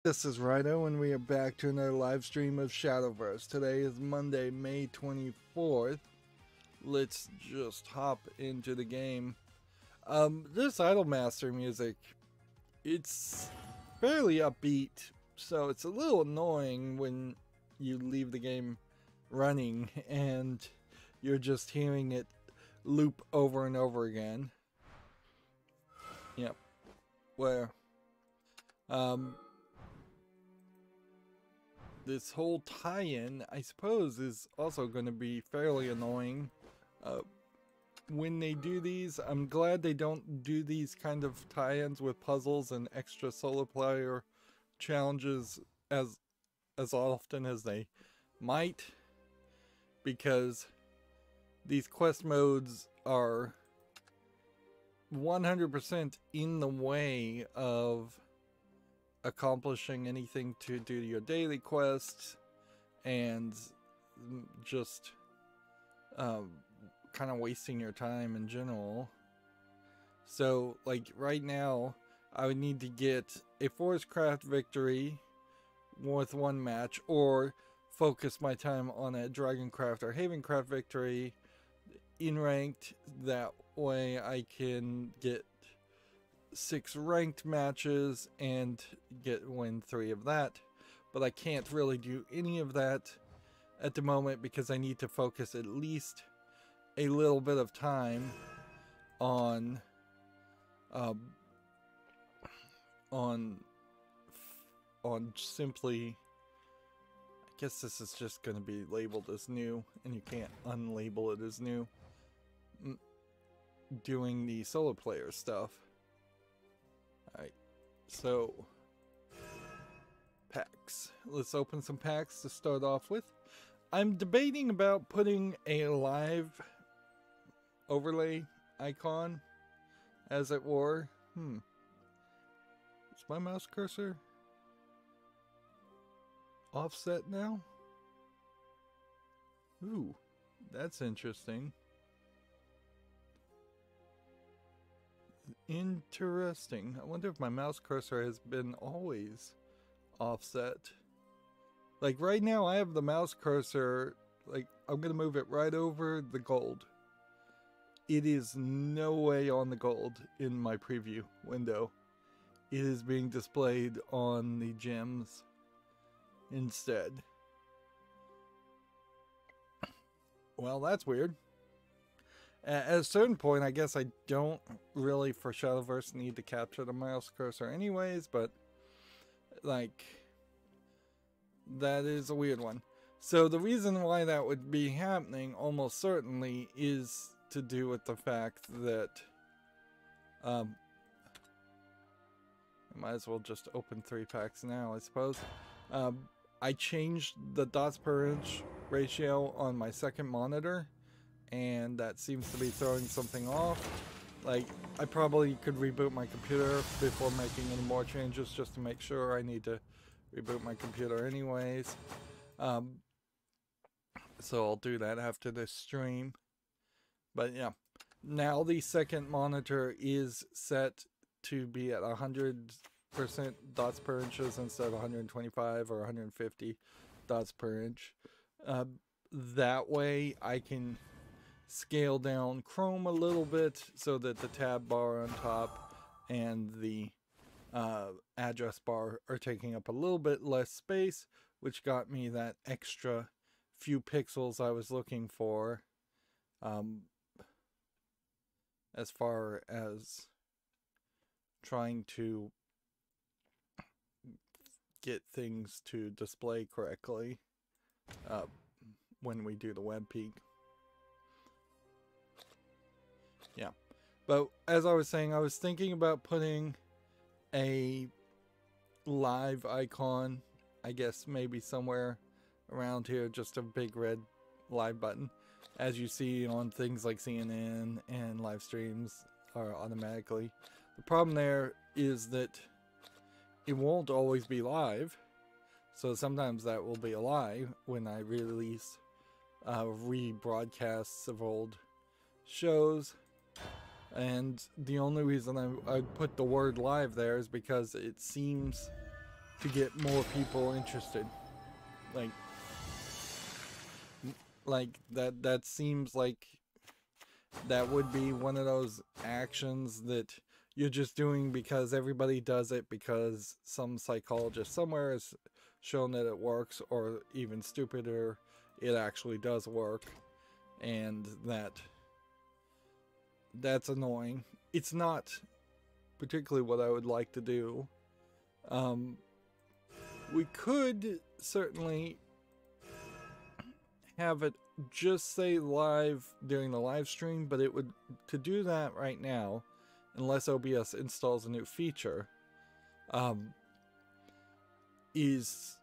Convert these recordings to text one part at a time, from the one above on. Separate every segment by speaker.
Speaker 1: This is Rydo, and we are back to another live stream of Shadowverse. Today is Monday, May 24th. Let's just hop into the game. This Idolmaster music, it's fairly upbeat, so it's a little annoying when you leave the game running and you're just hearing it loop over and over again. Yep. Where, this whole tie-in, I suppose, is also going to be fairly annoying when they do these. I'm glad they don't do these kind of tie-ins with puzzles and extra solo player challenges as often as they might, because these quest modes are 100% in the way of accomplishing anything to do your daily quests, and just kind of wasting your time in general. So like right now I would need to get a Forestcraft victory with one match, or focus my time on a Dragoncraft or Havencraft victory in ranked. That way I can get 6 ranked matches and win 3 of that. But I can't really do any of that at the moment because I need to focus at least a little bit of time on simply, I guess this is just going to be labeled as new, and you can't unlabel it as new, doing the solo player stuff. Alright, so packs. Let's open some packs to start off with. I'm debating about putting a live overlay icon, as it were. Is my mouse cursor offset now? Ooh, that's interesting. Interesting. I wonder if my mouse cursor has been always offset. Like right now I have the mouse cursor, like I'm gonna move it right over the gold. It is no way on the gold in my preview window. It is being displayed on the gems instead. Well, that's weird. At a certain point, I guess I don't really, for Shadowverse, need to capture the mouse cursor anyways, but, like, that is a weird one. So the reason why that would be happening, almost certainly, is to do with the fact that, I might as well just open 3 packs now, I suppose. I changed the dots per inch ratio on my second monitor, and that seems to be throwing something off. Like, I probably could reboot my computer before making any more changes, just to make sure. I need to reboot my computer anyways. So I'll do that after this stream. But yeah, now the second monitor is set to be at 100% dots per inches instead of 125 or 150 dots per inch. That way I can scale down Chrome a little bit so that the tab bar on top and the address bar are taking up a little bit less space, which got me that extra few pixels I was looking for, as far as trying to get things to display correctly when we do the web peek. Yeah, but as I was saying, I was thinking about putting a live icon, I guess maybe somewhere around here, just a big red live button, as you see on things like CNN and live streams are automatically. The problem there is that it won't always be live, so sometimes that will be a lie when I release rebroadcasts of old shows. And the only reason I put the word live there is because it seems to get more people interested. Like that seems like that would be one of those actions that you're just doing because everybody does it, because some psychologist somewhere has shown that it works, or even stupider, it actually does work, and that's annoying. It's not particularly what I would like to do. We could certainly have it just say live during the live stream, but it would, to do that right now, unless OBS installs a new feature,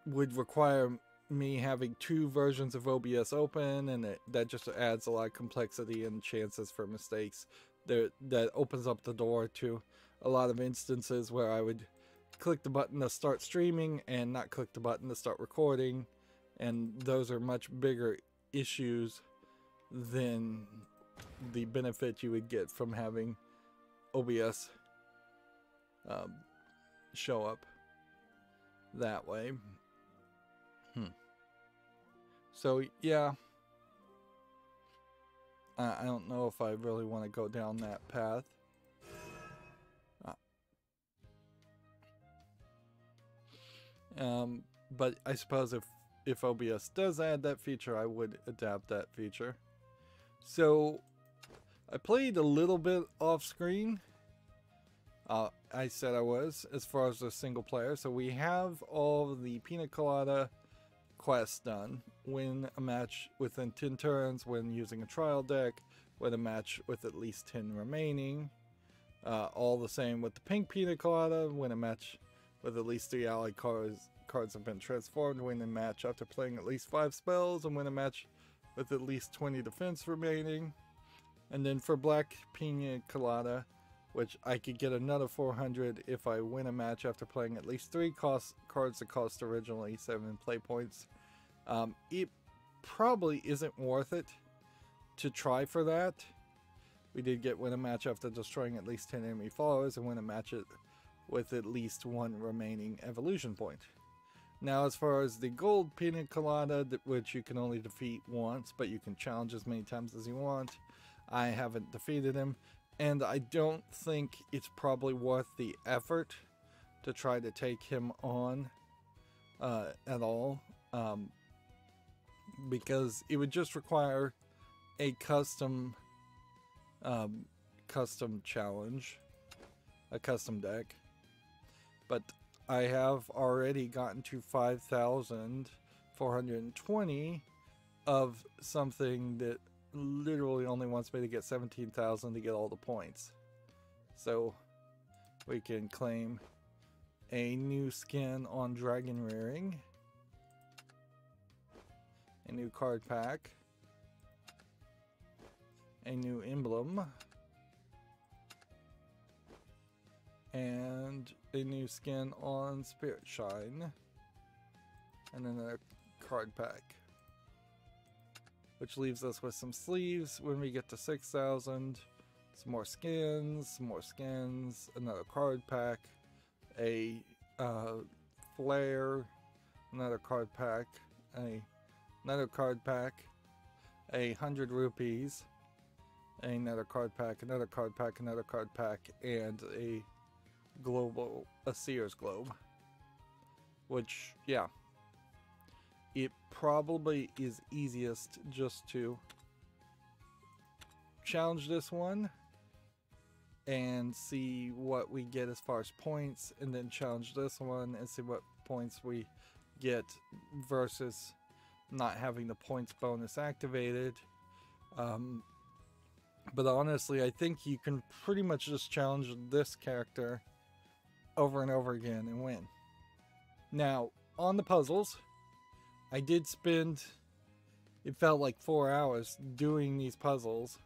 Speaker 1: would require me having 2 versions of OBS open, and that just adds a lot of complexity and chances for mistakes. That opens up the door to a lot of instances where I would click the button to start streaming and not click the button to start recording, and those are much bigger issues than the benefit you would get from having OBS show up that way. So yeah, I don't know if I really want to go down that path. But I suppose if OBS does add that feature, I would adapt that feature. So I played a little bit off screen. I said I was, as far as the single player. So we have all the Pina Colada quests done. Win a match within 10 turns when using a trial deck. Win a match with at least 10 remaining. All the same with the pink Pina Colada. Win a match with at least 3 allied cards have been transformed. Win a match after playing at least 5 spells, and win a match with at least 20 defense remaining. And then for black Pina Colada, which I could get another 400 if I win a match after playing at least 3 cards that cost originally 7 play points. It probably isn't worth it to try for that. We did get win a match after destroying at least 10 enemy followers, and win a match with at least 1 remaining evolution point. Now, as far as the gold Pina Colada, which you can only defeat once, but you can challenge as many times as you want, I haven't defeated him, and I don't think it's probably worth the effort to try to take him on at all, because it would just require a custom challenge, a custom deck. But I have already gotten to 5,420 of something that literally only wants me to get 17,000 to get all the points. So we can claim a new skin on Dragon Rearing, a new card pack, a new emblem, and a new skin on Spirit Shine, and another card pack, which leaves us with some sleeves when we get to 6,000, some more skins, another card pack, a flare, another card pack, another card pack, 100 rupees, another card pack, another card pack, another card pack, and a Seer's Globe. Which, yeah, it probably is easiest just to challenge this one and see what we get as far as points, and then challenge this one and see what points we get versus not having the points bonus activated. But honestly, I think you can pretty much just challenge this character over and over again and win. Now, on the puzzles, I did spend, it felt like 4 hours doing these puzzles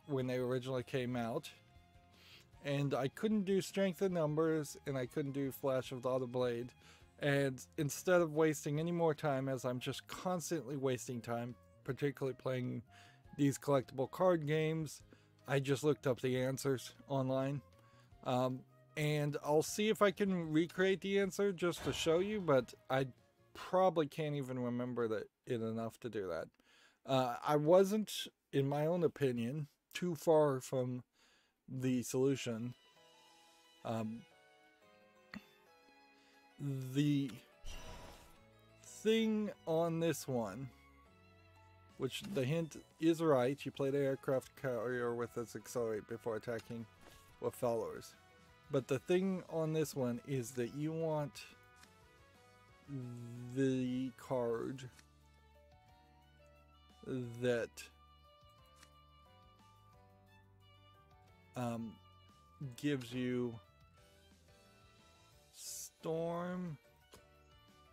Speaker 1: when they originally came out. And I couldn't do Strength in Numbers, and I couldn't do Flash of the Auto Blade. And instead of wasting any more time, as I'm just constantly wasting time, particularly playing these collectible card games, I just looked up the answers online. And I'll see if I can recreate the answer just to show you, but I probably can't even remember it enough to do that. I wasn't, in my own opinion, too far from the solution. The thing on this one, which the hint is right, you play the aircraft carrier with its accelerate before attacking with followers. But the thing on this one is that you want the card that gives you Storm,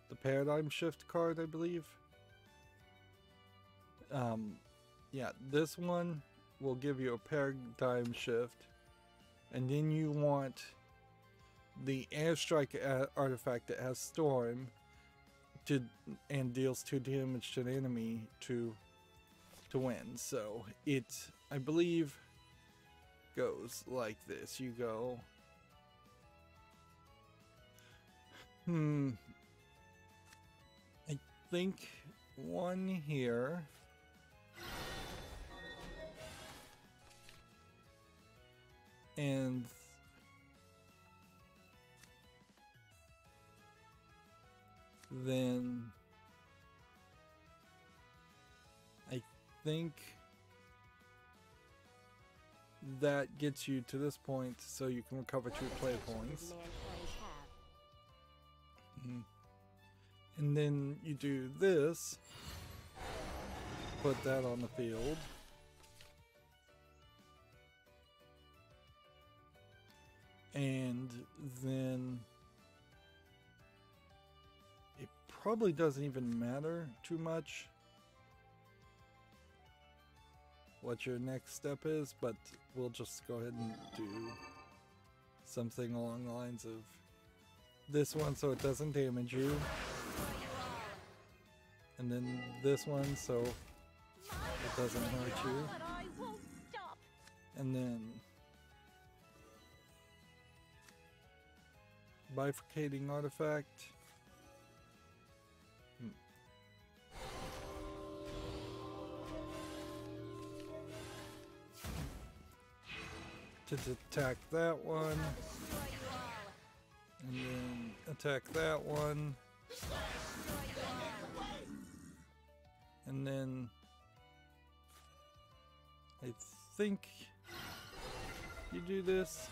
Speaker 1: the paradigm shift card, I believe. Yeah, this one will give you a paradigm shift, and then you want the airstrike artifact that has Storm and deals 2 damage to the enemy to win. So it, I believe, goes like this. You go, I think one here. And then I think that gets you to this point so you can recover 2 play points. And then you do this, put that on the field. And then it probably doesn't even matter too much what your next step is, but we'll just go ahead and do something along the lines of this one so it doesn't damage you, and then this one so it doesn't hurt you, and then bifurcating artifact. To attack that one, and then attack that one, and then I think you do this.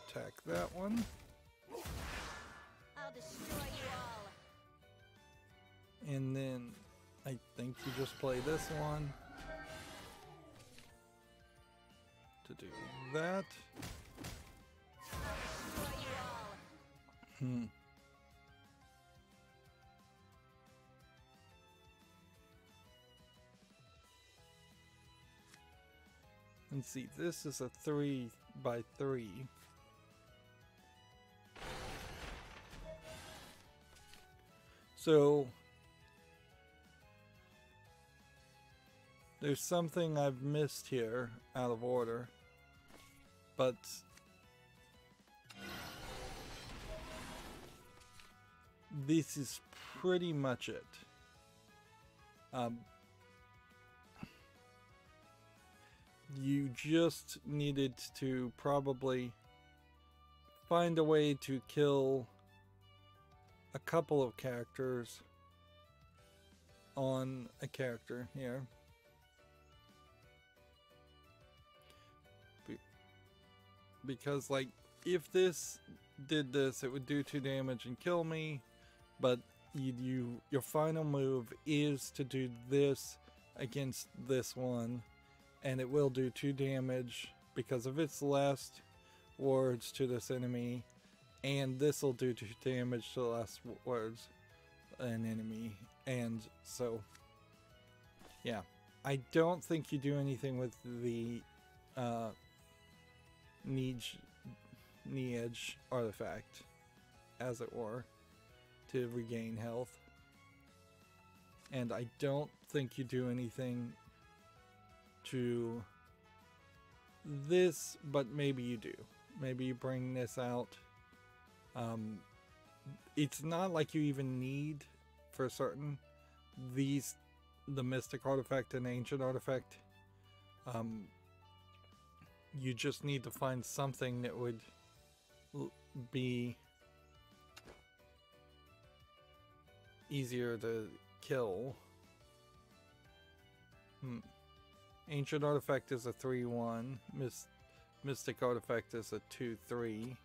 Speaker 1: Attack that one.
Speaker 2: I'll destroy you all.
Speaker 1: And then I think you just play this one to do that. And see, this is a 3x3. So there's something I've missed here out of order, but this is pretty much it. You just needed to probably find a way to kill a couple of characters on a character here. Because, like, if this did this, it would do 2 damage and kill me, but your final move is to do this against this one, and it will do 2 damage because of its last words to this enemy, and this will do 2 damage to the last words an enemy. And so, yeah, I don't think you do anything with the Edge artifact, as it were, to regain health. And I don't think you do anything to this, but maybe you do. Maybe you bring this out. It's not like you even need, for certain, the Mystic Artifact and Ancient Artifact. You just need to find something that would be easier to kill. Ancient Artifact is a 3/1. Mystic Artifact is a 2/3.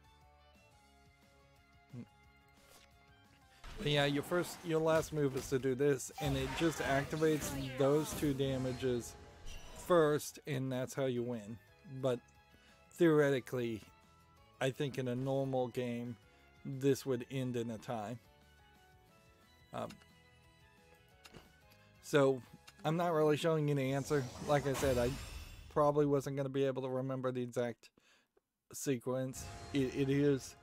Speaker 1: But yeah, your last move is to do this, and it just activates those 2 damages first, and that's how you win. But theoretically, I think in a normal game, this would end in a tie. So I'm not really showing you the answer. Like I said, I probably wasn't going to be able to remember the exact sequence. It is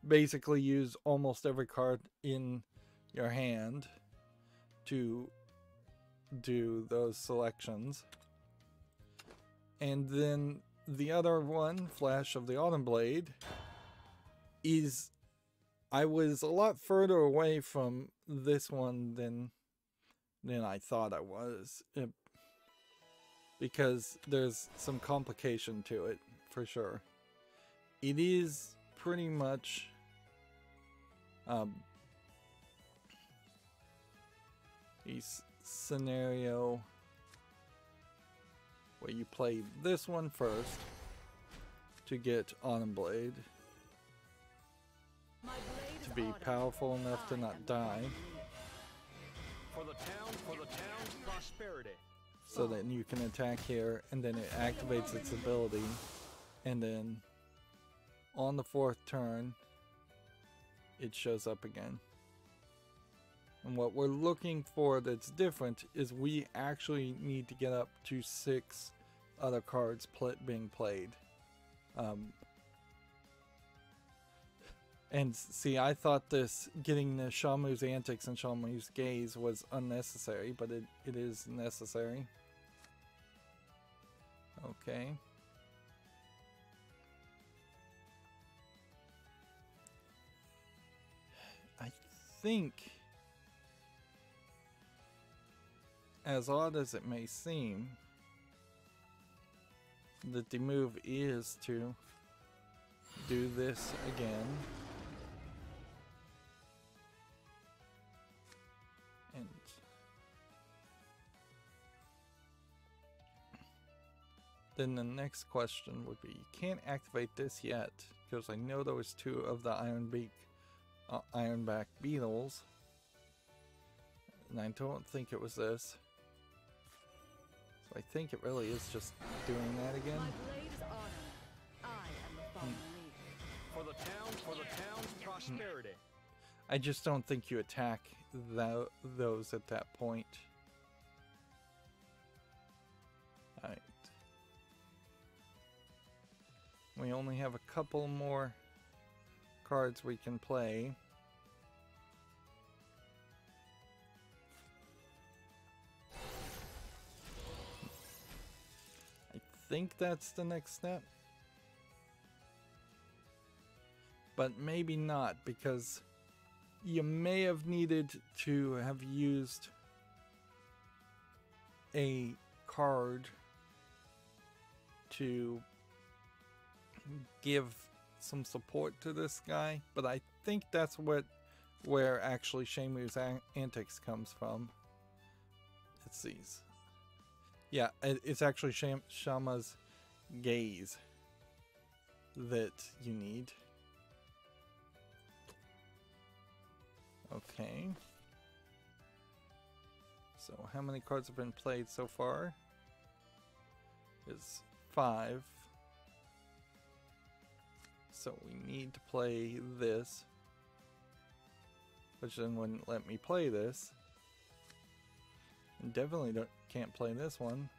Speaker 1: basically use almost every card in your hand to do those selections. And then the other one, Flash of the Autumn Blade, is... I was a lot further away from this one than I thought I was. Because there's some complication to it, for sure. It is pretty much... a scenario where you play this one first to get Autumn Blade to be powerful enough to not die,
Speaker 2: for the town's prosperity.
Speaker 1: So then you can attack here, and then it activates its ability, and then on the 4th turn it shows up again. And what we're looking for that's different is we actually need to get up to 6 other cards being played. And see, I thought getting the Shamu's Antics and Shamu's Gaze was unnecessary, but it is necessary. Okay. I think, as odd as it may seem, that the move is to do this again. And then the next question would be, you can't activate this yet, because I know there was 2 of the Ironback Beetles, and I don't think it was this. So I think it really is just doing that again.
Speaker 3: My blade is honored. I am the fallen leader.
Speaker 2: For the town's prosperity.
Speaker 1: I just don't think you attack those at that point. Alright. We only have a couple more cards we can play. I think that's the next step. But maybe not, because you may have needed to have used a card to give some support to this guy, but I think that's where actually Shamu's Antics comes from. It's these. Yeah, it's actually Shama's Gaze that you need. Okay. So how many cards have been played so far? It's 5. So we need to play this, which then wouldn't let me play this. And definitely can't play this one.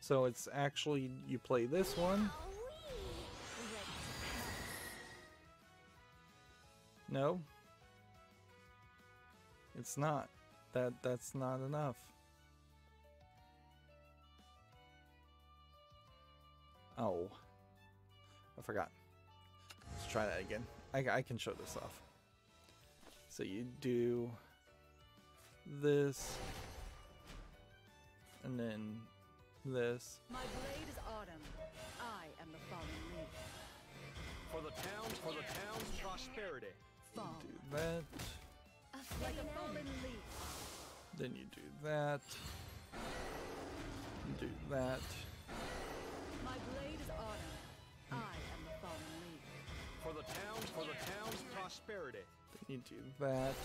Speaker 1: So it's actually, you play this one. No. It's not. That's not enough. Oh. I forgot. Let's try that again. I can show this off. So you do this, and then this.
Speaker 3: My blade is autumn. I am the fallen leaf.
Speaker 2: For the town's prosperity.
Speaker 3: Fall.
Speaker 1: Do that.
Speaker 3: Like a fallen leaf.
Speaker 1: Then you do that. You do that.
Speaker 3: My blade is autumn. I am the fallen leaf.
Speaker 2: For the town's prosperity.
Speaker 1: Then you do that.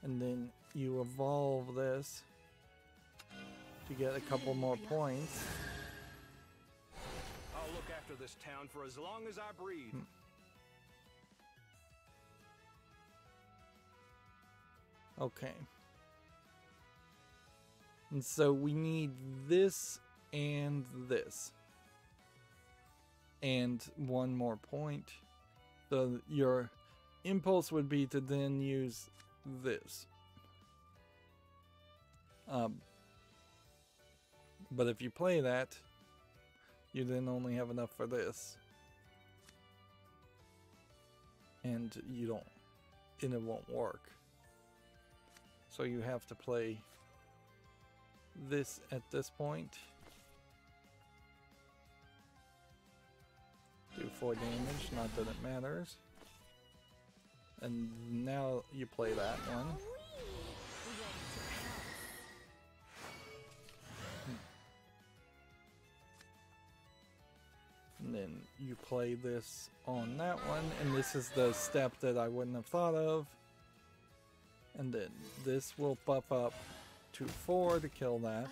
Speaker 1: And then you evolve this to get a couple more points.
Speaker 2: I'll look after this town for as long as I breathe.
Speaker 1: Okay. And so we need this and this. And one more point. So your impulse would be to then use this. But if you play that, you then only have enough for this. And you don't, and it won't work. So you have to play this at this point. Do 4 damage, not that it matters. And now you play that one. And then you play this on that one, and this is the step that I wouldn't have thought of. And then this will buff up to 4 to kill that.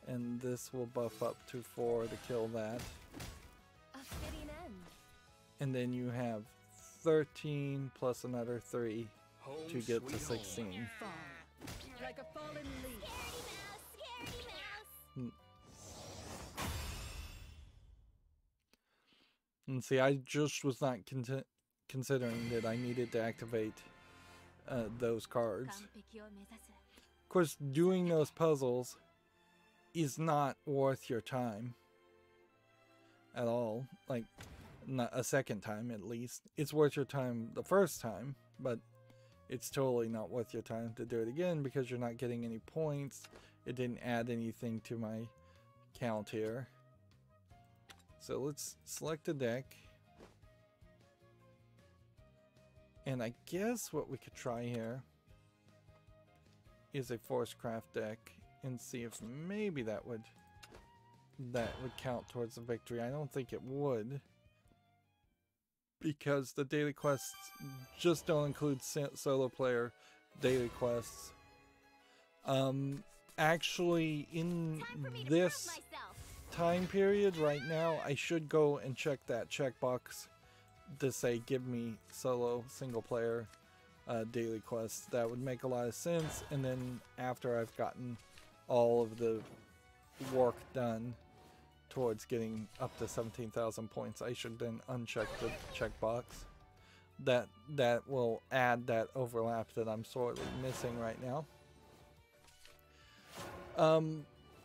Speaker 1: And this will buff up to 4 to kill that. And then you have 13 plus another 3 to get to 16.
Speaker 3: Fall. Like a fallen leaf.
Speaker 1: And see, I just was not considering that I needed to activate those cards. Of course, doing those puzzles is not worth your time at all. Like, not a second time at least. It's worth your time the first time, but it's totally not worth your time to do it again because you're not getting any points. It didn't add anything to my count here. So let's select a deck. And I guess what we could try here is a Forcecraft deck and see if maybe that would count towards the victory. I don't think it would, because the daily quests just don't include solo player daily quests. Actually, in this time period right now, I should go and check that checkbox to say give me solo single player daily quests. That would make a lot of sense. And then after I've gotten all of the work done towards getting up to 17,000 points, I should then uncheck the checkbox. That will add that overlap that I'm sorely missing right now.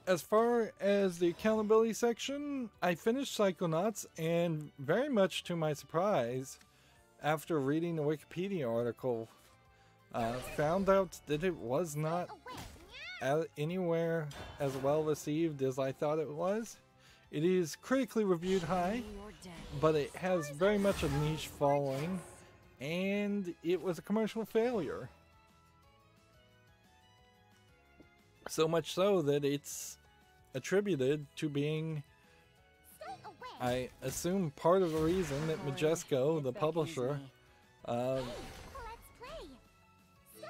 Speaker 1: As far as the accountability section, I finished Psychonauts, and very much to my surprise, after reading the Wikipedia article, found out that it was not anywhere as well received as I thought it was. It is critically reviewed high, but it has very much a niche following, and it was a commercial failure. So much so that it's attributed to being, I assume, part of the reason that Majesco, the publisher,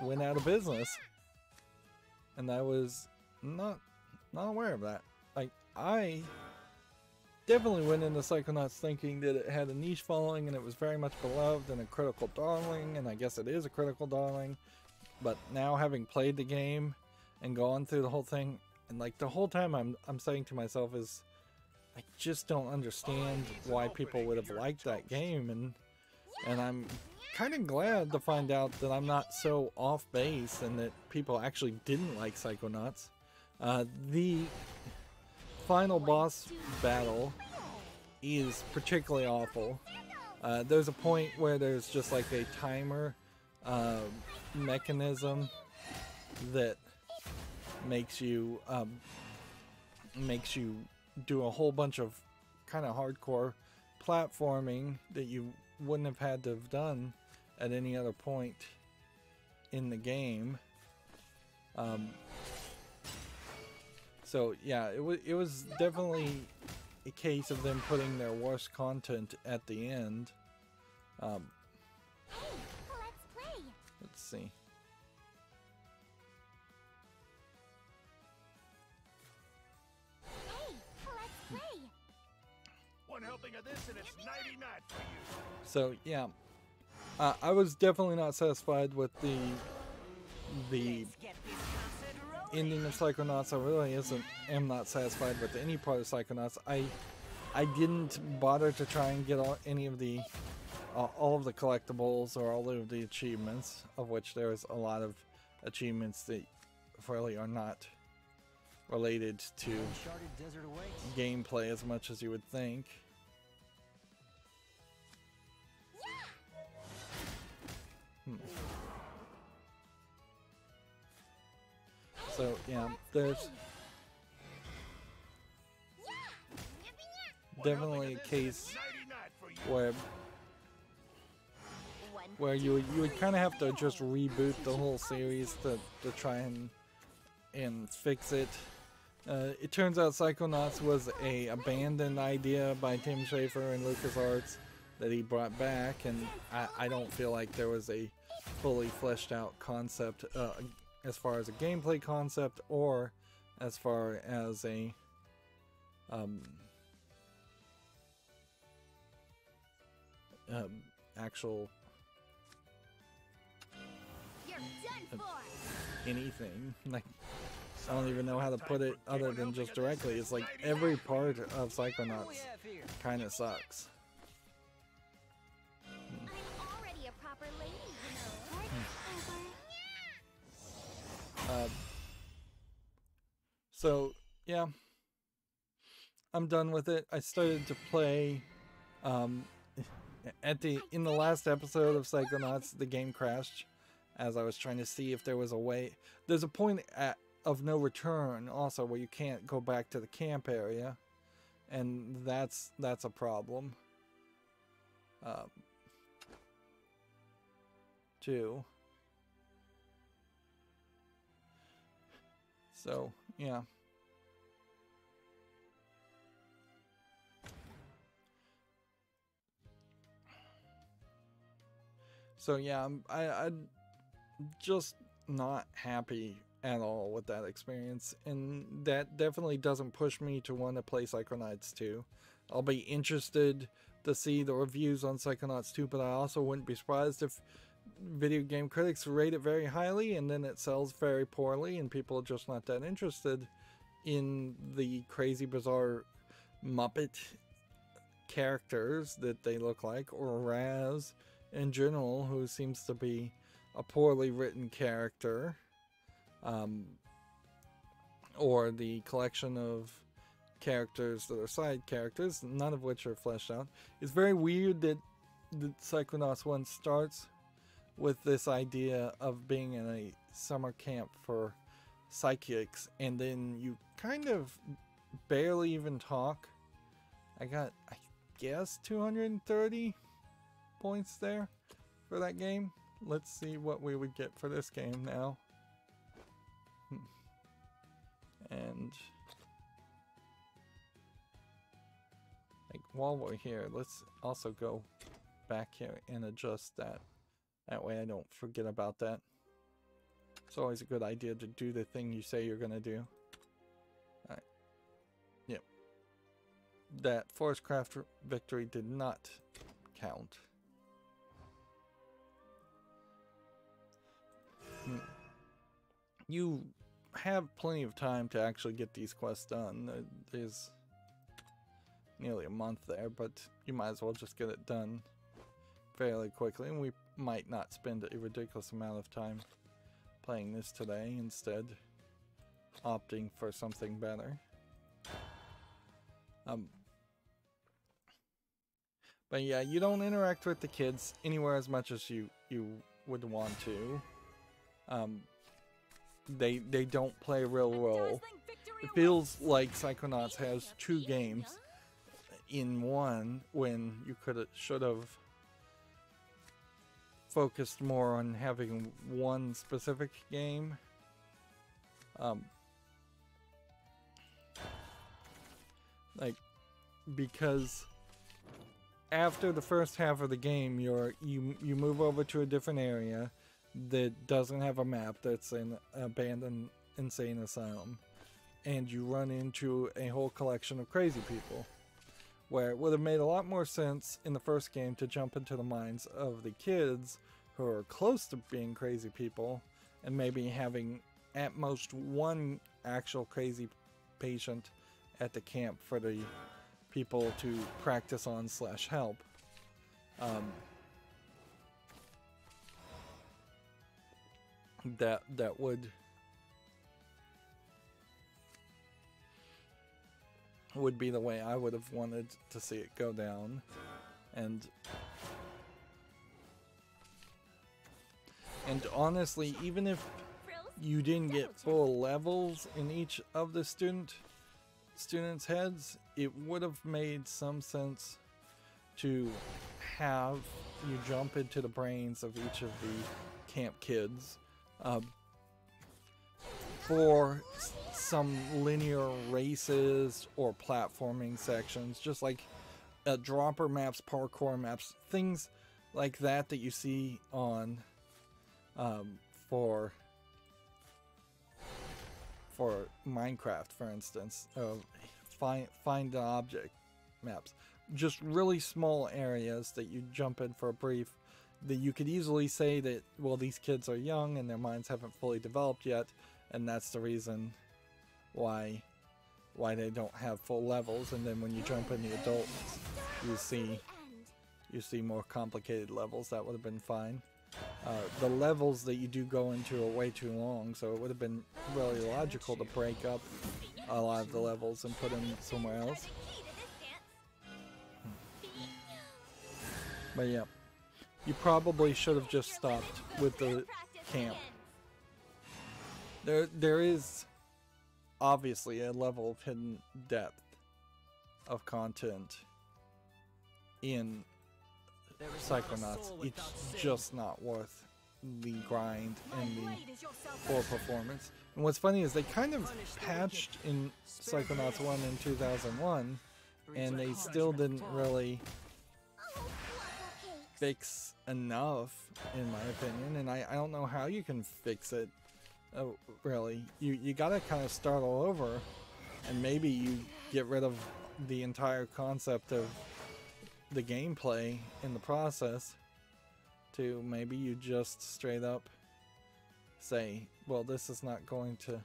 Speaker 1: went out of business. And I was not aware of that. Like, I definitely went into Psychonauts thinking that it had a niche following and it was very much beloved and a critical darling, and I guess it is a critical darling. But now, having played the game and going through the whole thing, and like the whole time I'm saying to myself is, I just don't understand why people would have liked that game, and I'm kind of glad to find out that I'm not so off base and that people actually didn't like Psychonauts. The final boss battle is particularly awful. There's a point where there's just like a timer mechanism that makes you do a whole bunch of kind of hardcore platforming that you wouldn't have had to have done at any other point in the game. So yeah, it was definitely a case of them putting their worst content at the end.
Speaker 4: Hey, let's play.
Speaker 1: Let's see.
Speaker 4: Hey, let's play.
Speaker 2: One helping of this and it's nighty night for you.
Speaker 1: So yeah, I was definitely not satisfied with the ending of Psychonauts. I really am not satisfied with any part of Psychonauts. I didn't bother to try and get any of the all of the collectibles or all of the achievements, of which there is a lot of achievements that really are not related to gameplay as much as you would think. So yeah, there's definitely a case where you would kind of have to just reboot the whole series to try and fix it. It turns out Psychonauts was a abandoned idea by Tim Schafer and LucasArts that he brought back, and I don't feel like there was a fully fleshed out concept as far as a gameplay concept or as far as a actual
Speaker 4: You're done for.
Speaker 1: anything. Like, I don't even know how to put it other than just directly. It's like every part of Psychonauts kind of sucks.
Speaker 4: I'm already a proper lady, you know.
Speaker 1: So yeah, I'm done with it. I started to play in the last episode of Psychonauts, the game crashed as I was trying to see if there was a way. There's a point of no return also where you can't go back to the camp area, and that's a problem too. So yeah. So yeah, I'm just not happy at all with that experience, and that definitely doesn't push me to want to play Psychonauts 2. I'll be interested to see the reviews on Psychonauts 2, but I also wouldn't be surprised if video game critics rate it very highly and then it sells very poorly and people are just not that interested in the crazy, bizarre Muppet characters that they look like, or Raz in general, who seems to be a poorly written character, or the collection of characters that are side characters, none of which are fleshed out. It's very weird that the Psychonauts 1 starts with this idea of being in a summer camp for psychics, and then you kind of barely even talk. I got, I guess, 230 points there for that game. Let's see what we would get for this game now. And like, while we're here, let's also go back here and adjust that. That way I don't forget about that. It's always a good idea to do the thing you say you're gonna do. Alright. Yep. That Forest Craft victory did not count. You have plenty of time to actually get these quests done. There's nearly a month there, but you might as well just get it done fairly quickly, and we might not spend a ridiculous amount of time playing this today, instead opting for something better. But yeah, you don't interact with the kids anywhere as much as you would want to. They don't play a real role. It feels like Psychonauts has two games in one, when you should have focused more on having one specific game. Like, because after the first half of the game, you move over to a different area that doesn't have a map, that's an abandoned insane asylum, and you run into a whole collection of crazy people, where it would have made a lot more sense in the first game to jump into the minds of the kids who are close to being crazy people, and maybe having at most one actual crazy patient at the camp for the people to practice on / help. That would be the way I would have wanted to see it go down. And honestly, even if you didn't get full levels in each of the students' heads, it would have made some sense to have you jump into the brains of each of the camp kids for some linear races or platforming sections, just like dropper maps, parkour maps, things like that you see on for Minecraft, for instance. Find the object maps, just really small areas that you jump in for a brief, that you could easily say that, well, these kids are young and their minds haven't fully developed yet, and that's the reason why they don't have full levels. And then when you jump in the adults, you see more complicated levels. That would have been fine. The levels that you do go into are way too long, so it would have been really logical to break up a lot of the levels and put them somewhere else. But yeah, you probably should have just stopped with the camp. There is obviously a level of hidden depth of content in Psychonauts. It's just not worth the grind and the poor performance. And what's funny is they kind of patched in Psychonauts 1 in 2001, and they still didn't really fix enough, in my opinion. And I don't know how you can fix it, really. You gotta kind of start all over, and maybe you get rid of the entire concept of the gameplay in the process, to maybe you just straight up say, well, this is not going to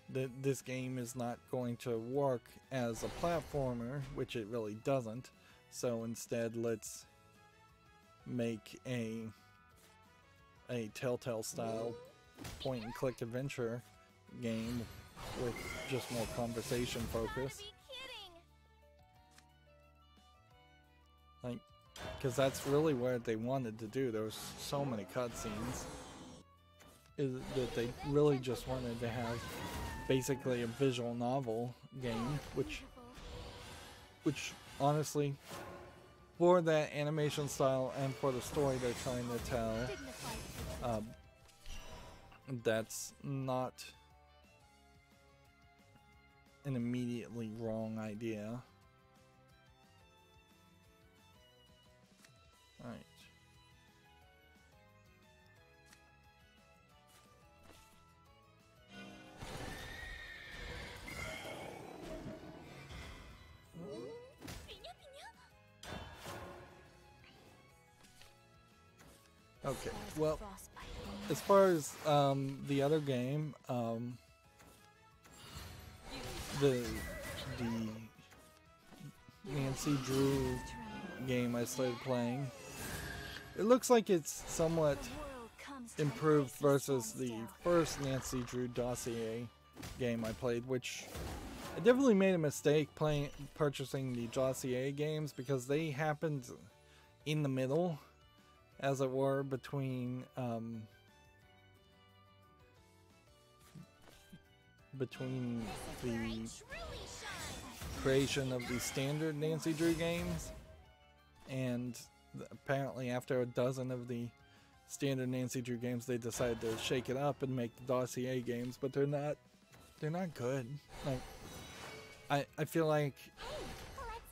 Speaker 1: this game is not going to work as a platformer, which it really doesn't, so instead let's make a Telltale style point and click adventure game with just more conversation focus. Like, because that's really what they wanted to do. There was so many cutscenes that they really just wanted to have basically a visual novel game, which honestly, for that animation style and for the story they're trying to tell, that's not an immediately wrong idea. Alright. Okay, well, as far as the other game, the Nancy Drew game I started playing, it looks like it's somewhat improved versus the first Nancy Drew dossier game I played, which I definitely made a mistake purchasing the dossier games because they happened in the middle, as it were, between the creation of the standard Nancy Drew games, and apparently after a dozen of the standard Nancy Drew games, they decided to shake it up and make the dossier games, but they're not good. Like, I feel like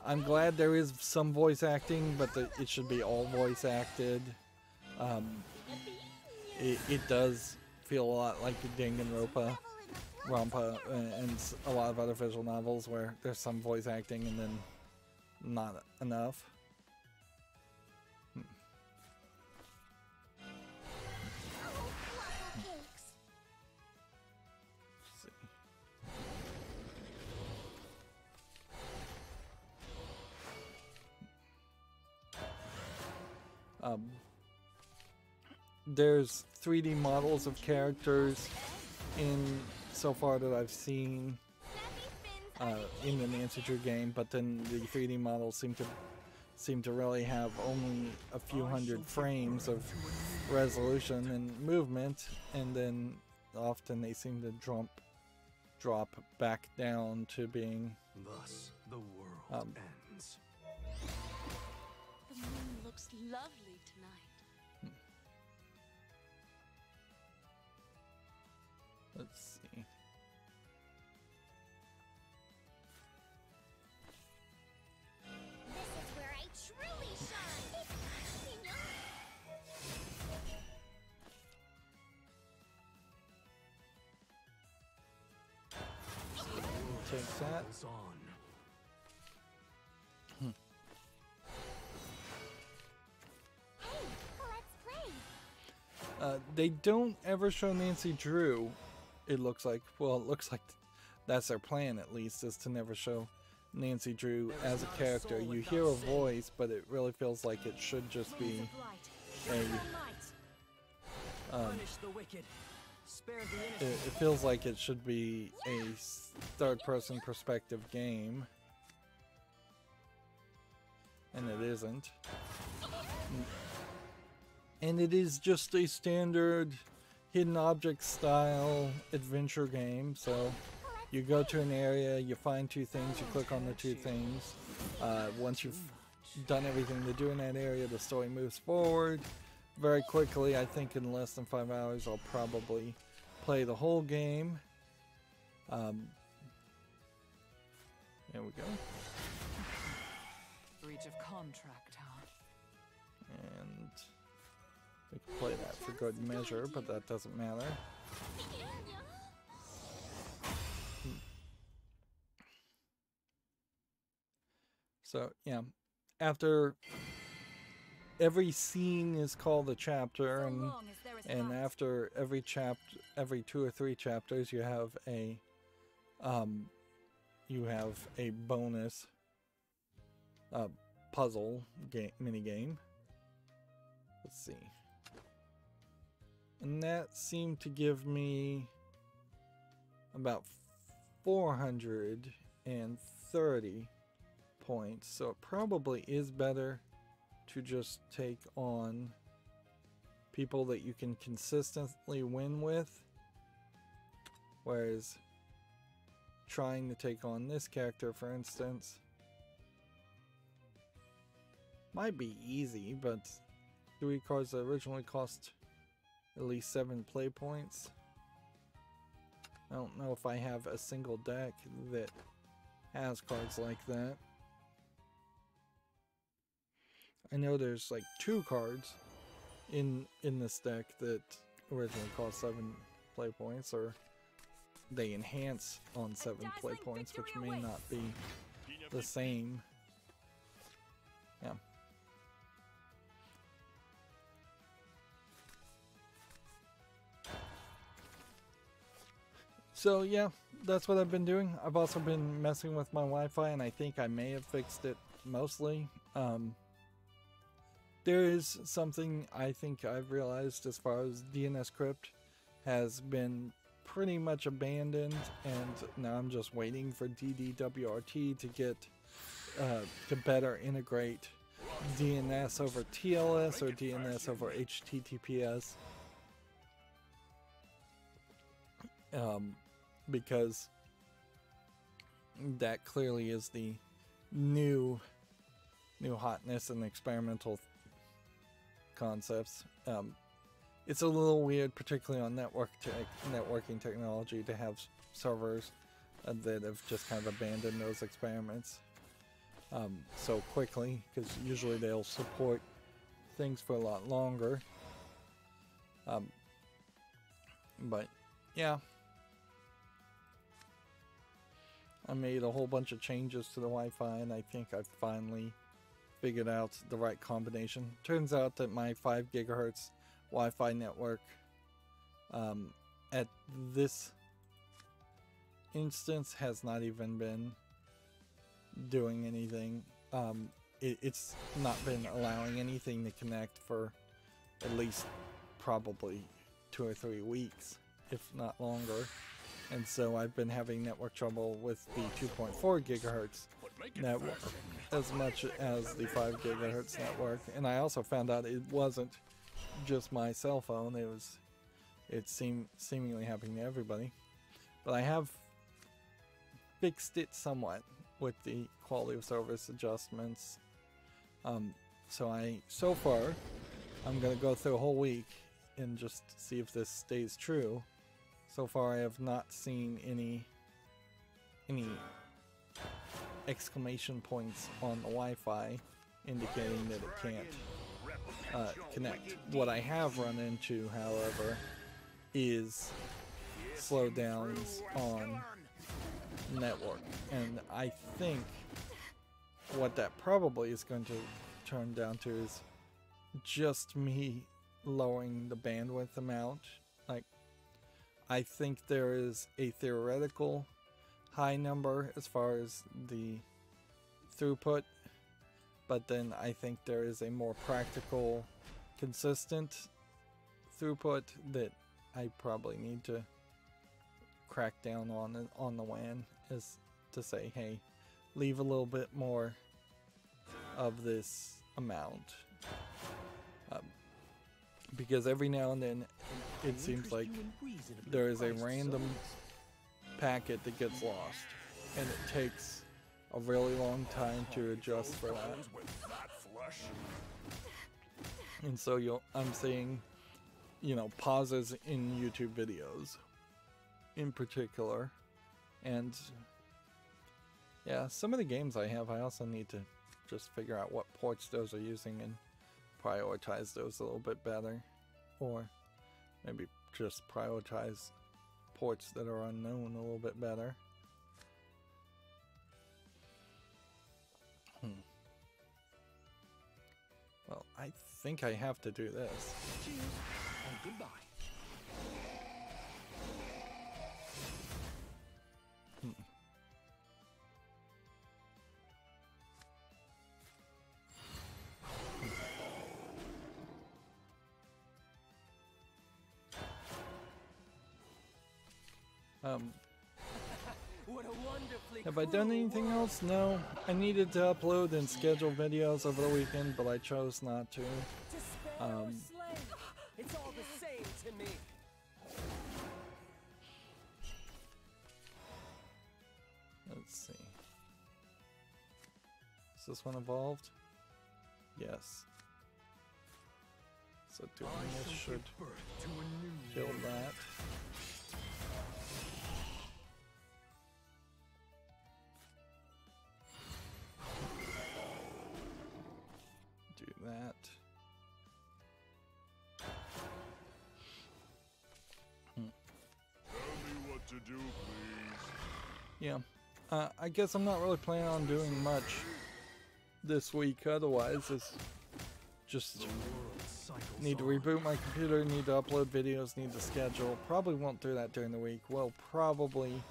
Speaker 1: I'm glad there is some voice acting, but it should be all voice acted. It does feel a lot like Danganronpa, and a lot of other visual novels where there's some voice acting and then not enough. There's 3D models of characters in so far that I've seen in the Nancy Drew game, but then the 3D models seem to really have only a few hundred frames of resolution and movement, and then often they seem to drop back down to being
Speaker 2: Thus the world ends.
Speaker 3: The moon looks lovely tonight.
Speaker 1: Let's see.
Speaker 4: This is where I truly shine.
Speaker 1: Takes that.
Speaker 2: Goes on.
Speaker 4: Hey, let's play.
Speaker 1: They don't ever show Nancy Drew. It looks like, well, it looks like that's their plan, at least, is to never show Nancy Drew as a character. You hear a voice, but it really feels like it should just be it feels like it should be a third-person perspective game, and it isn't. And it is just a standard hidden object style adventure game. So you go to an area, you find two things, you click on the two things. Once you've done everything to do in that area, the story moves forward very quickly. I think in less than 5 hours I'll probably play the whole game. There we go.
Speaker 3: Breach of contract, huh?
Speaker 1: And we can play that for good measure, but that doesn't matter. So, yeah. After every scene is called a chapter, and after every 2 or 3 chapters you have a bonus puzzle mini game. Let's see. And that seemed to give me about 430 points. So it probably is better to just take on people that you can consistently win with. Whereas trying to take on this character, for instance, might be easy, but 3 cards that originally cost at least 7 play points. I don't know if I have a single deck that has cards like that. I know there's like 2 cards in this deck that originally cost 7 play points, or they enhance on 7 play points, which may not be the same. Yeah. So yeah, that's what I've been doing. I've also been messing with my Wi-Fi, and I think I may have fixed it mostly. There is something I think I've realized as far as DNS crypt has been pretty much abandoned, and now I'm just waiting for DDWRT to get to better integrate DNS over TLS or DNS over HTTPS. Because that clearly is the new hotness and experimental concepts. It's a little weird, particularly on networking technology, to have servers that have just kind of abandoned those experiments so quickly, because usually they'll support things for a lot longer. But yeah, I made a whole bunch of changes to the Wi-Fi, and I think I've finally figured out the right combination. Turns out that my 5 gigahertz Wi-Fi network at this instance has not even been doing anything. It's not been allowing anything to connect for at least probably 2 or 3 weeks, if not longer. And so I've been having network trouble with the 2.4 gigahertz network as much as the 5 gigahertz network. And I also found out it wasn't just my cell phone. It seemingly happening to everybody. But I have fixed it somewhat with the quality of service adjustments. So far, I'm going to go through a whole week and just see if this stays true. So far, I have not seen any exclamation points on the Wi-Fi indicating that it can't connect. What I have run into, however, is slowdowns on network, and I think what that probably is going to turn down to is just me lowering the bandwidth amount. Like, I think there is a theoretical high number as far as the throughput, but then I think there is a more practical, consistent throughput that I probably need to crack down on the WAN, is to say, hey, leave a little bit more of this amount. Because every now and then it seems like there is a random packet that gets lost, and it takes a really long time to adjust for that. And so I'm seeing, pauses in YouTube videos in particular. And yeah, some of the games I have, I also need to just figure out what ports those are using and prioritize those a little bit better, or maybe just prioritize ports that are unknown a little bit better. Well, I think I have to do this.
Speaker 2: Cheers and goodbye.
Speaker 5: What a wonderfully
Speaker 1: Have I done anything else? No. I needed to upload and schedule videos over the weekend, but I chose not to.
Speaker 5: To spare or slay, it's all the same to me.
Speaker 1: Let's see. Is this one evolved? Yes. So doing this should kill that. Do that.
Speaker 2: Tell me what to do, please.
Speaker 1: Yeah. I guess I'm not really planning on doing much this week. Otherwise, it's just Need to reboot my computer, need to upload videos, need to schedule. Probably won't do that during the week. We'll probably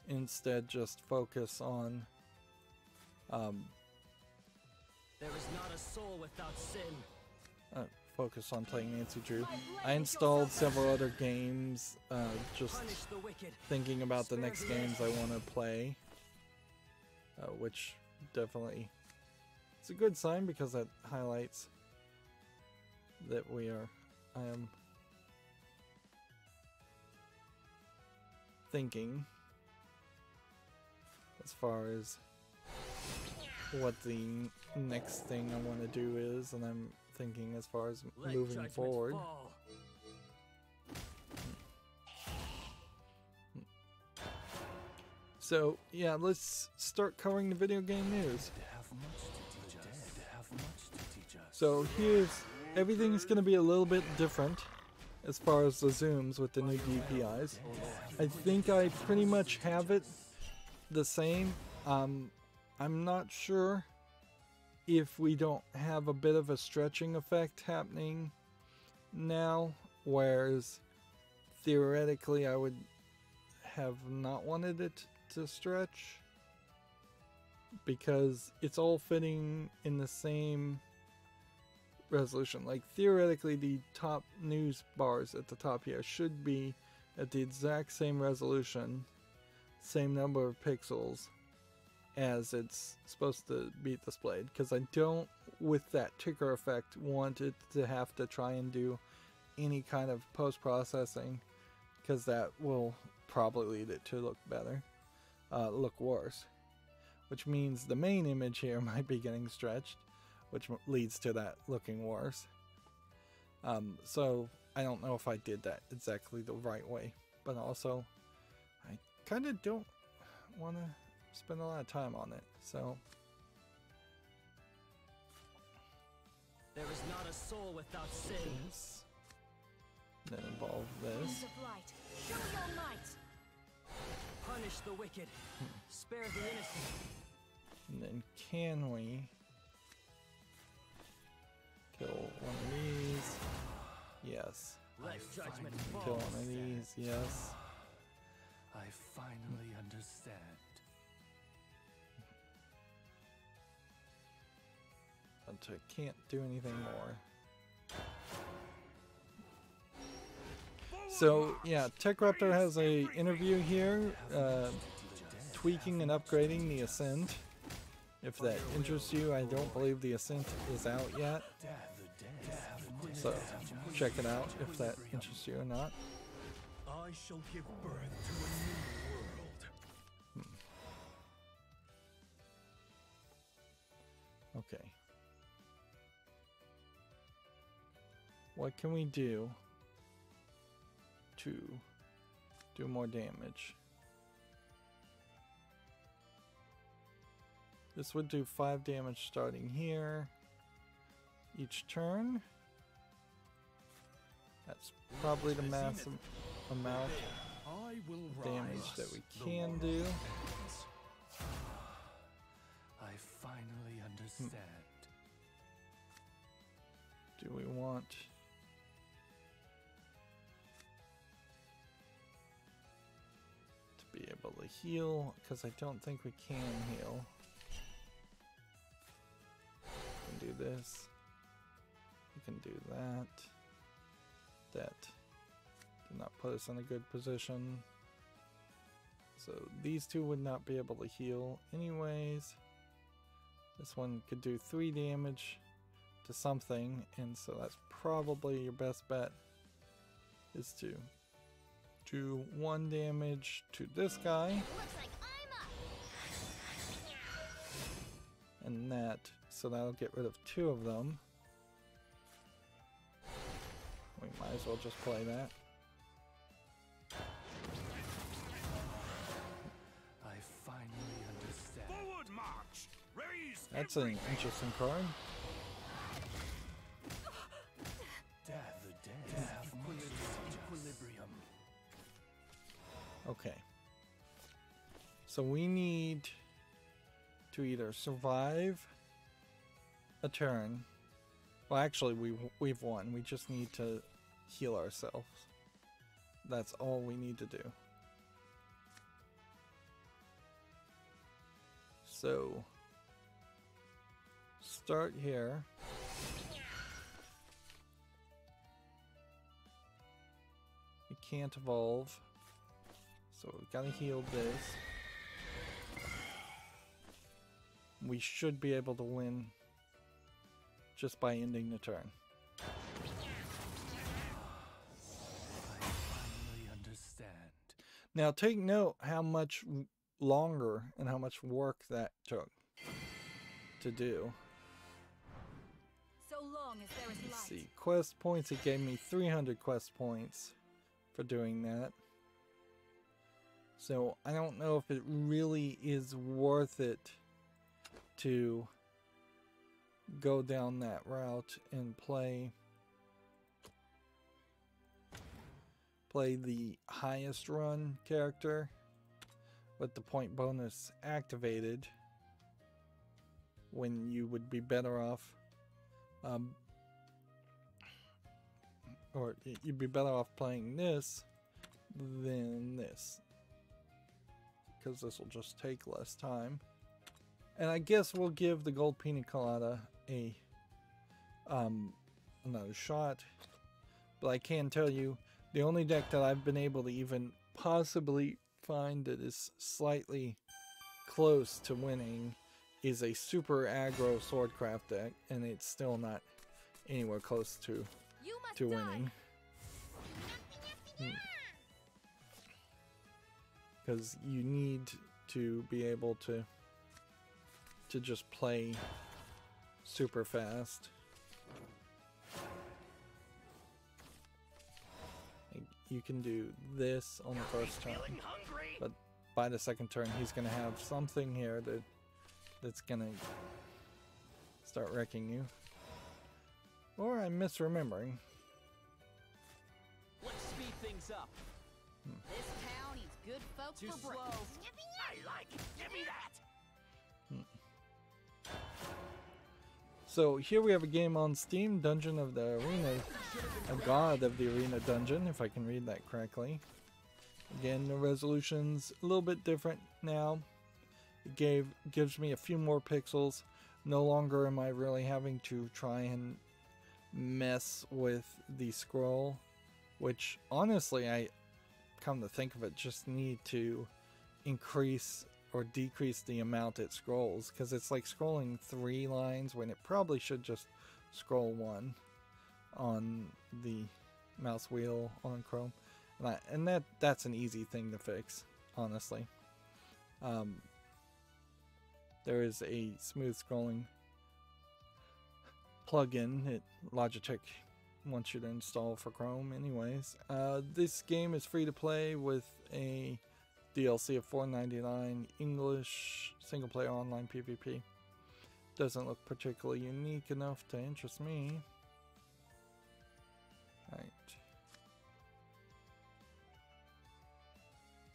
Speaker 1: instead just focus on
Speaker 5: There is not a soul without sin.
Speaker 1: focus on playing Nancy Drew. I installed several other games, just
Speaker 5: Punish the wicked.
Speaker 1: thinking about the next games I want to play, which definitely it's a good sign because that highlights that I am thinking as far as what the next thing I want to do is, and I'm thinking as far as
Speaker 5: Let
Speaker 1: moving
Speaker 5: judgment
Speaker 1: forward.
Speaker 5: fall.
Speaker 1: So yeah, let's start covering the video game news. So here's everything's going to be a little bit different as far as the zooms with the new DPIs. I think I pretty much have it the same. I'm not sure if we don't have a bit of a stretching effect happening now, whereas theoretically I would have not wanted it to stretch because it's all fitting in the same resolution. Like theoretically the top news bars at the top here should be at the exact same resolution, same number of pixels as it's supposed to be displayed, because I don't, with that ticker effect, want it to have to try and do any kind of post-processing, because that will probably lead it to look better, look worse, which means the main image here might be getting stretched, which leads to that looking worse. So I don't know if I did that exactly the right way, but also I kind of don't want to spend a lot of time on it, so
Speaker 5: There is not a soul without sin.
Speaker 1: this, then involve this.
Speaker 3: Beams of light, show your might.
Speaker 5: Punish the wicked. Spare the innocent.
Speaker 1: And then can we kill one of these? Yes.
Speaker 5: Let judgment
Speaker 1: Kill
Speaker 5: fall.
Speaker 1: one of these, yes.
Speaker 2: I finally understand.
Speaker 1: But I can't do anything more. So yeah, TechRaptor has a interview here, tweaking and upgrading the Ascent. If that interests you, I don't believe the Ascent is out yet, so check it out if that interests you or not.
Speaker 2: I shall give birth to a new world.
Speaker 1: Okay. What can we do to do more damage? This would do 5 damage starting here each turn. That's probably the massive amount
Speaker 2: I will
Speaker 1: of
Speaker 2: rise.
Speaker 1: damage that we can do.
Speaker 2: I finally understand.
Speaker 1: Do we want to be able to heal? Because I don't think we can heal. We can do this. We can do that. That did not put us in a good position. So these two would not be able to heal anyways. This one could do 3 damage to something, and so that's probably your best bet, is to do 1 damage to this guy,
Speaker 4: Looks like I'm up.
Speaker 1: and that, so that'll get rid of 2 of them. We might as well just play that.
Speaker 2: I finally understand.
Speaker 6: Forward march! Raise
Speaker 1: That's an interesting card.
Speaker 2: Death, the dead have much to teach us. Equilibrium.
Speaker 1: Okay. So we need to either survive a turn Well, actually, we've won. We just need to heal ourselves. That's all we need to do. So, start here. We can't evolve. So we gotta heal this. We should be able to win just by ending the turn.
Speaker 2: I finally understand.
Speaker 1: Now take note how much longer and how much work that took to do.
Speaker 3: So long as there is
Speaker 1: Let's
Speaker 3: light.
Speaker 1: see, quest points, it gave me 300 quest points for doing that. So I don't know if it really is worth it to go down that route and play the highest run character with the point bonus activated, when you would be better off or you'd be better off playing this than this, because this will just take less time. And I guess we'll give the gold pina colada a another shot. But I can tell you, the only deck that I've been able to even possibly find that is slightly close to winning is a super aggro swordcraft deck, and it's still not anywhere close to winning. Because you need to be able to just play super fast. You can do this on the first turn, but by the second turn he's gonna have something here that's gonna start wrecking you. Or I'm misremembering.
Speaker 5: Let's speed things up.
Speaker 3: This town needs good folks
Speaker 5: Too
Speaker 3: for
Speaker 5: slow.
Speaker 3: breakfast.
Speaker 6: I like it. Give me that.
Speaker 1: So here we have a game on Steam, Dungeon of the Arena, a God of the Arena Dungeon, if I can read that correctly. Again, the resolution's a little bit different now. It gives me a few more pixels. No longer am I really having to try and mess with the scroll, which honestly, I come to think of it, just need to increase or decrease the amount it scrolls, because it's like scrolling 3 lines when it probably should just scroll 1 on the mouse wheel on Chrome, and that's an easy thing to fix, honestly. There is a smooth scrolling plugin that Logitech wants you to install for Chrome anyways. This game is free to play with a DLC of $4.99, English, single player online PvP. Doesn't look particularly unique enough to interest me. Right.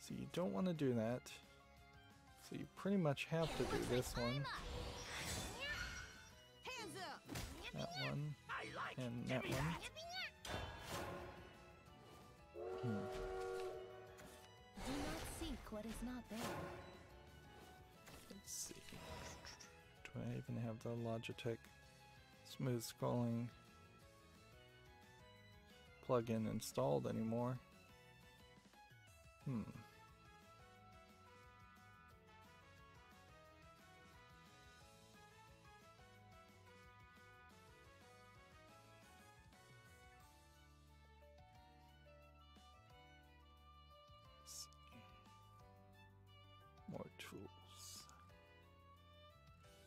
Speaker 1: So you don't want to do that. So you pretty much have to do this one,
Speaker 3: Hands up!
Speaker 1: that one,
Speaker 6: I like it.
Speaker 1: and
Speaker 6: Give
Speaker 1: that
Speaker 6: me
Speaker 1: one.
Speaker 6: that.
Speaker 4: Do not seek what is not there.
Speaker 1: Let's see. Do I even have the Logitech smooth scrolling plugin installed anymore? More tools.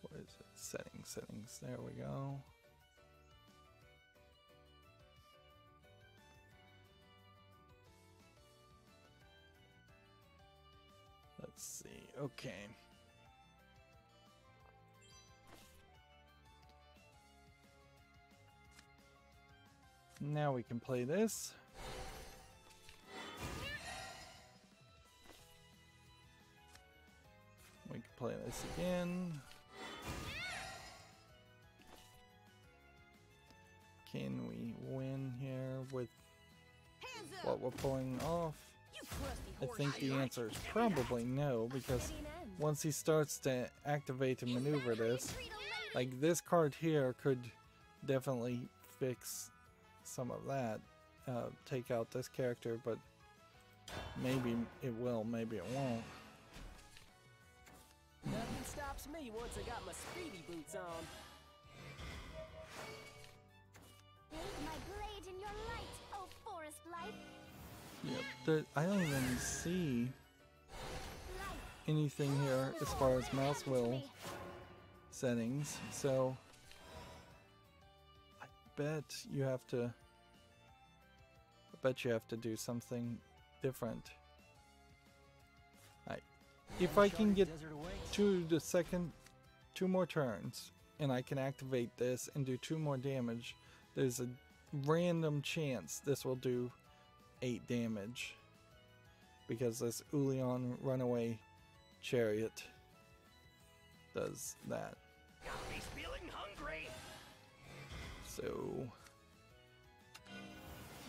Speaker 1: What is it? Settings. There we go. Let's see. Okay. Now we can play this. We can play this again. can we win here with
Speaker 5: Hands up!
Speaker 1: what we're pulling off?
Speaker 5: You crusty
Speaker 1: I
Speaker 5: horse.
Speaker 1: think the answer is probably no, because once he starts to activate and maneuver this, like this card here could definitely fix some of that. Take out this character, but maybe it will, maybe it won't.
Speaker 7: Nothing stops me once I got my speedy boots on.
Speaker 4: Bathe my blade in your light, oh forest life.
Speaker 1: Yep, I don't even see anything here as far as mouse wheel settings, so I bet you have to do something different. If I can get two more turns and I can activate this and do 2 more damage, there's a random chance this will do 8 damage, because this Ulion Runaway Chariot does that.
Speaker 6: Got me feeling hungry.
Speaker 1: So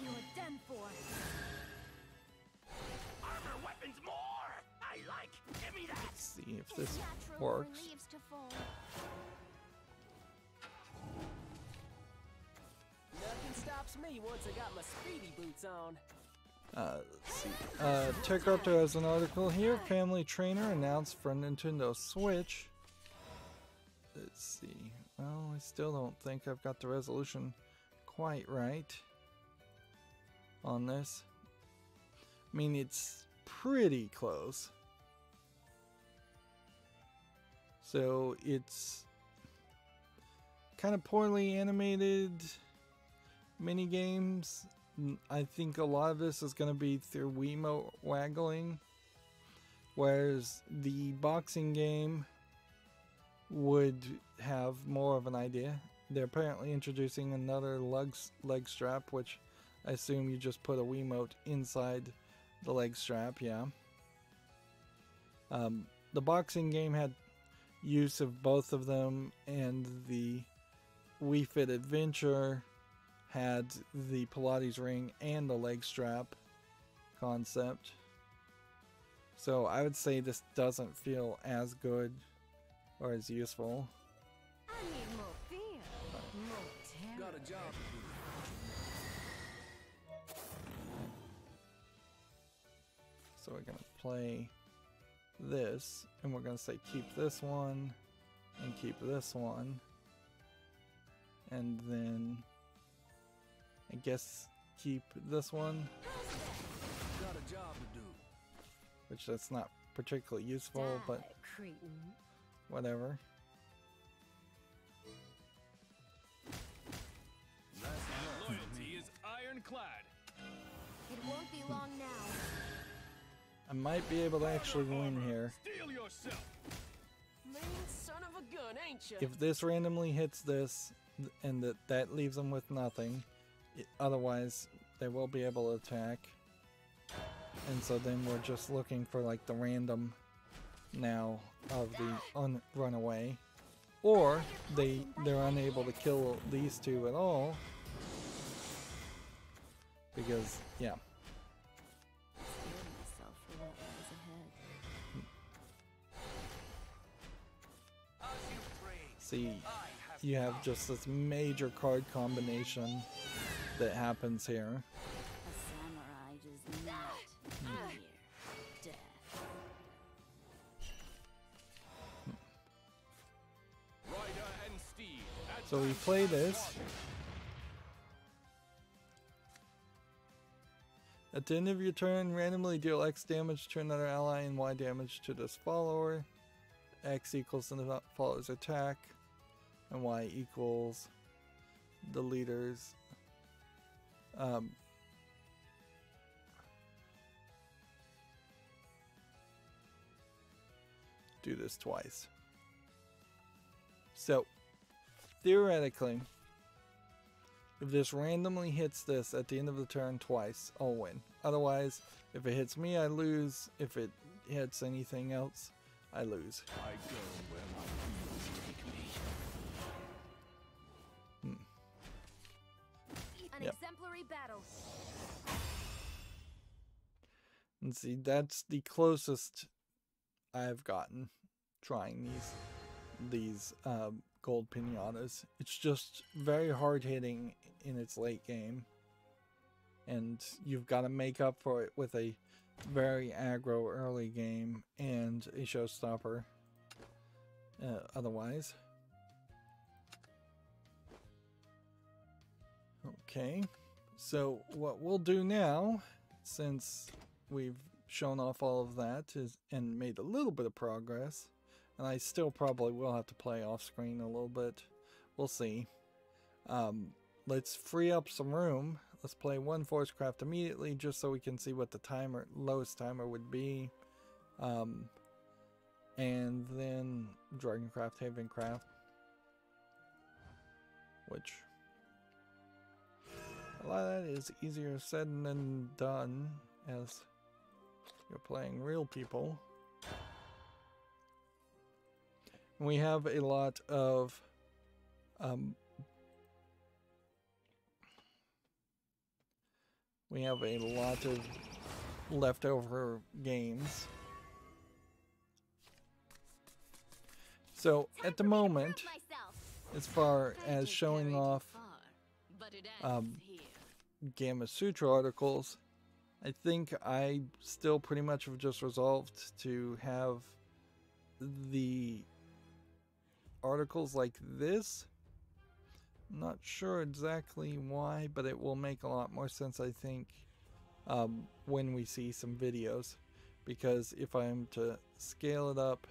Speaker 5: You're done for.
Speaker 6: Armor weapons more. I like. Give me that.
Speaker 1: let's see if this
Speaker 4: It's natural
Speaker 1: works.
Speaker 4: for leaves to fall.
Speaker 7: Nothing stops me once I got my speedy boots on.
Speaker 1: Let's see. TechRaptor has an article here. Family Trainer announced for Nintendo Switch. Let's see. Well, I still don't think I've got the resolution quite right on this. I mean, it's pretty close. So it's kind of poorly animated mini games. I think a lot of this is going to be through Wiimote waggling, whereas the boxing game would have more of an idea. They're apparently introducing another leg strap, which I assume you just put a Wiimote inside the leg strap, yeah. The boxing game had use of both of them, and the Wii Fit Adventure had the Pilates ring and the leg strap concept. So I would say this doesn't feel as good or as useful.
Speaker 5: I need more fear, more terror.
Speaker 7: Got a job to do.
Speaker 1: So we're gonna play this, and we're gonna say keep this one and keep this one, and then I guess keep this one,
Speaker 7: Got a job to do.
Speaker 1: which that's not particularly useful, but
Speaker 5: Die, cretin.
Speaker 1: whatever.
Speaker 2: Loyalty is ironclad.
Speaker 4: It won't be long now.
Speaker 1: I might be able to actually win here.
Speaker 2: Steel yourself.
Speaker 7: Mean son of a gun, ain't ya?
Speaker 1: If this randomly hits this, and that leaves them with nothing, otherwise they will be able to attack. And so then we're just looking for like the random now of the runaway, or they're unable to kill these two at all, because yeah.
Speaker 5: Steeling myself for what lies ahead.
Speaker 6: As you pray.
Speaker 1: See,
Speaker 6: I have
Speaker 1: you have just this major card combination that happens here.
Speaker 5: A samurai does not fear death.
Speaker 2: Ryder and Steed.
Speaker 1: So we play this. At the end of your turn, randomly deal X damage to another ally and Y damage to this follower. X equals the follower's attack, and Y equals the leader's. Do this twice. So, theoretically, if this randomly hits this at the end of the turn twice, I'll win. Otherwise, if it hits me, I lose. If it hits anything else, I lose.
Speaker 2: I go where my fears take me.
Speaker 5: battle.
Speaker 1: And see, that's the closest I've gotten trying these gold pinatas. It's just very hard hitting in its late game, and you've got to make up for it with a very aggro early game and a showstopper otherwise. Okay, so what we'll do now, since we've shown off all of that and made a little bit of progress, and I still probably will have to play off screen a little bit, we'll see. Let's free up some room. Let's play one force craft immediately just so we can see what the lowest timer would be, and then Dragoncraft, Havencraft, which a lot of that is easier said than done as you're playing real people. We have a lot of leftover games. So at the moment, as far as showing off Gamma Sutra articles, I think I still pretty much have just resolved to have the articles like this. I'm not sure exactly why, but it will make a lot more sense, I think, when we see some videos. Because if I am to scale it up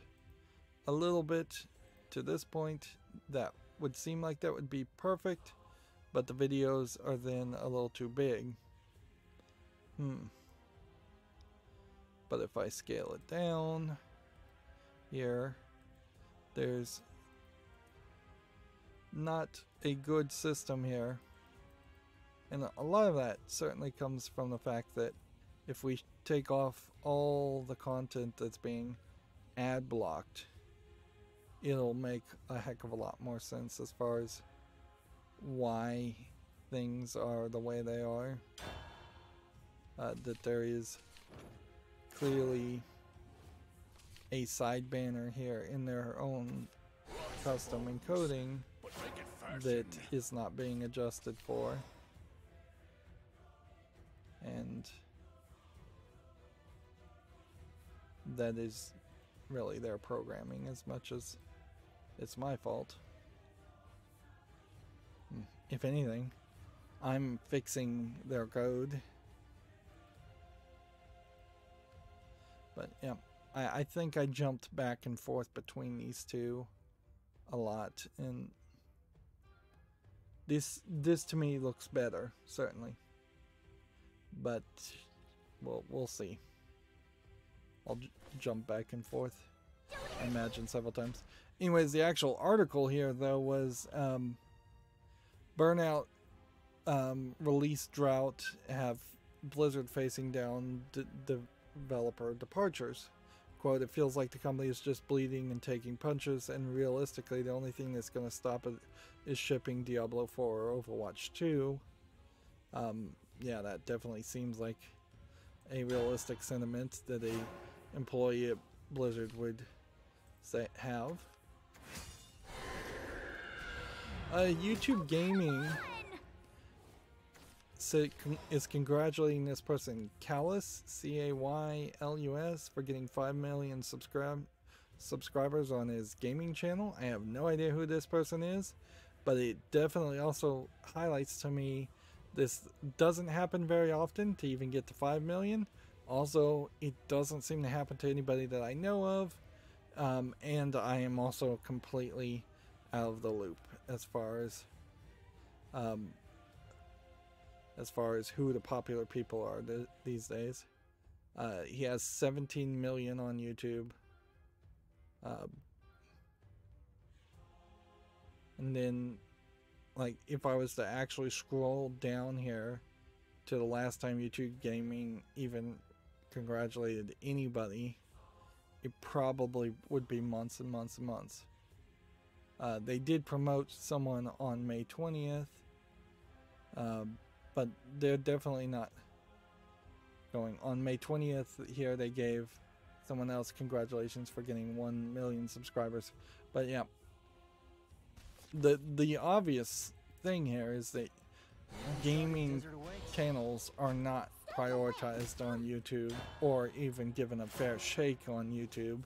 Speaker 1: a little bit to this point, that would seem like that would be perfect, but the videos are then a little too big. But if I scale it down here, there's not a good system here. And a lot of that certainly comes from the fact that if we take off all the content that's being ad blocked, it'll make a heck of a lot more sense as far as why things are the way they are. That there is clearly a side banner here in their own custom encoding that is not being adjusted for, and that is really their programming as much as it's my fault. If anything, I'm fixing their code. But yeah, I think I jumped back and forth between these two a lot, and this to me looks better, certainly. But we'll see. I'll jump back and forth, I imagine, several times. Anyways, the actual article here though was Burnout release drought have Blizzard facing down developer departures. Quote, it feels like the company is just bleeding and taking punches, and realistically the only thing that's going to stop it is shipping Diablo 4 or Overwatch 2. Yeah, that definitely seems like a realistic sentiment that a employee at Blizzard would have. YouTube Gaming is congratulating this person, Callus, C-A-Y-L-U-S, for getting 5 million subscribers on his gaming channel. I have no idea who this person is, but it definitely also highlights to me this doesn't happen very often to even get to 5 million. Also, it doesn't seem to happen to anybody that I know of, and I am also completely out of the loop as far as who the popular people are these days. He has 17 million on YouTube. And then, like, if I was to actually scroll down here to the last time YouTube Gaming even congratulated anybody, it probably would be months and months and months. They did promote someone on May 20th. but they're definitely not going. On May 20th here they gave someone else congratulations for getting 1 million subscribers. But yeah, the obvious thing here is that gaming channels are not prioritized on YouTube or even given a fair shake on YouTube.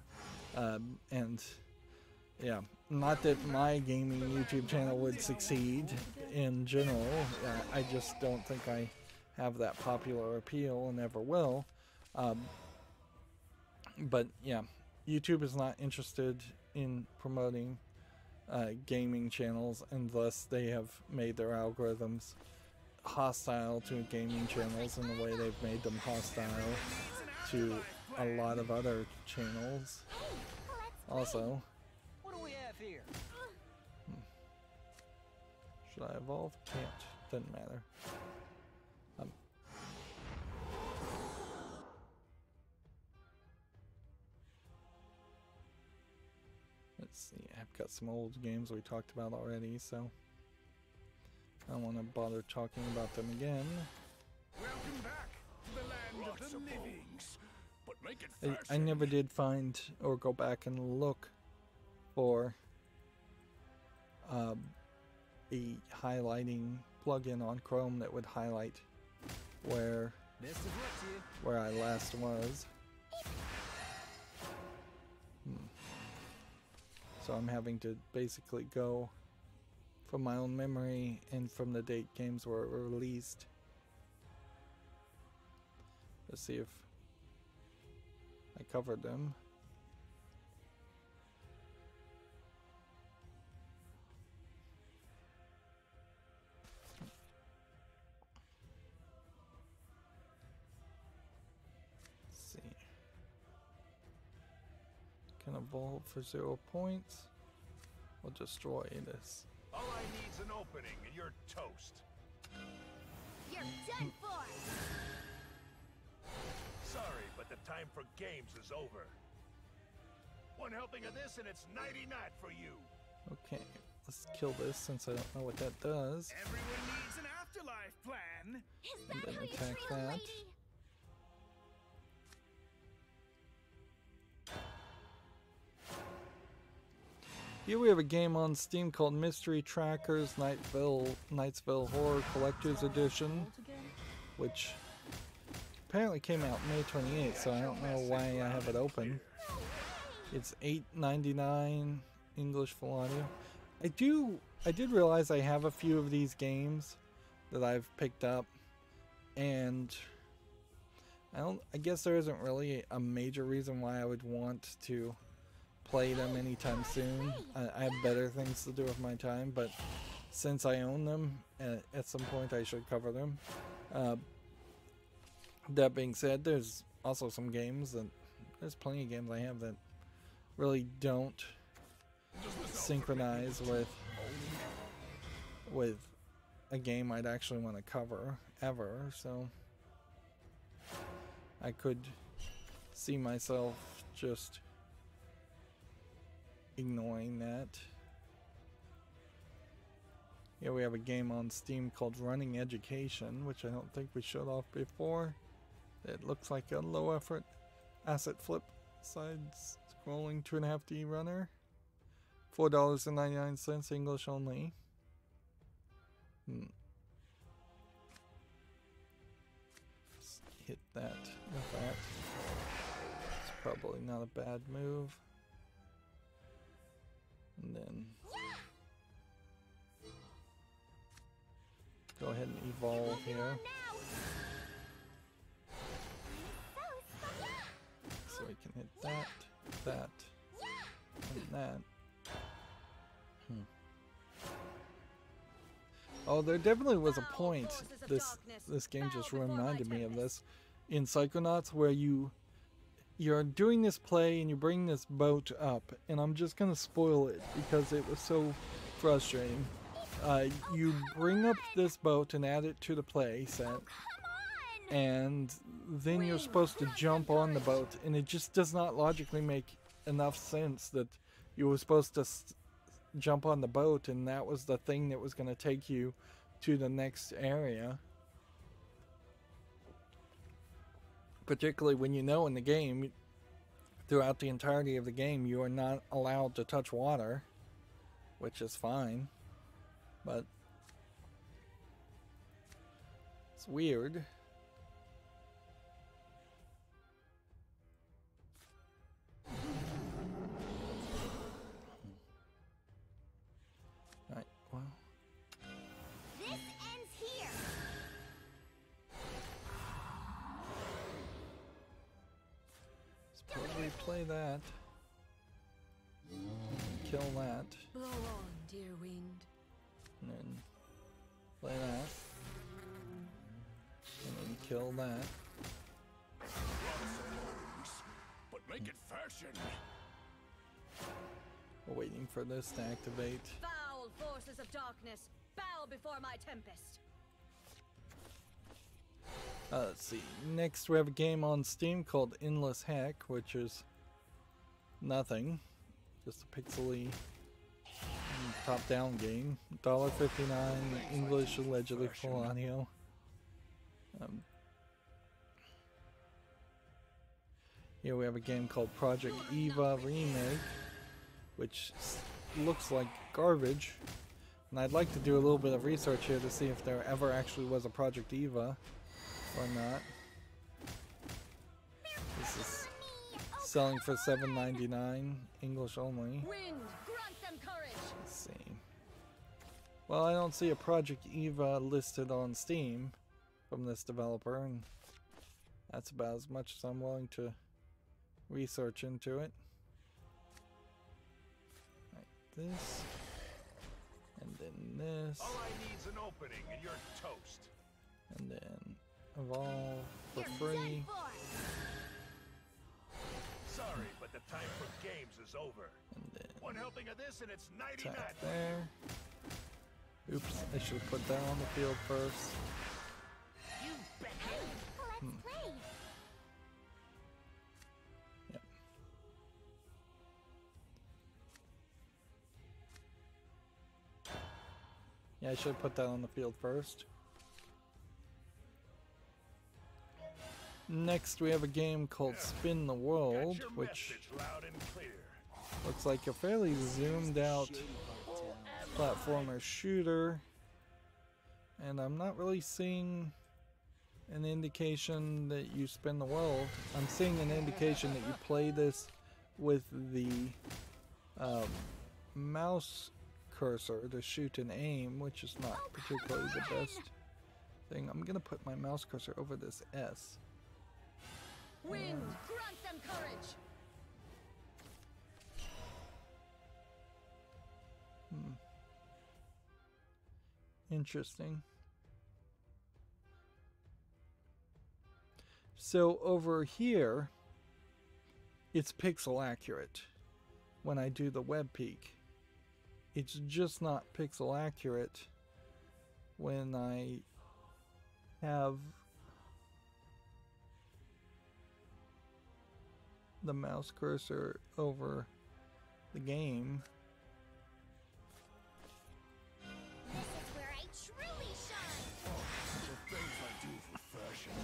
Speaker 1: And yeah, not that my gaming YouTube channel would succeed in general. I just don't think I have that popular appeal and ever will. But yeah, YouTube is not interested in promoting gaming channels, and thus they have made their algorithms hostile to gaming channels in the way they've made them hostile to a lot of other channels. Also,
Speaker 7: What do we have here?
Speaker 1: should I evolve? Can't. Doesn't matter. Let's see. I've got some old games we talked about already, so I don't want to bother talking about them again.
Speaker 2: Welcome back to the land of the livings. But make it
Speaker 1: I never did find or go back and look for a highlighting plugin on Chrome that would highlight where I last was. So I'm having to basically go from my own memory and from the date games were released. Let's see if I covered them. Let's see. Can evolve for 0 points. We'll destroy this.
Speaker 2: All I need's an opening and you're toast.
Speaker 4: You're done for.
Speaker 2: Sorry, but the time for games is over. One helping of this and it's nighty-night for you.
Speaker 1: Okay, let's kill this since I don't know what that does.
Speaker 2: Everyone needs an afterlife plan.
Speaker 4: Is
Speaker 1: And
Speaker 4: that
Speaker 1: then
Speaker 4: how you
Speaker 1: attack
Speaker 4: treat a
Speaker 1: that.
Speaker 4: lady?
Speaker 1: Here we have a game on Steam called Mystery Trackers Knightsville Horror Collector's Edition, which apparently came out May 28th, so I don't know why I have it open. It's $8.99 English full audio. I did realize I have a few of these games that I've picked up, and I guess there isn't really a major reason why I would want to play them anytime soon. I have better things to do with my time, but since I own them, at some point I should cover them. That being said, there's also some games there's plenty of games I have that really don't synchronize with a game I'd actually want to cover ever, so I could see myself just ignoring that. Here we have a game on Steam called Running Education, which I don't think we showed off before. It looks like a low effort asset flip side scrolling 2.5D runner. $4.99 English only. Let's hit that with that. It's probably not a bad move. And then go ahead and evolve here. So we can hit that, and that. Oh, there definitely was a point, this game just reminded me of this, in Psychonauts, where you're doing this play and you bring this boat up, and I'm just gonna spoil it because it was so frustrating. You bring up this boat and add it to the play set, and then you're supposed to jump on the boat, and it just does not logically make enough sense that you were supposed to jump on the boat and that was the thing that was going to take you to the next area. Particularly when you know in the game, throughout the entirety of the game, you are not allowed to touch water, which is fine, but it's weird. Alright, well.
Speaker 4: This ends here.
Speaker 1: Suppose we play that. Kill that.
Speaker 5: Blow on, dear wind.
Speaker 1: And then play that. And then kill that.
Speaker 2: But make it fashion.
Speaker 1: We're waiting for this to activate.
Speaker 3: Foul forces of darkness, bow before my tempest.
Speaker 1: Let's see. Next, we have a game on Steam called Endless Heck, which is nothing. Just a pixely top-down game. $1.59, English, allegedly full audio. Here we have a game called Project Eva Remake, which looks like garbage. And I'd like to do a little bit of research here to see if there ever actually was a Project Eva or not. This is selling for $7.99, English only.
Speaker 3: Wind, grant them courage.
Speaker 1: Let's see. Well, I don't see a Project Eva listed on Steam from this developer, and that's about as much as I'm willing to research into it. Like this, and then this,
Speaker 2: All I need's an opening and you're toast.
Speaker 1: and then evolve for free.
Speaker 2: Sorry, but the time for games is over.
Speaker 1: And then
Speaker 2: One helping of this and it's 99.
Speaker 1: attack there. Oops, I should have put that on the field first.
Speaker 4: Let's play.
Speaker 1: Yep. Yeah, I should have put that on the field first. Next, we have a game called Spin the
Speaker 2: Got
Speaker 1: World,
Speaker 2: your
Speaker 1: which
Speaker 2: message loud and clear.
Speaker 1: looks like a fairly zoomed out platformer shooter. And I'm not really seeing an indication that you spin the world. I'm seeing an indication that you play this with the mouse cursor to shoot and aim, which is not particularly the best thing. I'm gonna put my mouse cursor over this S.
Speaker 3: Wind, grant them courage.
Speaker 1: Interesting. So over here, it's pixel accurate when I do the web peek. It's just not pixel accurate when I have the mouse cursor over the game.
Speaker 4: This is where I truly shine.
Speaker 2: The things I do for fashion.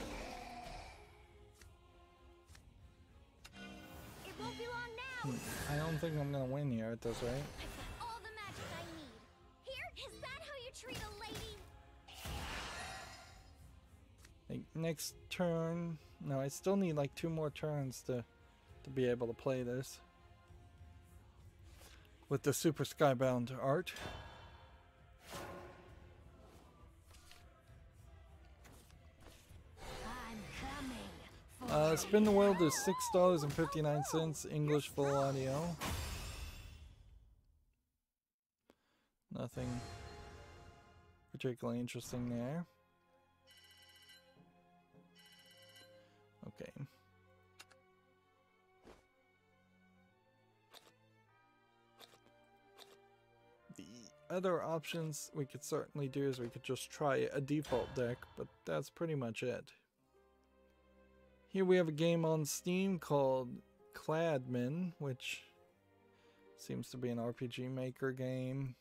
Speaker 4: It won't be long now.
Speaker 1: I don't think I'm gonna win here at this rate.
Speaker 4: I've got all the magic I need. Here, is that how you treat a lady?
Speaker 1: Like next turn, no, I still need like 2 more turns to be able to play this with the Super Skybound art.
Speaker 5: I'm coming.
Speaker 1: Spin the World is $6.59, English full audio. Nothing particularly interesting there. Okay. The other options we could certainly do is we could just try a default deck, but that's pretty much it. Here we have a game on Steam called Cladman, which seems to be an RPG Maker game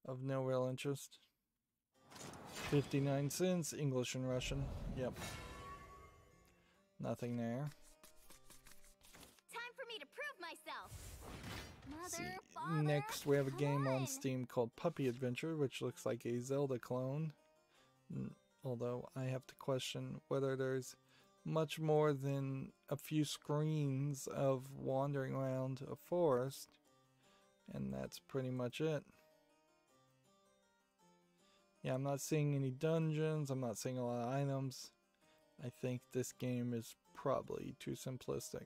Speaker 1: of no real interest. 59 cents, English and Russian. Yep. Nothing there.
Speaker 4: Time for me to prove myself.
Speaker 1: See,
Speaker 4: Mother, father,
Speaker 1: next we have a
Speaker 4: come
Speaker 1: game on
Speaker 4: on.
Speaker 1: Steam called Puppy Adventure, which looks like a Zelda clone. Although I have to question whether there's much more than a few screens of wandering around a forest, and that's pretty much it. Yeah, I'm not seeing any dungeons, I'm not seeing a lot of items. I think this game is probably too simplistic.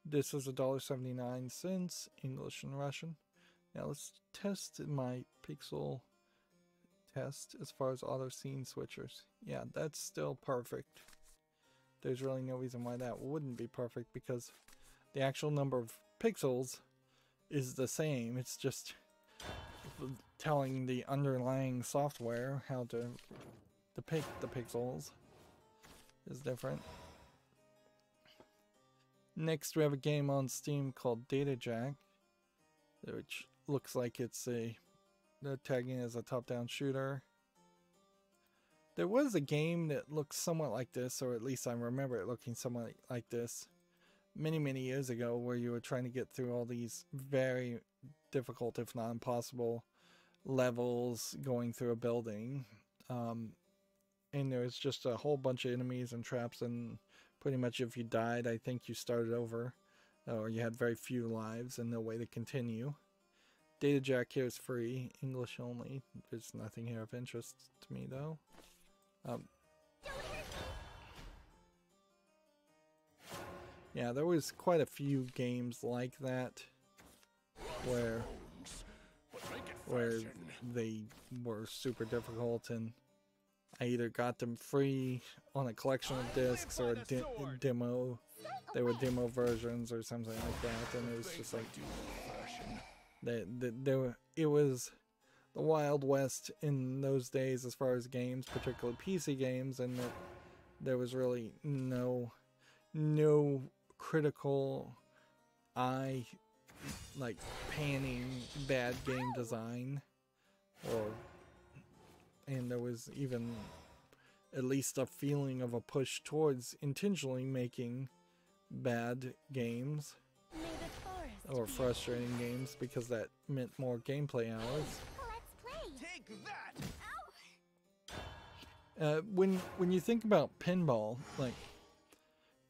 Speaker 1: This is $1.79, English and Russian. Now let's test my pixel test as far as auto scene switchers. Yeah, that's still perfect. There's really no reason why that wouldn't be perfect, because the actual number of pixels is the same. It's just telling the underlying software how to depict the pixels is different. Next we have a game on Steam called Data Jack, which looks like they're tagging it as a top-down shooter. There was a game that looked somewhat like this, or at least I remember it looking somewhat like this, many years ago, where you were trying to get through all these very difficult, if not impossible, levels going through a building. And there was just a whole bunch of enemies and traps, and pretty much if you died, I think you started over, or you had very few lives and no way to continue. Data Jack here is free, English only. There's nothing here of interest to me though. Yeah, there was quite a few games like that where they were super difficult, and I either got them free on a collection of discs or a demo. They were demo versions or something like that, and it was just like it was the Wild West in those days as far as games, particularly PC games, and that there was really no critical eye like panning bad game design, and there was even at least a feeling of a push towards intentionally making bad games or frustrating games, because that meant more gameplay hours.
Speaker 4: Let's play.
Speaker 6: Take that!
Speaker 1: When you think about pinball, like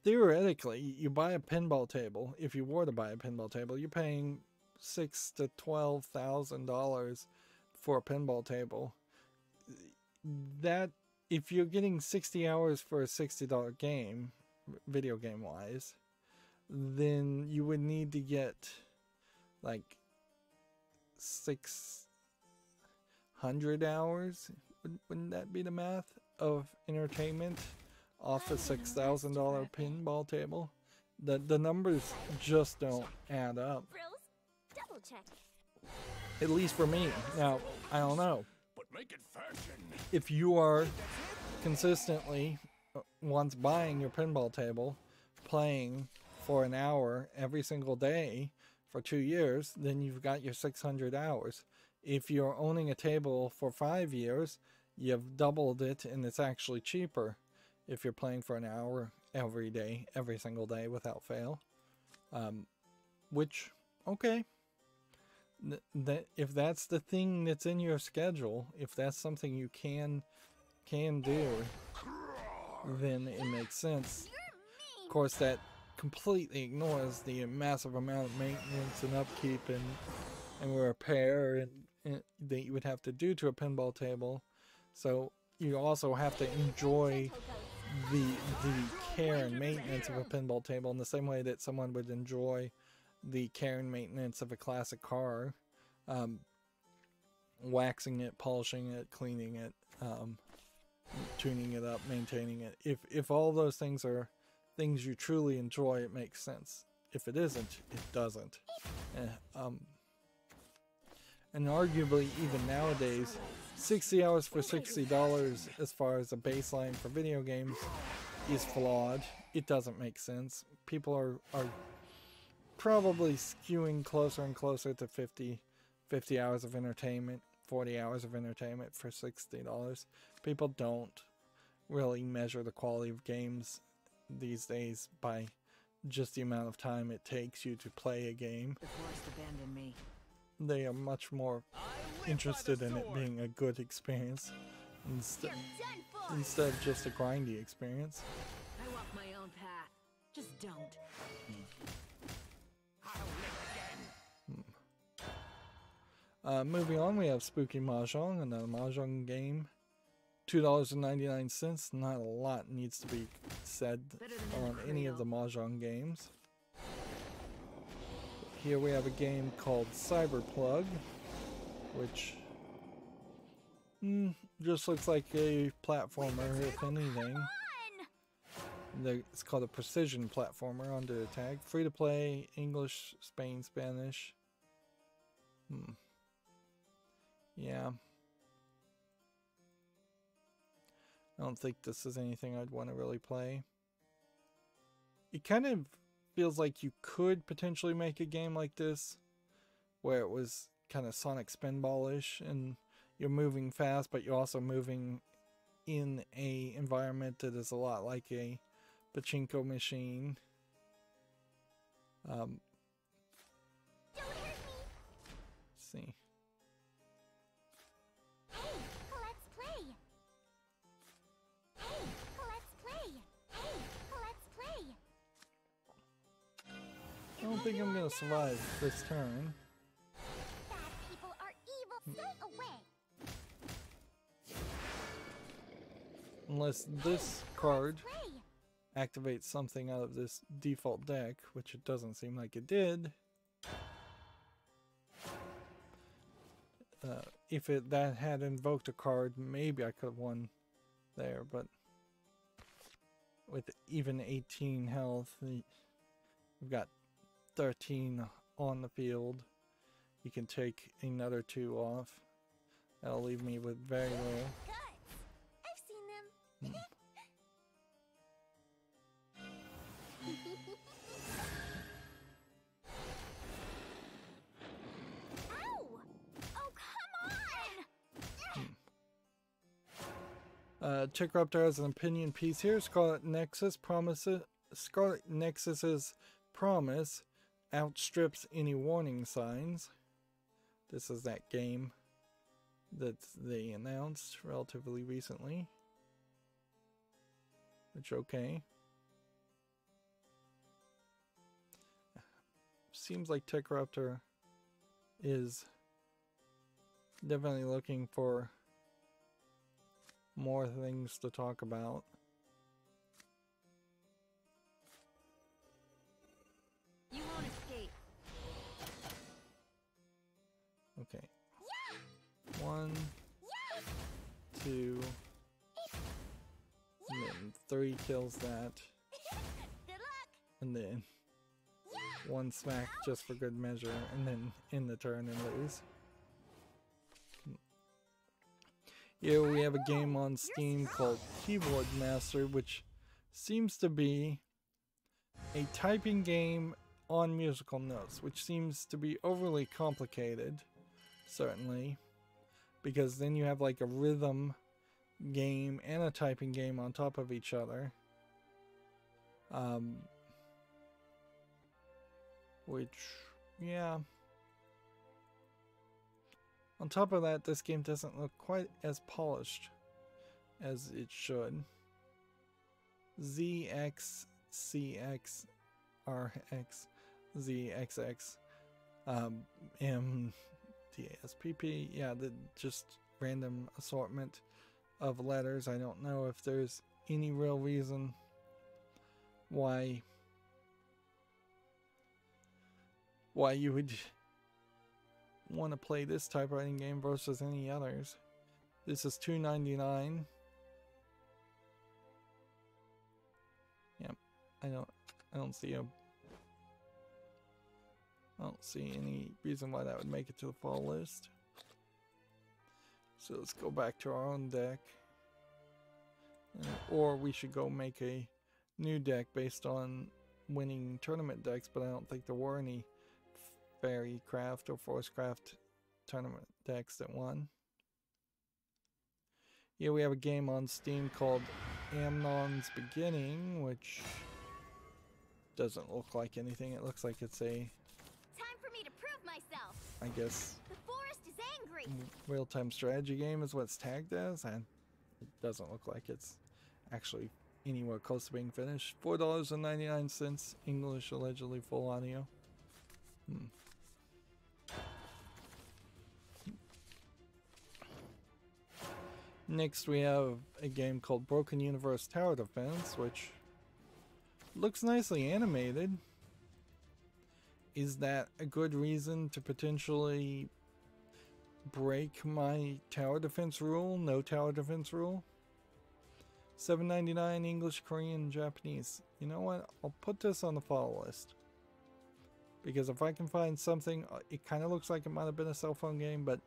Speaker 1: theoretically, you buy a pinball table. If you were to buy a pinball table, you're paying $6,000 to $12,000 for a pinball table. That, if you're getting 60 hours for a $60 game, video game wise, then you would need to get like 600 hours. Wouldn't that be the math of entertainment off a $6,000 pinball table? The numbers just don't add up.
Speaker 4: Frills, double check.
Speaker 1: At least for me. Now, I don't know.
Speaker 6: But make it fashion.
Speaker 1: If you are consistently, once buying your pinball table, playing for an hour every single day for 2 years, then you've got your 600 hours. If you're owning a table for 5 years, you've doubled it, and it's actually cheaper if you're playing for an hour every day, every single day without fail. Which, okay. If that's the thing that's in your schedule, if that's something you can do, then it makes sense. Of course, that completely ignores the massive amount of maintenance and upkeep and repair and that you would have to do to a pinball table. So you also have to enjoy the care and maintenance of a pinball table in the same way that someone would enjoy the care and maintenance of a classic car. Waxing it, polishing it, cleaning it, tuning it up, maintaining it. If all those things are things you truly enjoy, it makes sense. If it isn't, it doesn't. And arguably, even nowadays, 60 hours for $60 as far as a baseline for video games is flawed. It doesn't make sense. People are probably skewing closer and closer to 50 hours of entertainment, 40 hours of entertainment for $60. People don't really measure the quality of games these days by just the amount of time it takes you to play a game.
Speaker 5: The forest abandoned me.
Speaker 1: They are much more interested in it being a good experience instead of just a grindy experience.
Speaker 5: I walk my own path. Just don't.
Speaker 1: Moving on, we have Spooky Mahjong, another Mahjong game. $2.99. Not a lot needs to be said on any of the Mahjong games. Here we have a game called Cyberplug, which just looks like a platformer, if anything. It's called a precision platformer under the tag. Free to play, English, Spain, Spanish. Yeah. I don't think this is anything I'd want to really play. It kind of feels like you could potentially make a game like this where it was kind of Sonic Spinball-ish and you're moving fast, but you're also moving in a environment that is a lot like a pachinko machine. Let's see. I don't think I'm gonna survive this turn.
Speaker 4: Bad people are evil. Stay away.
Speaker 1: Unless this card activates something out of this default deck, which it doesn't seem like it did. If that had invoked a card, maybe I could have won there, but with even 18 health, we've got 13 on the field. You can take another 2 off. That'll leave me with very little.
Speaker 4: I've seen them. Ow! Oh, come on!
Speaker 1: Chickruptor has an opinion piece here. Scarlet Nexus's promise outstrips any warning signs. This is that game that they announced relatively recently. Which, okay. Seems like Chickruptor is definitely looking for more things to talk about.
Speaker 5: You won't escape.
Speaker 1: Okay. 1, 2, and then 3 kills that.
Speaker 4: Good luck.
Speaker 1: And then 1 smack just for good measure, and then end the turn and lose. Here we have a game on Steam called Keyboard Master, which seems to be a typing game on musical notes, which seems to be overly complicated, certainly, because then you have like a rhythm game and a typing game on top of each other. Which, yeah. On top of that, this game doesn't look quite as polished as it should. ZXCXRX ZXX MDSPP. Yeah, the just random assortment of letters. I don't know if there's any real reason why you would want to play this typewriting game versus any others. This is $2.99. Yep, I don't see any reason why that would make it to the fall list. So let's go back to our own deck, or we should go make a new deck based on winning tournament decks. But I don't think there were any Fairy Craft or Force Craft tournament decks that won. Here we have a game on Steam called Amnon's Beginning, which doesn't look like anything. It looks like it's a,
Speaker 4: Time for me to prove myself.
Speaker 1: I guess,
Speaker 4: The forest is angry.
Speaker 1: real-time strategy game is what it's tagged as, and it doesn't look like it's actually anywhere close to being finished. $4.99, English, allegedly full audio. Next we have a game called Broken Universe Tower Defense, which looks nicely animated. Is that a good reason to potentially break my tower defense rule? No tower defense rule? $7.99 English, Korean, Japanese. You know what? I'll put this on the follow list. Because if I can find something, it kind of looks like it might have been a cell phone game, but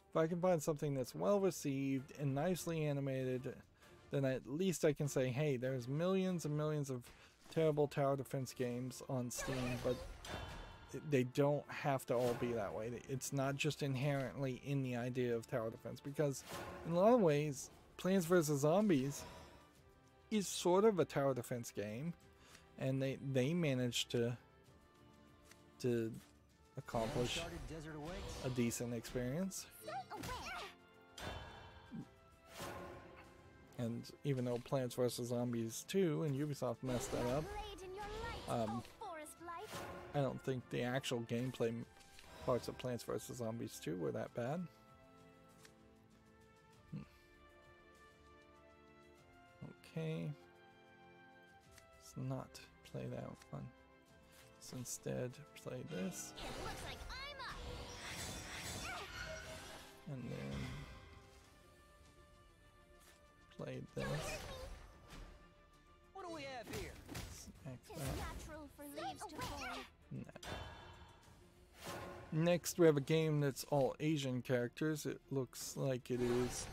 Speaker 1: if I can find something that's well received and nicely animated, then at least I can say, hey, there's millions and millions of terrible tower defense games on Steam, but they don't have to all be that way. It's not just inherently in the idea of tower defense, because in a lot of ways, Plants vs. Zombies is sort of a tower defense game, and they managed to accomplish a decent experience. And even though Plants vs. Zombies 2 and Ubisoft messed that up, I don't think the actual gameplay parts of Plants vs. Zombies 2 were that bad. Okay. Let's not play that one. Let's instead play this.
Speaker 4: It looks like I'm up.
Speaker 1: And then play this.
Speaker 7: What do we have here?
Speaker 1: Smack
Speaker 4: It's
Speaker 1: that.
Speaker 4: natural for leaves to fall.
Speaker 1: Next, we have a game that's all Asian characters. It looks like it is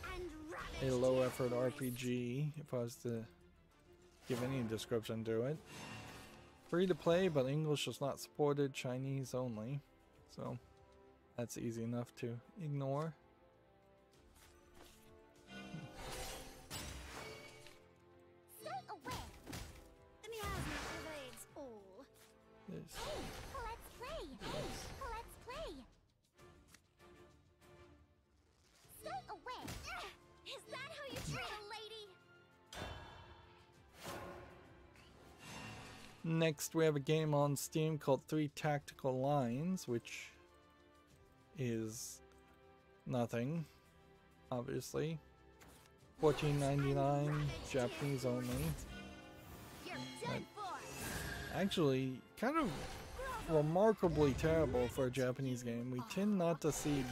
Speaker 4: And
Speaker 1: a low-effort RPG, if I was to give any description to it. Free to play, but English is not supported, Chinese only. So, that's easy enough to ignore.
Speaker 4: Stay away. The miasma pervades all.
Speaker 1: This.
Speaker 4: Hey, let's play. Let's play. Stay away. Is that how you treat a lady?
Speaker 1: Next, we have a game on Steam called 3 Tactical Lines, which is nothing, obviously. $14.99, Japanese only.
Speaker 4: You're done for.
Speaker 1: Actually, kind of remarkably terrible for a Japanese game. We tend not to see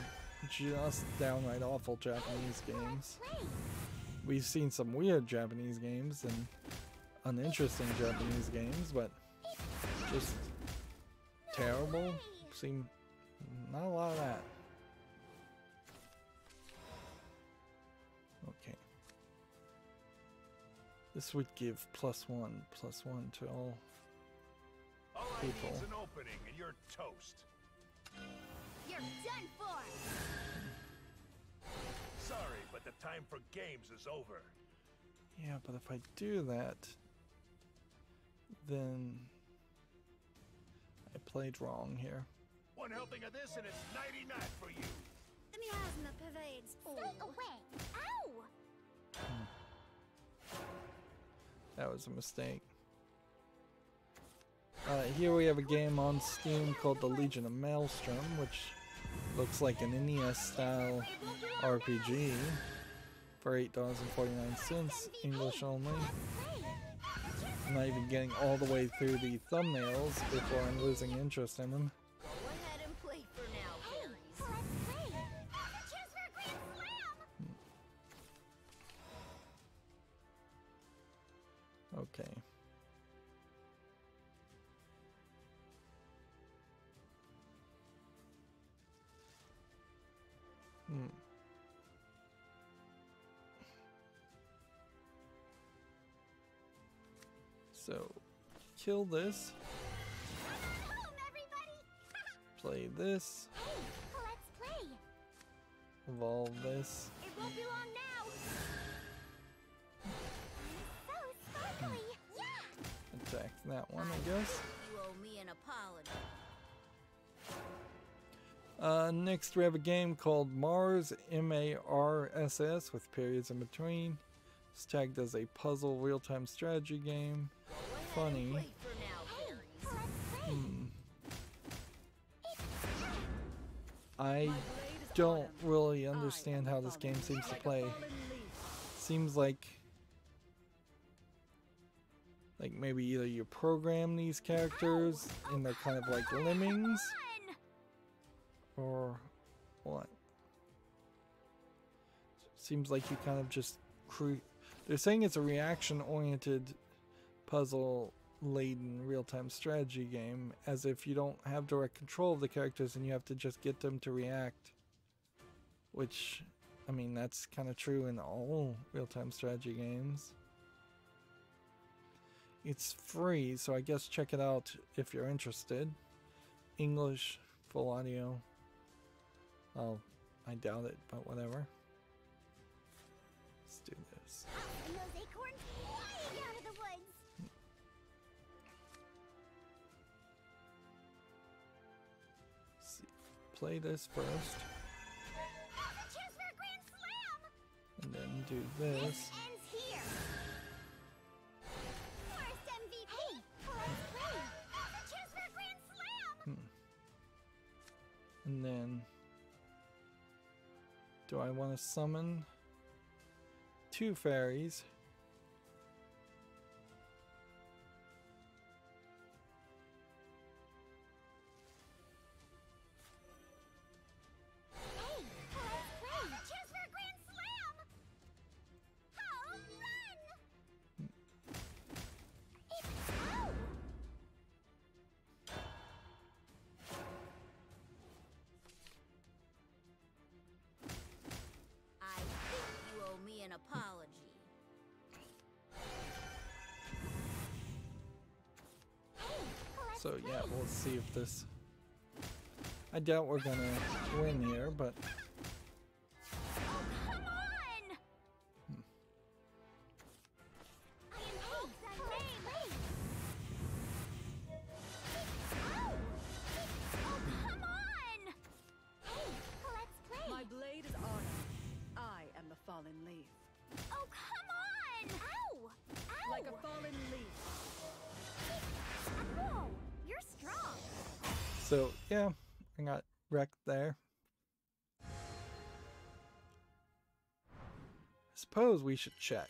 Speaker 1: just downright awful Japanese games. We've seen some weird Japanese games and uninteresting Japanese games, but just terrible. Seem not a lot of that. Okay. This would give +1 to all
Speaker 2: All I
Speaker 1: people.
Speaker 2: need's an opening and you're toast.
Speaker 4: You're done for.
Speaker 2: Sorry, but the time for games is over.
Speaker 1: Yeah, but if I do that, then I played wrong here.
Speaker 2: One helping of this and it's 99 for you.
Speaker 4: The miasma pervades all. Stay away. Ow!
Speaker 1: That was a mistake. Here we have a game on Steam called The Legion of Maelstrom, which looks like an NES style RPG for $8.49, English only. I'm not even getting all the way through the thumbnails before I'm losing interest in them.
Speaker 4: Go ahead and play for now, Fairies. Let's play. Cheers for a grand slam!
Speaker 1: Okay. So, kill this,
Speaker 4: Home, everybody!
Speaker 1: play this,
Speaker 4: Hey, let's play.
Speaker 1: evolve this.
Speaker 4: It won't be long now.
Speaker 1: that one, I guess.
Speaker 4: You owe me an apology.
Speaker 1: Next we have a game called Mars, MARSS, with periods in between. It's tagged as a puzzle real-time strategy game. Funny.
Speaker 4: Wait for now, fairies.
Speaker 1: I don't really understand how this game seems to play. Seems like maybe either you program these characters and they're kind of like lemmings, or what? Seems like you kind of just they're saying it's a reaction-oriented, puzzle-laden, real-time strategy game, as if you don't have direct control of the characters and you have to just get them to react. Which, I mean, that's kind of true in all real-time strategy games. It's free, so I guess check it out if you're interested. English, full audio. Oh, I doubt it, but whatever. Let's do this.
Speaker 4: And those acorns flying out of the woods.
Speaker 1: Let's see. Play this first,
Speaker 4: There's a chance for a grand slam.
Speaker 1: and then do this.
Speaker 4: Ends here. First MVP. Let's play. There's a chance for a grand slam.
Speaker 1: And then, do I want to summon 2 fairies?
Speaker 4: Hey, let's play. There's a chance for a grand slam. Home run. It's out. I think you owe me an apology.
Speaker 1: So yeah, we'll see if this... I doubt we're gonna win here, but...
Speaker 4: Oh, come on! I am Higgs. Oh, come on! Hey, let's play.
Speaker 3: My blade is honored. I am the fallen leaf.
Speaker 4: Oh, come on! Ow! Ow!
Speaker 3: Like a fallen leaf.
Speaker 4: Ow! You're strong.
Speaker 1: So yeah, I got wrecked there. I suppose we should check.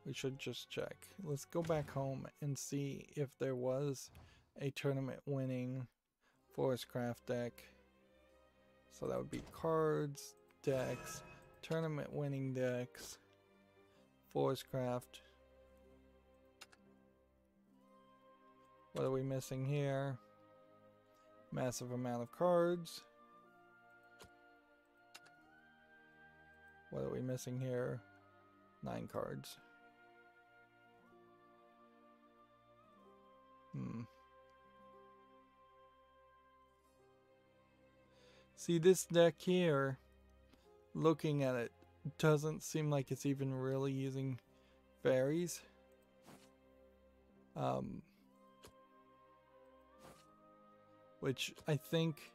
Speaker 1: We should just check. Let's go back home and see if there was a tournament winning Forestcraft deck. So that would be cards, decks, tournament winning decks, Forestcraft. What are we missing here? Massive amount of cards. What are we missing here? 9 cards. See, this deck here, looking at it, doesn't seem like it's even really using fairies. Which I think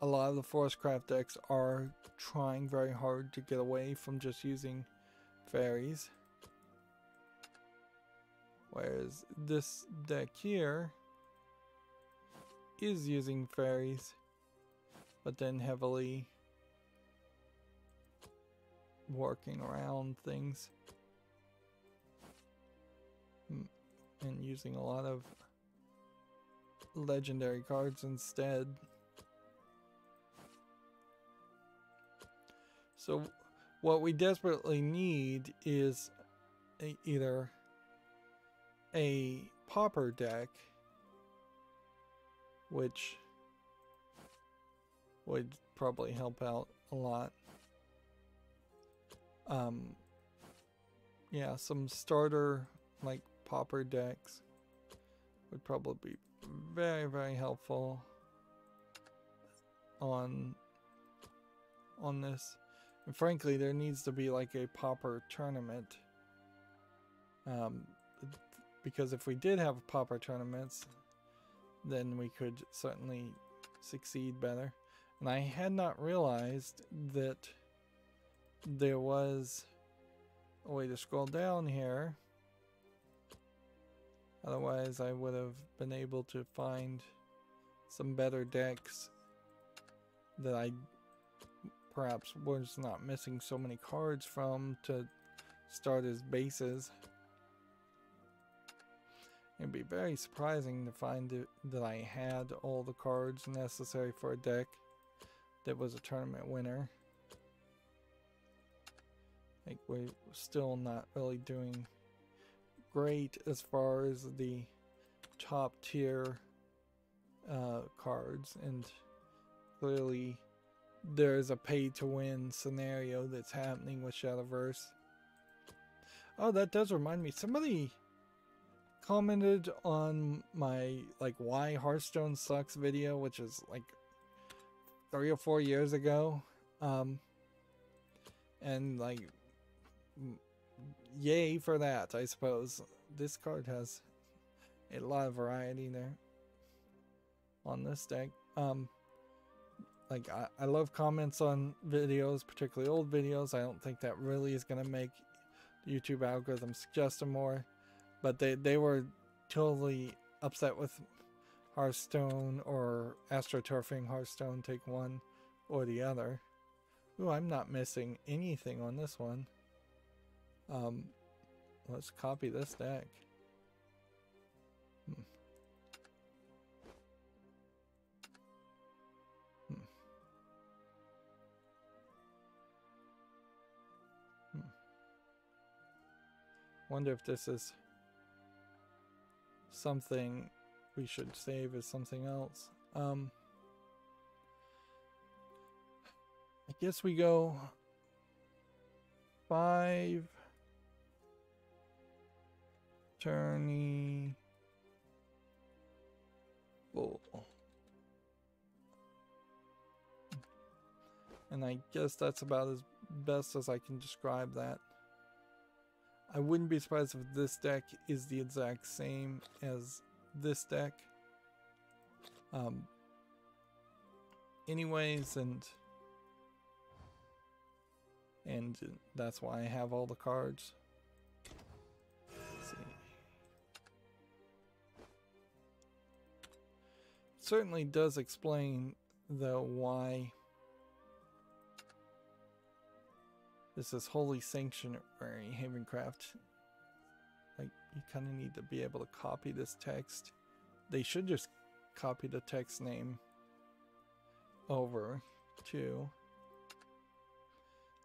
Speaker 1: a lot of the Forestcraft decks are trying very hard to get away from just using fairies. Whereas this deck here is using fairies, but then heavily working around things. And using a lot of legendary cards instead. So what we desperately need is either a pauper deck, which would probably help out a lot. Yeah, some starter like pauper decks would probably be very, very helpful on this. And frankly, there needs to be like a pauper tournament. because if we did have proper tournaments, then we could certainly succeed better. And I had not realized that there was a way to scroll down here. Otherwise, I would have been able to find some better decks that I perhaps was not missing so many cards from to start as bases. It'd be very surprising to find that I had all the cards necessary for a deck that was a tournament winner. Like, we're still not really doing great as far as the top tier cards, and clearly there's a pay to win scenario that's happening with Shadowverse. Oh, that does remind me, somebody commented on my like why Hearthstone sucks video, which is like 3 or 4 years ago, and like yay for that, I suppose. This card has a lot of variety there on this deck. Like I love comments on videos, particularly old videos. I don't think that really is going to make the YouTube algorithm suggest them more, but they were totally upset with Hearthstone or AstroTurfing Hearthstone, take one or the other. Ooh, I'm not missing anything on this one. Let's copy this deck. Wonder if this is something we should save as something else. I guess we go 5 tourney bull. And I guess that's about as best as I can describe that. I wouldn't be surprised if this deck is the exact same as this deck. Anyways, and that's why I have all the cards. Let's see. It certainly does explain, though, why this is Holy Sanctuary Havencraft. Like, you kind of need to be able to copy this text. They should just copy the text name over too.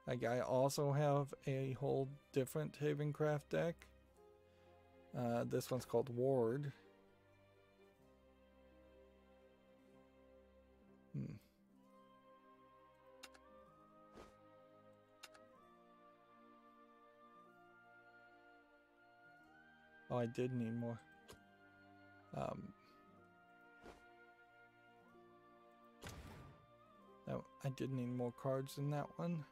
Speaker 1: Like, I also have a whole different Havencraft deck. This one's called Ward. Oh, I did need more. No, I did need more cards in that one.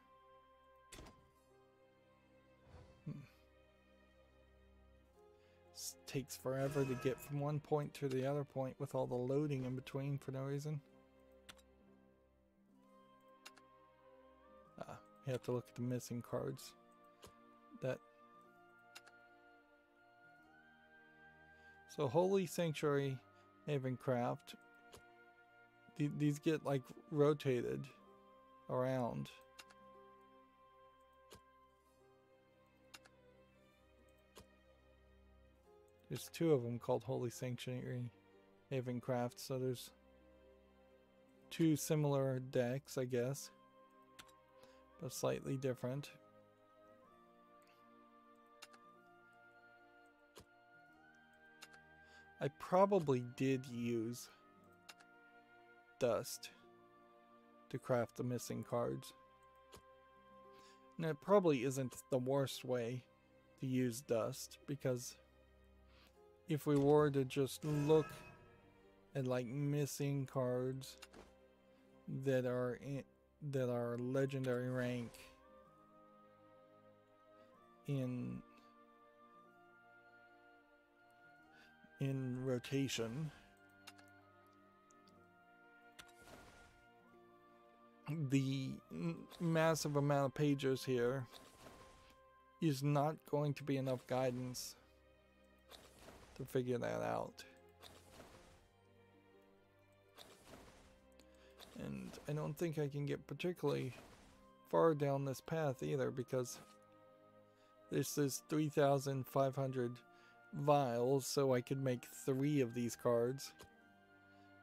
Speaker 1: This takes forever to get from one point to the other point with all the loading in between for no reason. You have to look at the missing cards. So Holy Sanctuary Havencraft, these get like rotated around. There's 2 of them called Holy Sanctuary Havencraft, so there's 2 similar decks, I guess, but slightly different. I probably did use dust to craft the missing cards. And it probably isn't the worst way to use dust, because if we were to just look at like missing cards that are legendary rank in rotation. The massive amount of pages here is not going to be enough guidance to figure that out. And I don't think I can get particularly far down this path either, because this is 3,500 vials, so I could make 3 of these cards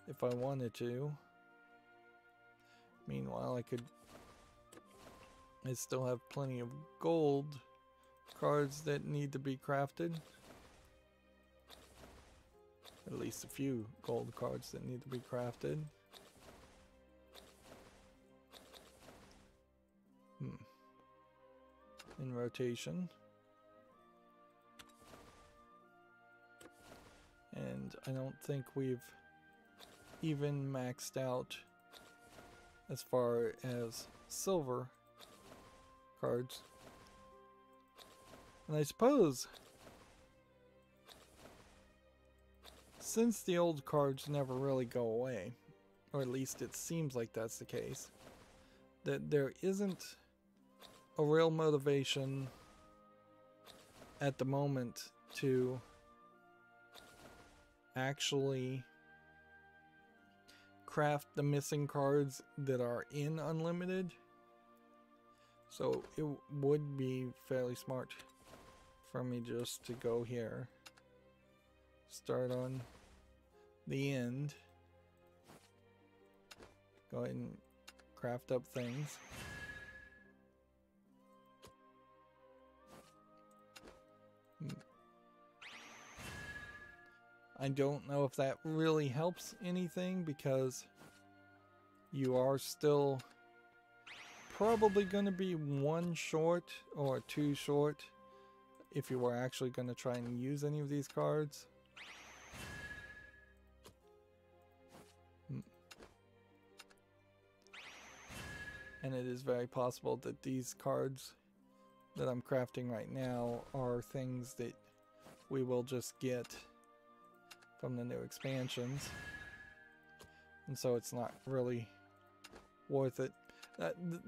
Speaker 1: if I wanted to. Meanwhile, I still have plenty of gold cards that need to be crafted. At least a few gold cards that need to be crafted. In rotation. And I don't think we've even maxed out as far as silver cards. And I suppose, since the old cards never really go away, or at least it seems like that's the case, that there isn't a real motivation at the moment to actually craft the missing cards that are in Unlimited. So it would be fairly smart for me just to go here, start on the end, go ahead and craft up things. I don't know if that really helps anything, because you are still probably going to be 1 short or 2 short if you were actually going to try and use any of these cards. And it is very possible that these cards that I'm crafting right now are things that we will just get from the new expansions, and so it's not really worth it.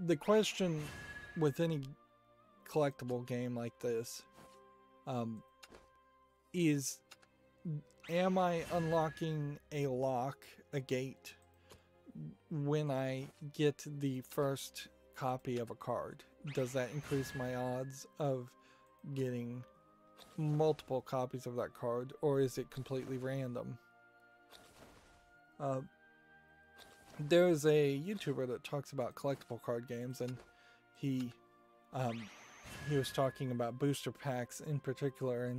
Speaker 1: The question with any collectible game like this is, am I unlocking a lock, a gate, when I get the first copy of a card? Does that increase my odds of getting multiple copies of that card, or is it completely random? There's a YouTuber that talks about collectible card games, and he was talking about booster packs in particular,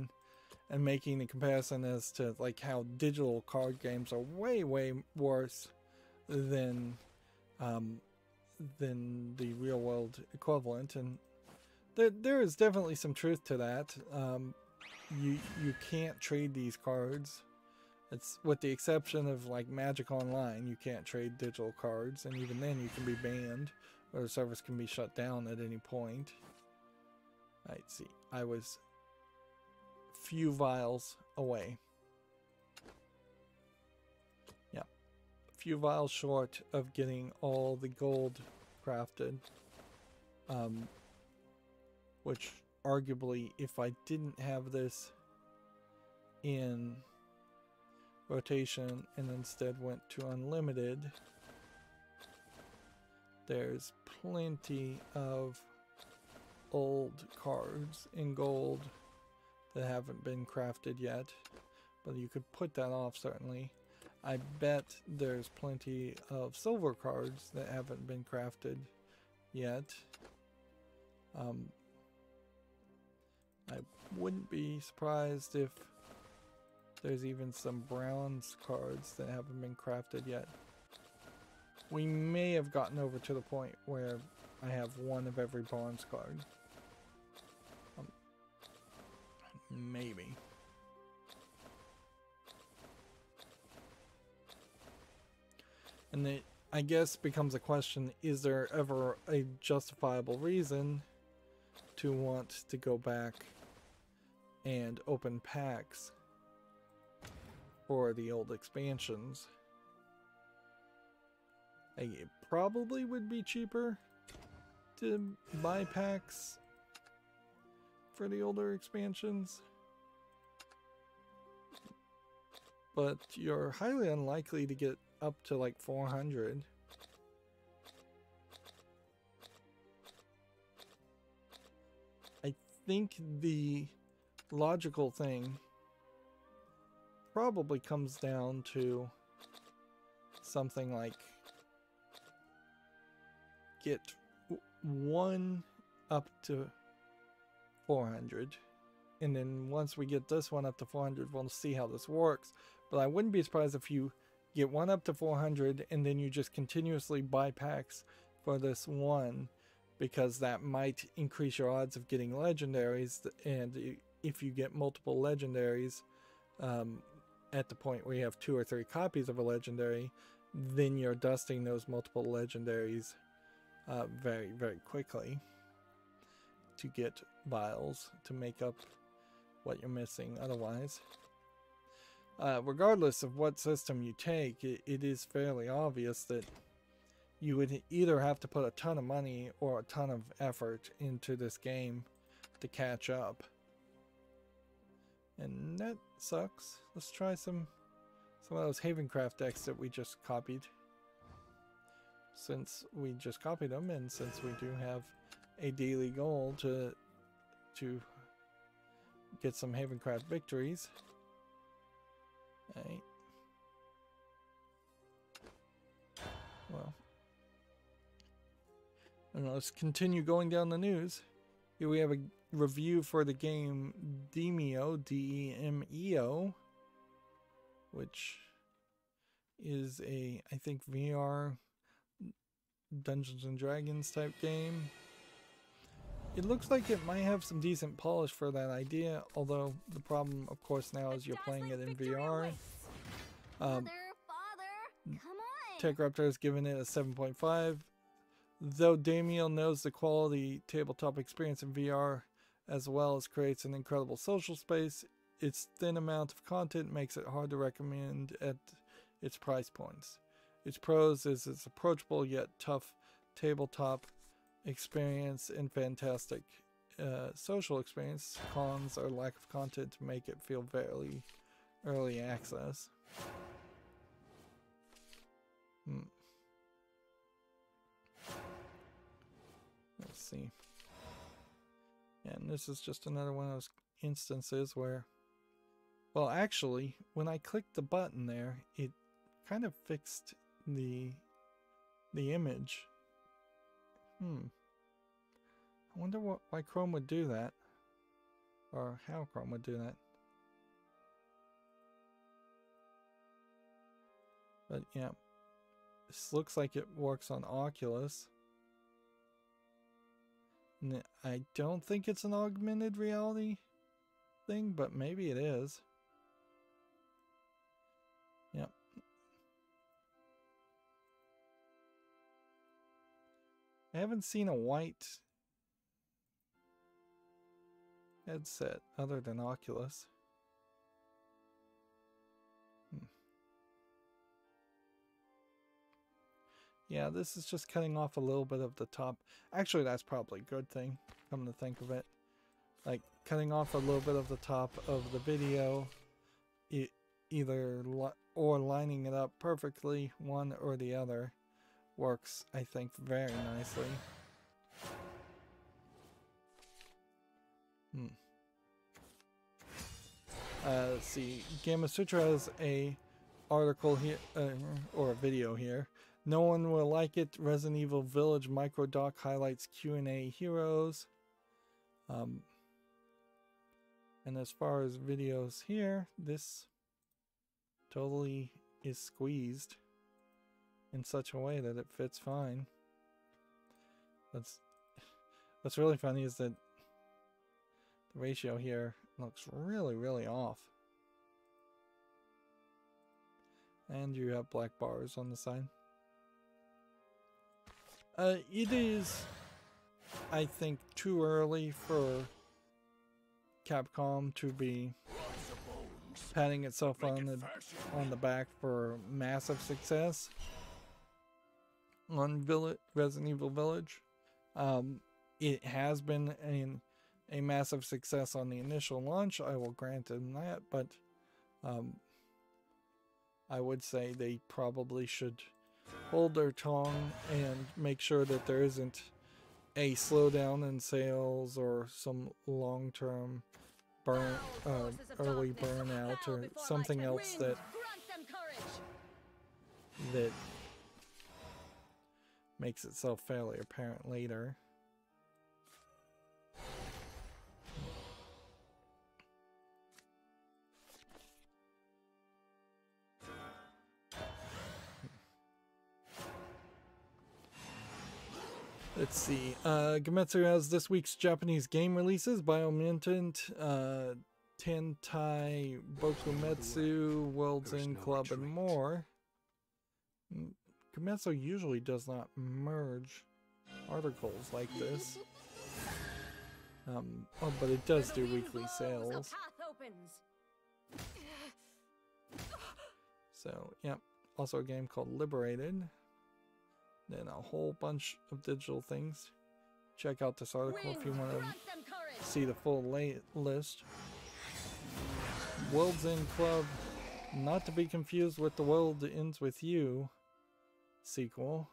Speaker 1: and making the comparison as to like how digital card games are way worse than the real world equivalent. And there is definitely some truth to that. You can't trade these cards. It's with the exception of like Magic Online, you can't trade digital cards, and even then you can be banned, or the service can be shut down at any point. Right, see, I was a few vials away. Yeah, a few vials short of getting all the gold crafted. Which arguably, if I didn't have this in rotation and instead went to Unlimited, there's plenty of old cards in gold that haven't been crafted yet, but you could put that off certainly. I bet there's plenty of silver cards that haven't been crafted yet. I wouldn't be surprised if there's even some bronze cards that haven't been crafted yet. We may have gotten over to the point where I have 1 of every bronze card. Maybe. And it, I guess, becomes a question, is there ever a justifiable reason to want to go back and open packs for the old expansions. Like, it probably would be cheaper to buy packs for the older expansions, but you're highly unlikely to get up to like 400. I think the logical thing probably comes down to something like get one up to 400, and then once we get this one up to 400, we'll see how this works. But I wouldn't be surprised if you get one up to 400 and then you just continuously buy packs for this one, because that might increase your odds of getting legendaries. And if you get multiple legendaries at the point where you have 2 or 3 copies of a legendary, then you're dusting those multiple legendaries very, very quickly to get vials to make up what you're missing otherwise. Regardless of what system you take, it is fairly obvious that you would either have to put a ton of money or a ton of effort into this game to catch up. And that sucks. Let's try some of those Havencraft decks that we just copied. Since we just copied them, and since we do have a daily goal to get some Havencraft victories. Alright. Well, and let's continue going down the news. Here we have a review for the game Demeo, D-E-M-E-O, which is a, I think, VR Dungeons and Dragons type game. It looks like it might have some decent polish for that idea, although the problem, of course, now is you're playing it in VR.
Speaker 4: Father, come on.
Speaker 1: TechRaptor has given it a 7.5. Though Damiel knows the quality tabletop experience in VR as well as creates an incredible social space, its thin amount of content makes it hard to recommend at its price points. Its pros is its approachable yet tough tabletop experience and fantastic social experience. Cons are lack of content to make it feel very early access. Let's see. And this is just another one of those instances where, well, actually, when I clicked the button there, it kind of fixed the image. I wonder why Chrome would do that, or how Chrome would do that. But yeah, this looks like it works on Oculus. And I don't think it's an augmented reality thing, but maybe it is. Yep. I haven't seen a white headset other than Oculus. Yeah, this is just cutting off a little bit of the top. Actually, that's probably a good thing, come to think of it. Like, cutting off a little bit of the top of the video, or lining it up perfectly, one or the other, works, I think, very nicely. Let's see, Gamma Sutra has a article here, or a video here. No one will like it. Resident Evil Village microdoc highlights Q&A heroes. And as far as videos here, this totally is squeezed in such a way that it fits fine. What's really funny is that the ratio here looks really, really off. And you have black bars on the side. It is, I think, too early for Capcom to be patting itself on the back for massive success on Resident Evil Village. It has been a massive success on the initial launch. I will grant them that, but I would say they probably should hold their tongue and make sure that there isn't a slowdown in sales or some long-term early burnout or something else that makes itself fairly apparent later. Let's see. Gametsu has this week's Japanese game releases: Biomutant, Tentai Bokumetsu, World's End Club, and more. Gametsu usually does not merge articles like this. Oh, but it does do weekly sales. So, yeah. Also a game called Liberated. Then a whole bunch of digital things. Check out this article if you want to see the full list. World's End Club, not to be confused with The World Ends With You sequel.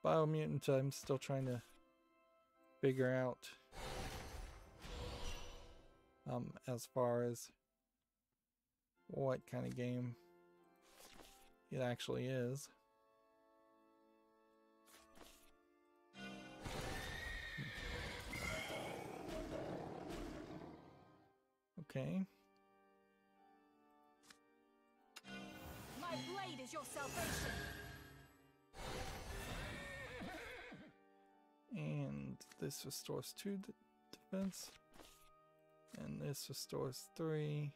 Speaker 1: Biomutant, I'm still trying to figure out as far as what kind of game it actually is. Okay.
Speaker 5: My blade is your salvation.
Speaker 1: And this restores 2 defense. And this restores 3.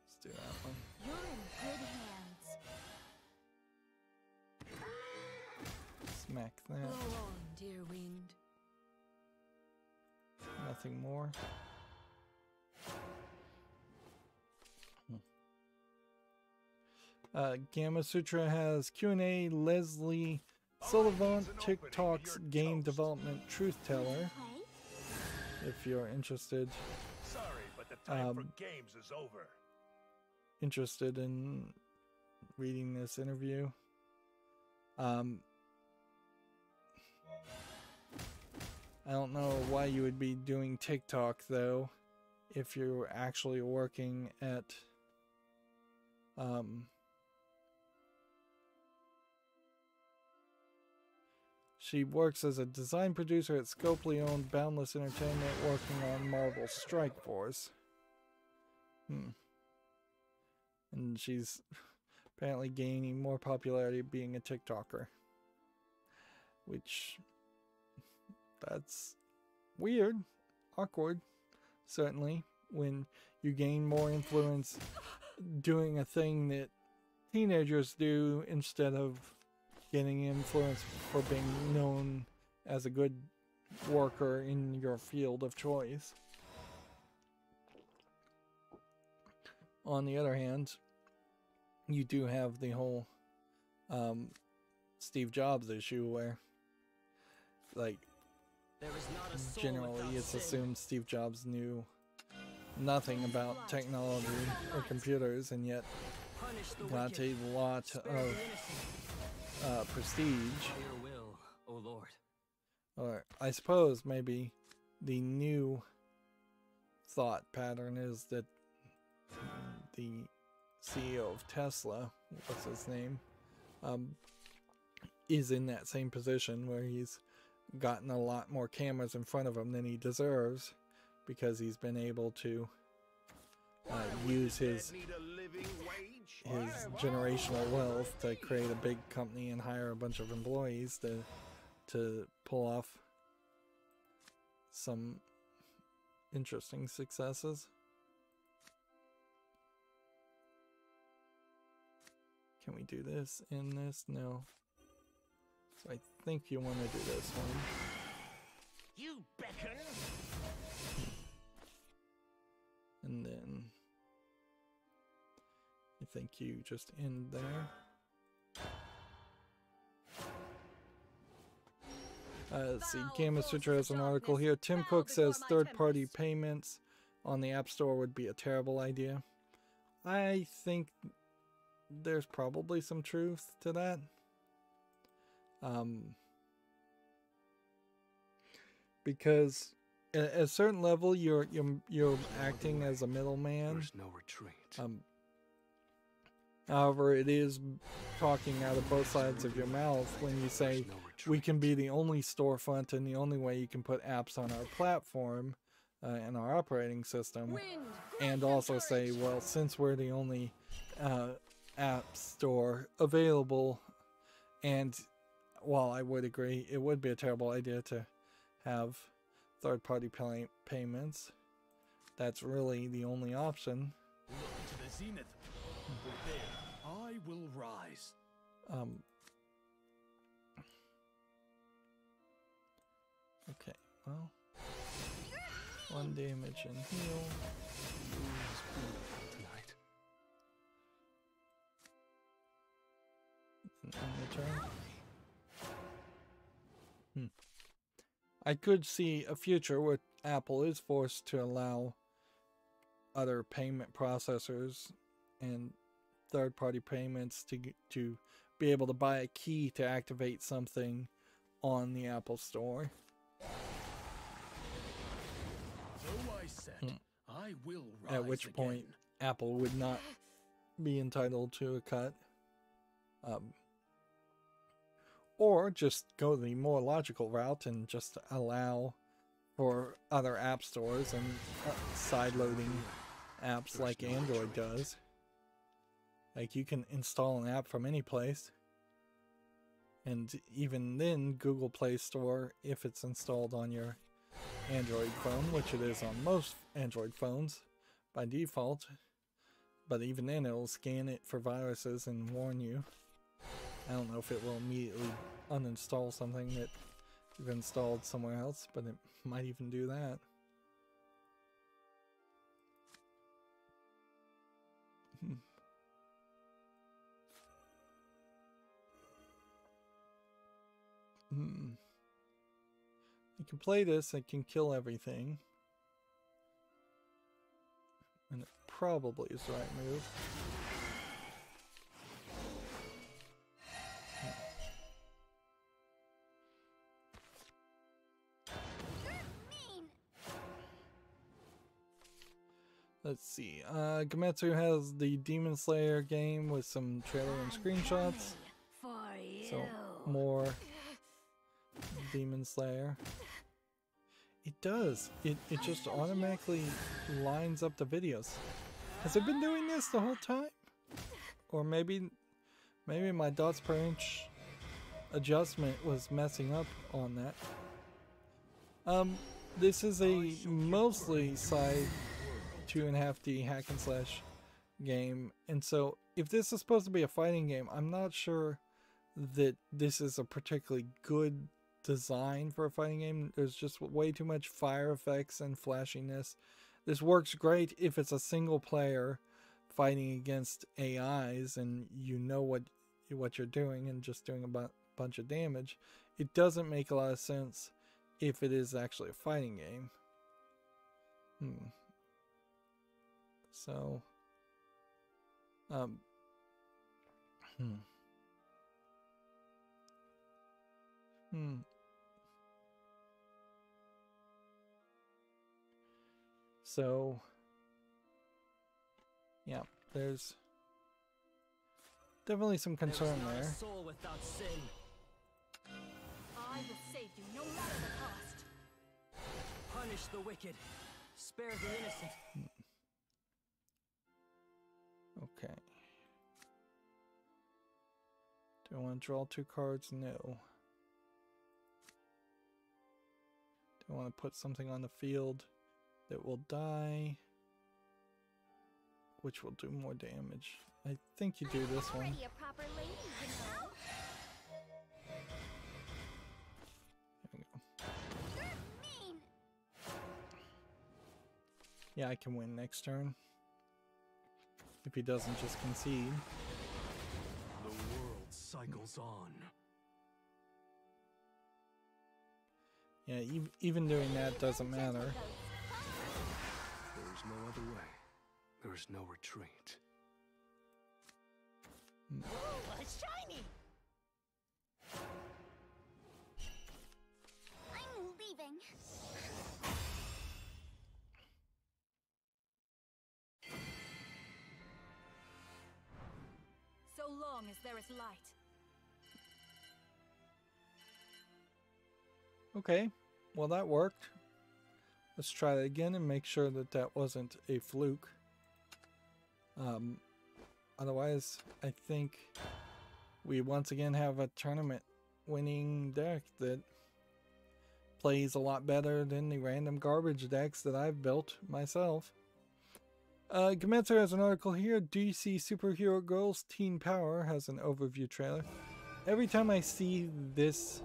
Speaker 1: Let's do that one.
Speaker 4: You're in good hands.
Speaker 1: Smack that.
Speaker 5: Blow on, dear wind.
Speaker 1: Nothing more. Gamma Sutra has Q&A. Leslie Sullivan, TikTok's game development truth teller. If you're interested,
Speaker 2: Sorry, but the time for games is over.
Speaker 1: interested in reading this interview. I don't know why you would be doing TikTok though, if you're actually working at she works as a design producer at Scopely-owned Boundless Entertainment, working on Marvel Strike Force. And she's apparently gaining more popularity being a TikToker. Which, that's weird, awkward, certainly, when you gain more influence doing a thing that teenagers do instead of getting influence for being known as a good worker in your field of choice. On the other hand, you do have the whole Steve Jobs issue where, like, generally it's assumed Steve Jobs knew nothing about technology or computers, and yet got a lot of prestige.
Speaker 7: Your will, O Lord.
Speaker 1: Or I suppose maybe the new thought pattern is that the CEO of Tesla, what's his name, is in that same position where he's gotten a lot more cameras in front of him than he deserves, because he's been able to use his generational wealth to create a big company and hire a bunch of employees to pull off some interesting successes. Can we do this in this? No. So I think you want to do this one.
Speaker 6: You beckon.
Speaker 1: And then think you just end there. Let's see, Gamma Sutra has an article here. Tim Cook says third-party payments on the App Store would be a terrible idea. I think there's probably some truth to that. Because at a certain level, you're acting as a middleman.
Speaker 8: There's no retreat.
Speaker 1: However, it is talking out of both sides of your mouth when you say we can be the only storefront and the only way you can put apps on our platform and our operating system, and also say, well, since we're the only app store available, and while I would agree it would be a terrible idea to have third-party payments, that's really the only option.
Speaker 6: Look to the zenith. There, I will rise.
Speaker 1: Okay, well, 1 damage and heal.
Speaker 8: Tonight.
Speaker 1: And end the turn. I could see a future where Apple is forced to allow other payment processors and third-party payments to be able to buy a key to activate something on the Apple Store.
Speaker 6: So I said, I will rise
Speaker 1: At which point
Speaker 6: again.
Speaker 1: Apple would not be entitled to a cut. Or just go the more logical route and just allow for other app stores and side-loading apps like Android does. Like, you can install an app from any place. And even then, Google Play Store, if it's installed on your Android phone, which it is on most Android phones by default. But even then, it'll scan it for viruses and warn you. I don't know if it will immediately uninstall something that you've installed somewhere else, but it might even do that. You can play this, it can kill everything. And it probably is the right move. Let's see. Gametsu has the Demon Slayer game with some trailer and screenshots. So more Demon Slayer. It does. It just automatically lines up the videos. Has it been doing this the whole time? Or maybe my dots per inch adjustment was messing up on that. This is a mostly side 2.5D hack and slash game, and so if this is supposed to be a fighting game, I'm not sure that this is a particularly good design for a fighting game. There's just way too much fire effects and flashiness. This works great if it's a single player fighting against AIs and you know what you're doing and just doing a bunch of damage. It doesn't make a lot of sense if it is actually a fighting game. So, So, yeah, there's definitely some concern there.
Speaker 7: Soul without sin.
Speaker 3: I will save you no matter the cost.
Speaker 7: Punish the wicked. Spare the innocent.
Speaker 1: Okay. Do I want to draw 2 cards? No. Do I want to put something on the field that will die, which will do more damage? I think you do this one.
Speaker 4: Already a proper lady, you know.
Speaker 1: There we go.
Speaker 4: You're mean.
Speaker 1: Yeah, I can win next turn. if he doesn't just concede.
Speaker 6: The world cycles on.
Speaker 1: Yeah, even doing that doesn't matter.
Speaker 6: There is no other way. There is no retreat.
Speaker 4: Ooh, shiny! I'm leaving.
Speaker 3: So long as there is light.
Speaker 1: Okay, well that worked. Let's try it again and make sure that that wasn't a fluke. Otherwise, I think we once again have a tournament winning deck that plays a lot better than the random garbage decks that I've built myself. Commencer has an article here. DC Superhero Girls Teen Power has an overview trailer. Every time I see this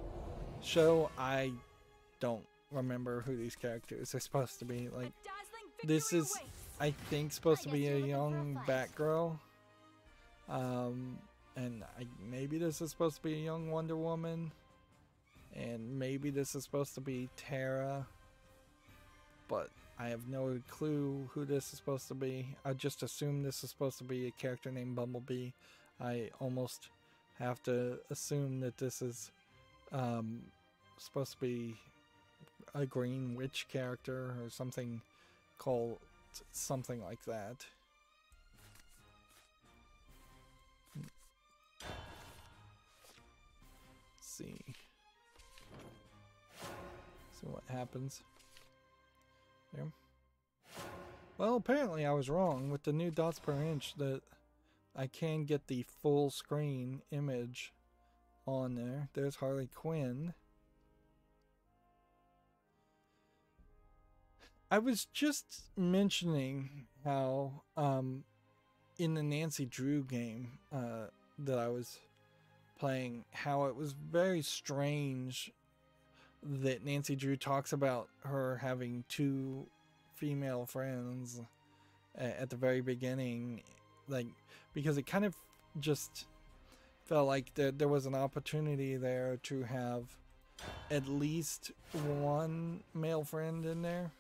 Speaker 1: show, I don't remember who these characters are supposed to be. Like, this is, I think, supposed to be a young Batgirl. And maybe this is supposed to be a young Wonder Woman. And maybe this is supposed to be Tara. But I have no clue who this is supposed to be. I just assume this is supposed to be a character named Bumblebee. I almost have to assume that this is supposed to be a Green Witch character or something called something like that. Let's see. See what happens. There. Well, apparently I was wrong with the new dots per inch that I can get the full screen image on there. There's Harley Quinn. I was just mentioning how in the Nancy Drew game that I was playing, how it was very strange that Nancy Drew talks about her having two female friends at the very beginning, like, because it kind of just felt like there was an opportunity there to have at least one male friend in there.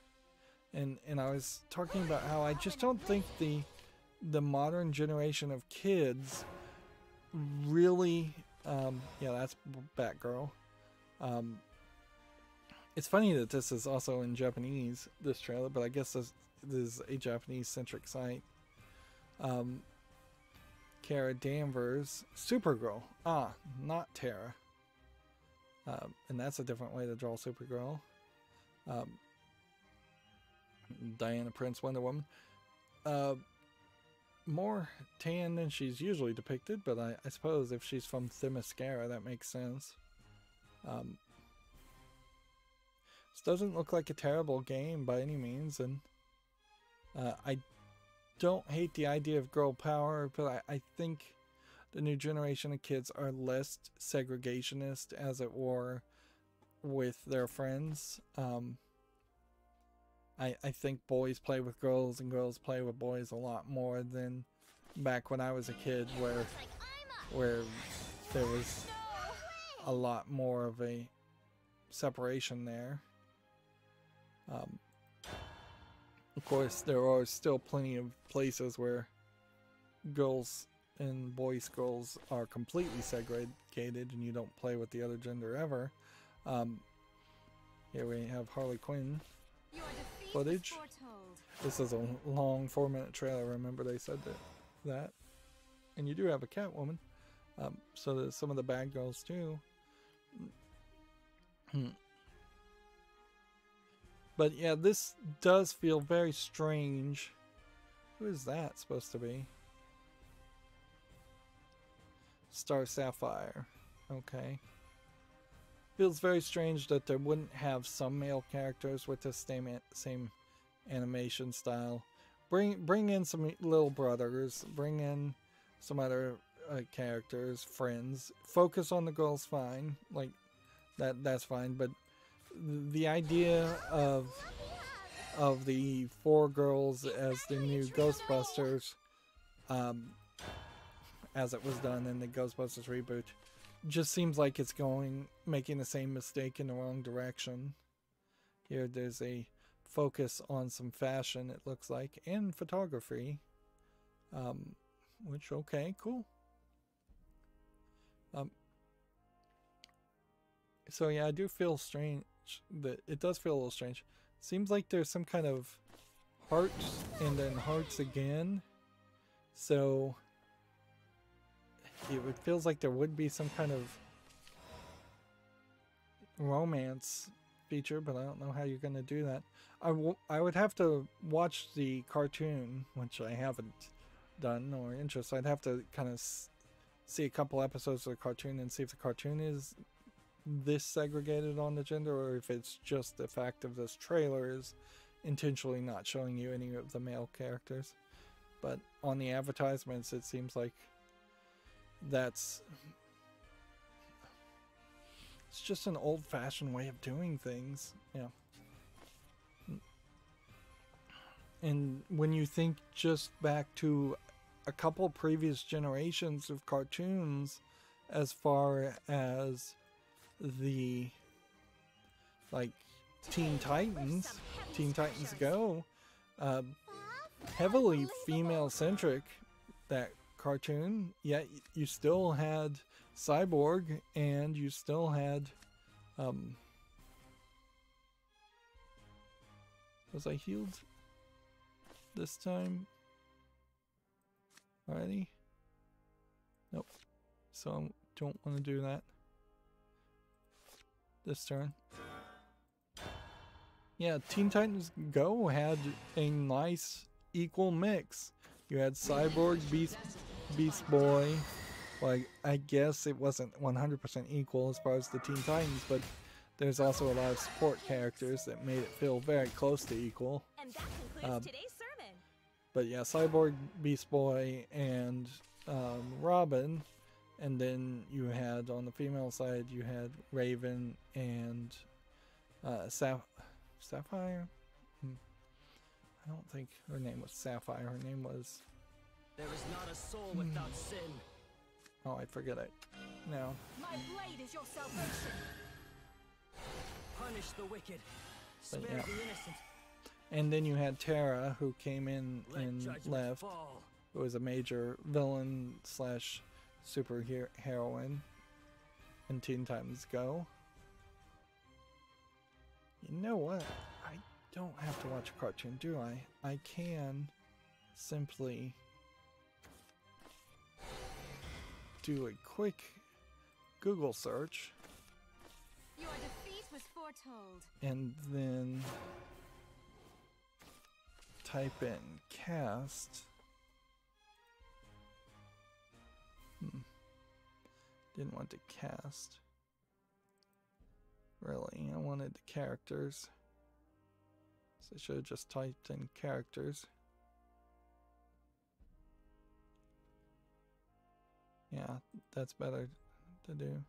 Speaker 1: And I was talking about how I just don't think the modern generation of kids really yeah, that's Batgirl. It's funny that this is also in Japanese, this trailer, but I guess this is a Japanese-centric site. Kara Danvers, Supergirl. Ah, not Tara. And that's a different way to draw Supergirl. Diana Prince, Wonder Woman. More tan than she's usually depicted, but I suppose if she's from Themyscira, that makes sense. This doesn't look like a terrible game by any means, and I don't hate the idea of girl power, but I think the new generation of kids are less segregationist, as it were, with their friends. I think boys play with girls and girls play with boys a lot more than back when I was a kid, where there was a lot more of a separation there. Of course, there are still plenty of places where girls and boys' schools are completely segregated and you don't play with the other gender ever. Here we have Harley Quinn footage. This is a long 4-minute trailer. Remember they said that. And you do have a Catwoman. So there's some of the bad girls too. But yeah, this does feel very strange. Who is that supposed to be? Star Sapphire. Okay. Feels very strange that they wouldn't have some male characters with the same animation style. Bring in some little brothers. Bring in some other characters, friends. Focus on the girls, fine. Like that's fine. But the idea of the 4 girls as the new Ghostbusters, as it was done in the Ghostbusters reboot. Just seems like it's making the same mistake in the wrong direction. Here there's a focus on some fashion, it looks like, and photography. Which, okay, cool. So yeah, I do feel strange. It does feel a little strange. Seems like there's some kind of hearts and then hearts again. So it feels like there would be some kind of romance feature, but I don't know how you're going to do that. I would have to watch the cartoon, which I haven't done or interested. I'd have to kind of see a couple episodes of the cartoon and see if the cartoon is this segregated on the gender, or if it's just the fact of this trailer is intentionally not showing you any of the male characters. But on the advertisements, it seems like it's just an old-fashioned way of doing things. Yeah. And when you think just back to a couple previous generations of cartoons, as far as the Teen Titans Go, heavily female-centric, that cartoon, yet you still had Cyborg, and you still had was I healed this time already? Nope. So I don't want to do that this turn. Yeah, Teen Titans Go had a nice equal mix. You had Cyborg, Beast Boy. Like, I guess it wasn't 100% equal as far as the Teen Titans, but there's also a lot of support characters that made it feel very close to equal.
Speaker 4: And that concludes today's sermon.
Speaker 1: But yeah, Cyborg, Beast Boy, and Robin. And then you had, on the female side, you had Raven and Sapphire? I don't think her name was Sapphire. Her name was...
Speaker 7: There is not a soul without sin.
Speaker 1: Oh, I forget it now.
Speaker 5: My blade is your salvation.
Speaker 7: Punish the wicked. Spare
Speaker 1: yeah.
Speaker 7: the innocent.
Speaker 1: And then you had Tara, who came in
Speaker 7: Let
Speaker 1: and
Speaker 7: judgment
Speaker 1: left.
Speaker 7: fall.
Speaker 1: Who was a major villain slash heroine in Teen Titans Go. You know what? I don't have to watch a cartoon, do I? I can simply do a quick Google search.
Speaker 4: Your defeat was foretold.
Speaker 1: And then type in cast. Didn't want to cast. Really, I wanted the characters. So I should have just typed in characters. Yeah, that's better to do.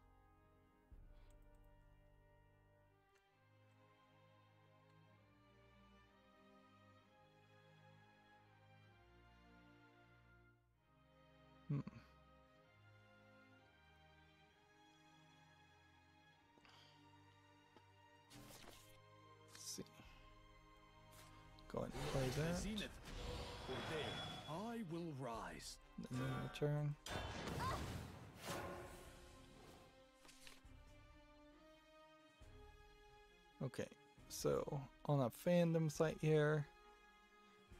Speaker 1: Let's see. Go ahead and play that.
Speaker 6: Zenith. For there, I will rise.
Speaker 1: And then return. Okay, so on a fandom site here,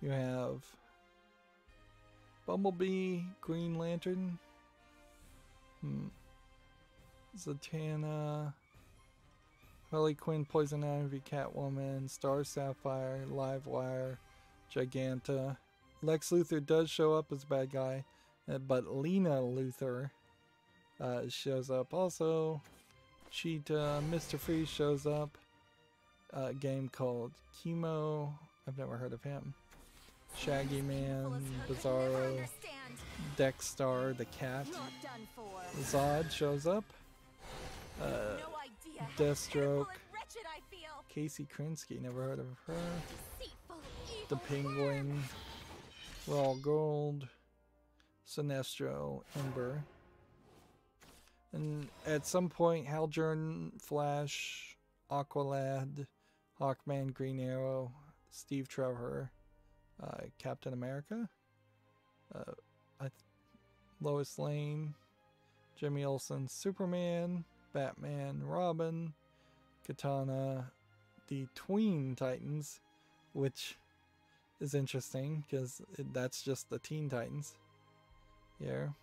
Speaker 1: you have Bumblebee, Green Lantern, Zatanna, Harley Quinn, Poison Ivy, Catwoman, Star Sapphire, Livewire, Giganta. Lex Luthor does show up as a bad guy, but Lena Luthor shows up also. Cheetah, Mr. Freeze shows up. A game called Chemo. I've never heard of him. Shaggy Man, Bizarro, Dexstar, the cat. Zod shows up. Deathstroke. Casey Krinsky, never heard of her. The Penguin. Raw Gold. Sinestro, Ember. And at some point, Haljourn, Flash, Aqualad, Hawkman, Green Arrow, Steve Trevor, Captain America, Lois Lane, Jimmy Olsen, Superman, Batman, Robin, Katana, the Tween Titans, which is interesting because that's just the Teen Titans here.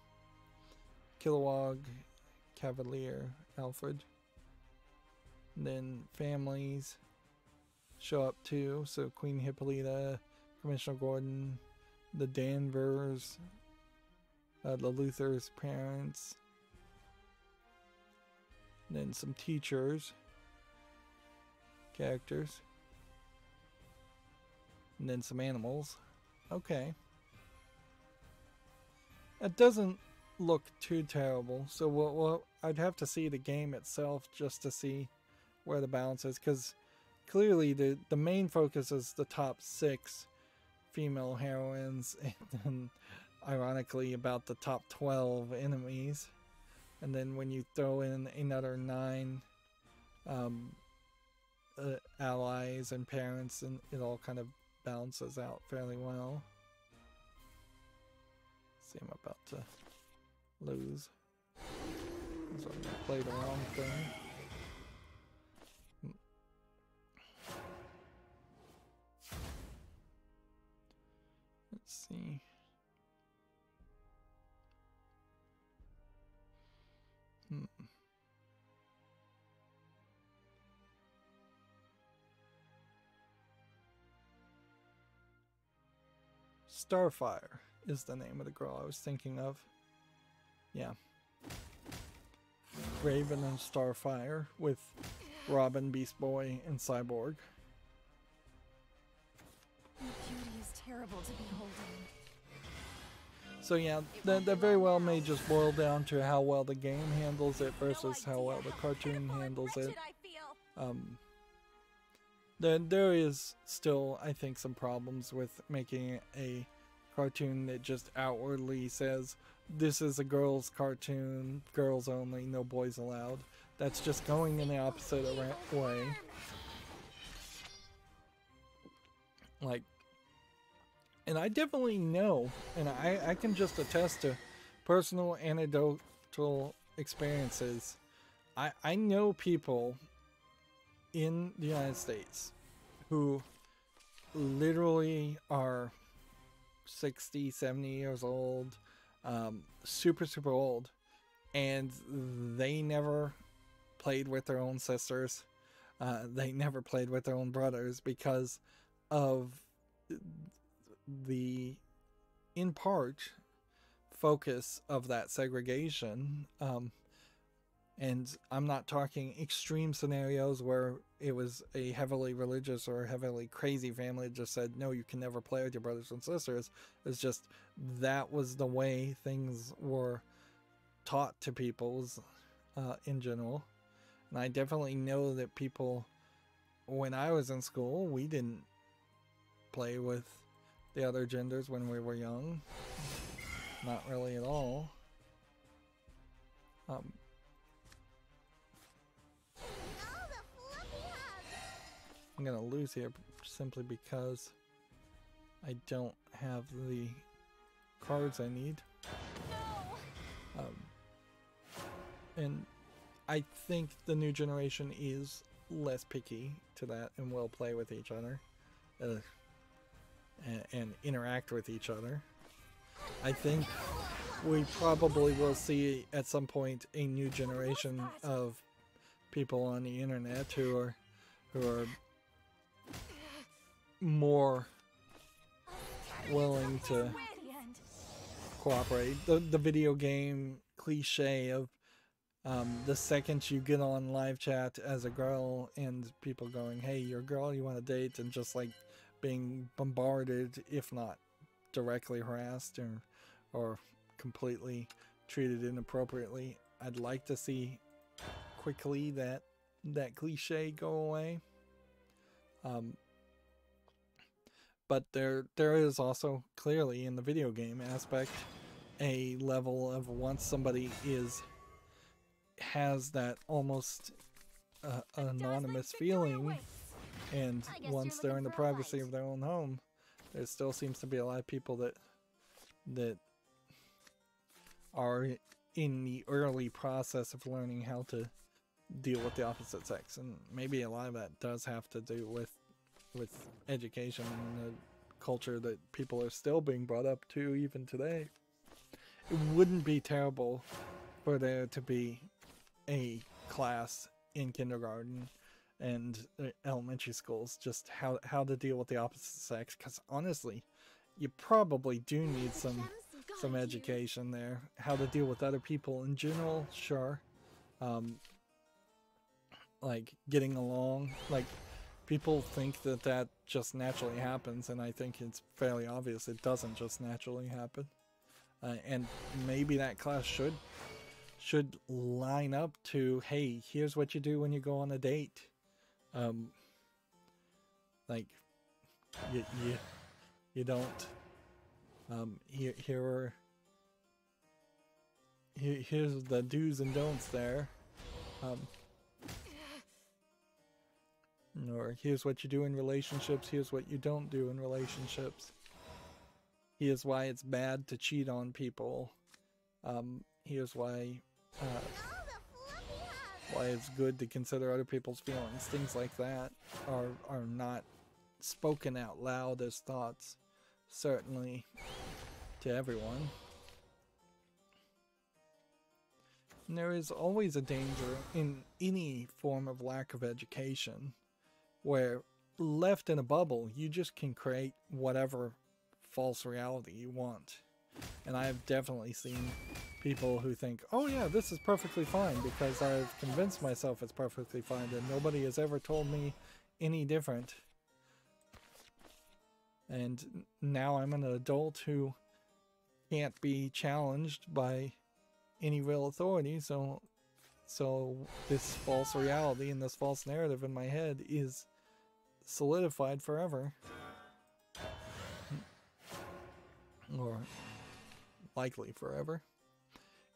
Speaker 1: Kilowog, Cavalier, Alfred. And then families show up too. So Queen Hippolyta, Commissioner Gordon, the Danvers, the Luther's parents. And then some teachers, characters. And then some animals. Okay. It doesn't look too terrible. So well, I'd have to see the game itself just to see where the balance is. Because clearly the main focus is the top 6 female heroines. And then ironically about the top 12 enemies. And then when you throw in another 9 allies and parents, and it all kind of balances out fairly well. See, I'm about to lose. So I played the wrong thing. Let's see. Starfire is the name of the girl I was thinking of. Yeah. Raven and Starfire with Robin, Beast Boy, and Cyborg.
Speaker 3: Your beauty is terrible to behold.
Speaker 1: So yeah, that very well may just boil down to how well the game handles it versus how well the cartoon handles it. There is still, I think, some problems with making a cartoon that just outwardly says, this is a girls' cartoon, girls only, no boys allowed. That's just going in the opposite way. Like, and I definitely know, and I can just attest to personal anecdotal experiences. I know people in the United States who literally are 60, 70 years old, super old, and they never played with their own sisters. They never played with their own brothers because of the, in part, focus of that segregation. And I'm not talking extreme scenarios where it was a heavily religious or heavily crazy family that just said, no, you can never play with your brothers and sisters. It's just that was the way things were taught to people in general. And I definitely know that people, when I was in school, we didn't play with the other genders when we were young. Not really at all. I'm gonna lose here simply because I don't have the cards I need. And I think the new generation is less picky to that and will play with each other and interact with each other. I think we probably will see at some point a new generation of people on the internet who are more willing to cooperate. The video game cliche of the second you get on live chat as a girl and people going, hey, you're a girl, you want to date, and just like being bombarded, if not directly harassed or completely treated inappropriately. I'd like to see quickly that cliche go away. But there is also clearly in the video game aspect a level of once somebody has that almost anonymous feeling, and once they're in the privacy of their own home, there still seems to be a lot of people that are in the early process of learning how to deal with the opposite sex, and maybe a lot of that does have to do with education and the culture that people are still being brought up to even today. It wouldn't be terrible for there to be a class in kindergarten and elementary schools just how to deal with the opposite sex, because honestly, you probably do need some education there. How to deal with other people in general, sure. Like getting along, like people think that just naturally happens, and I think it's fairly obvious it doesn't just naturally happen. And maybe that class should line up to, hey, here's what you do when you go on a date. Like you don't here's the do's and don'ts there. Or here's what you do in relationships, here's what you don't do in relationships. Here's why it's bad to cheat on people. Here's why it's good to consider other people's feelings. Things like that are not spoken out loud as thoughts, certainly to everyone. And there is always a danger in any form of lack of education, where left in a bubble, you just can create whatever false reality you want. And I have definitely seen people who think, oh yeah, this is perfectly fine because I've convinced myself it's perfectly fine and nobody has ever told me any different. And now I'm an adult who can't be challenged by any real authority, so this false reality and this false narrative in my head is solidified forever. Or likely forever.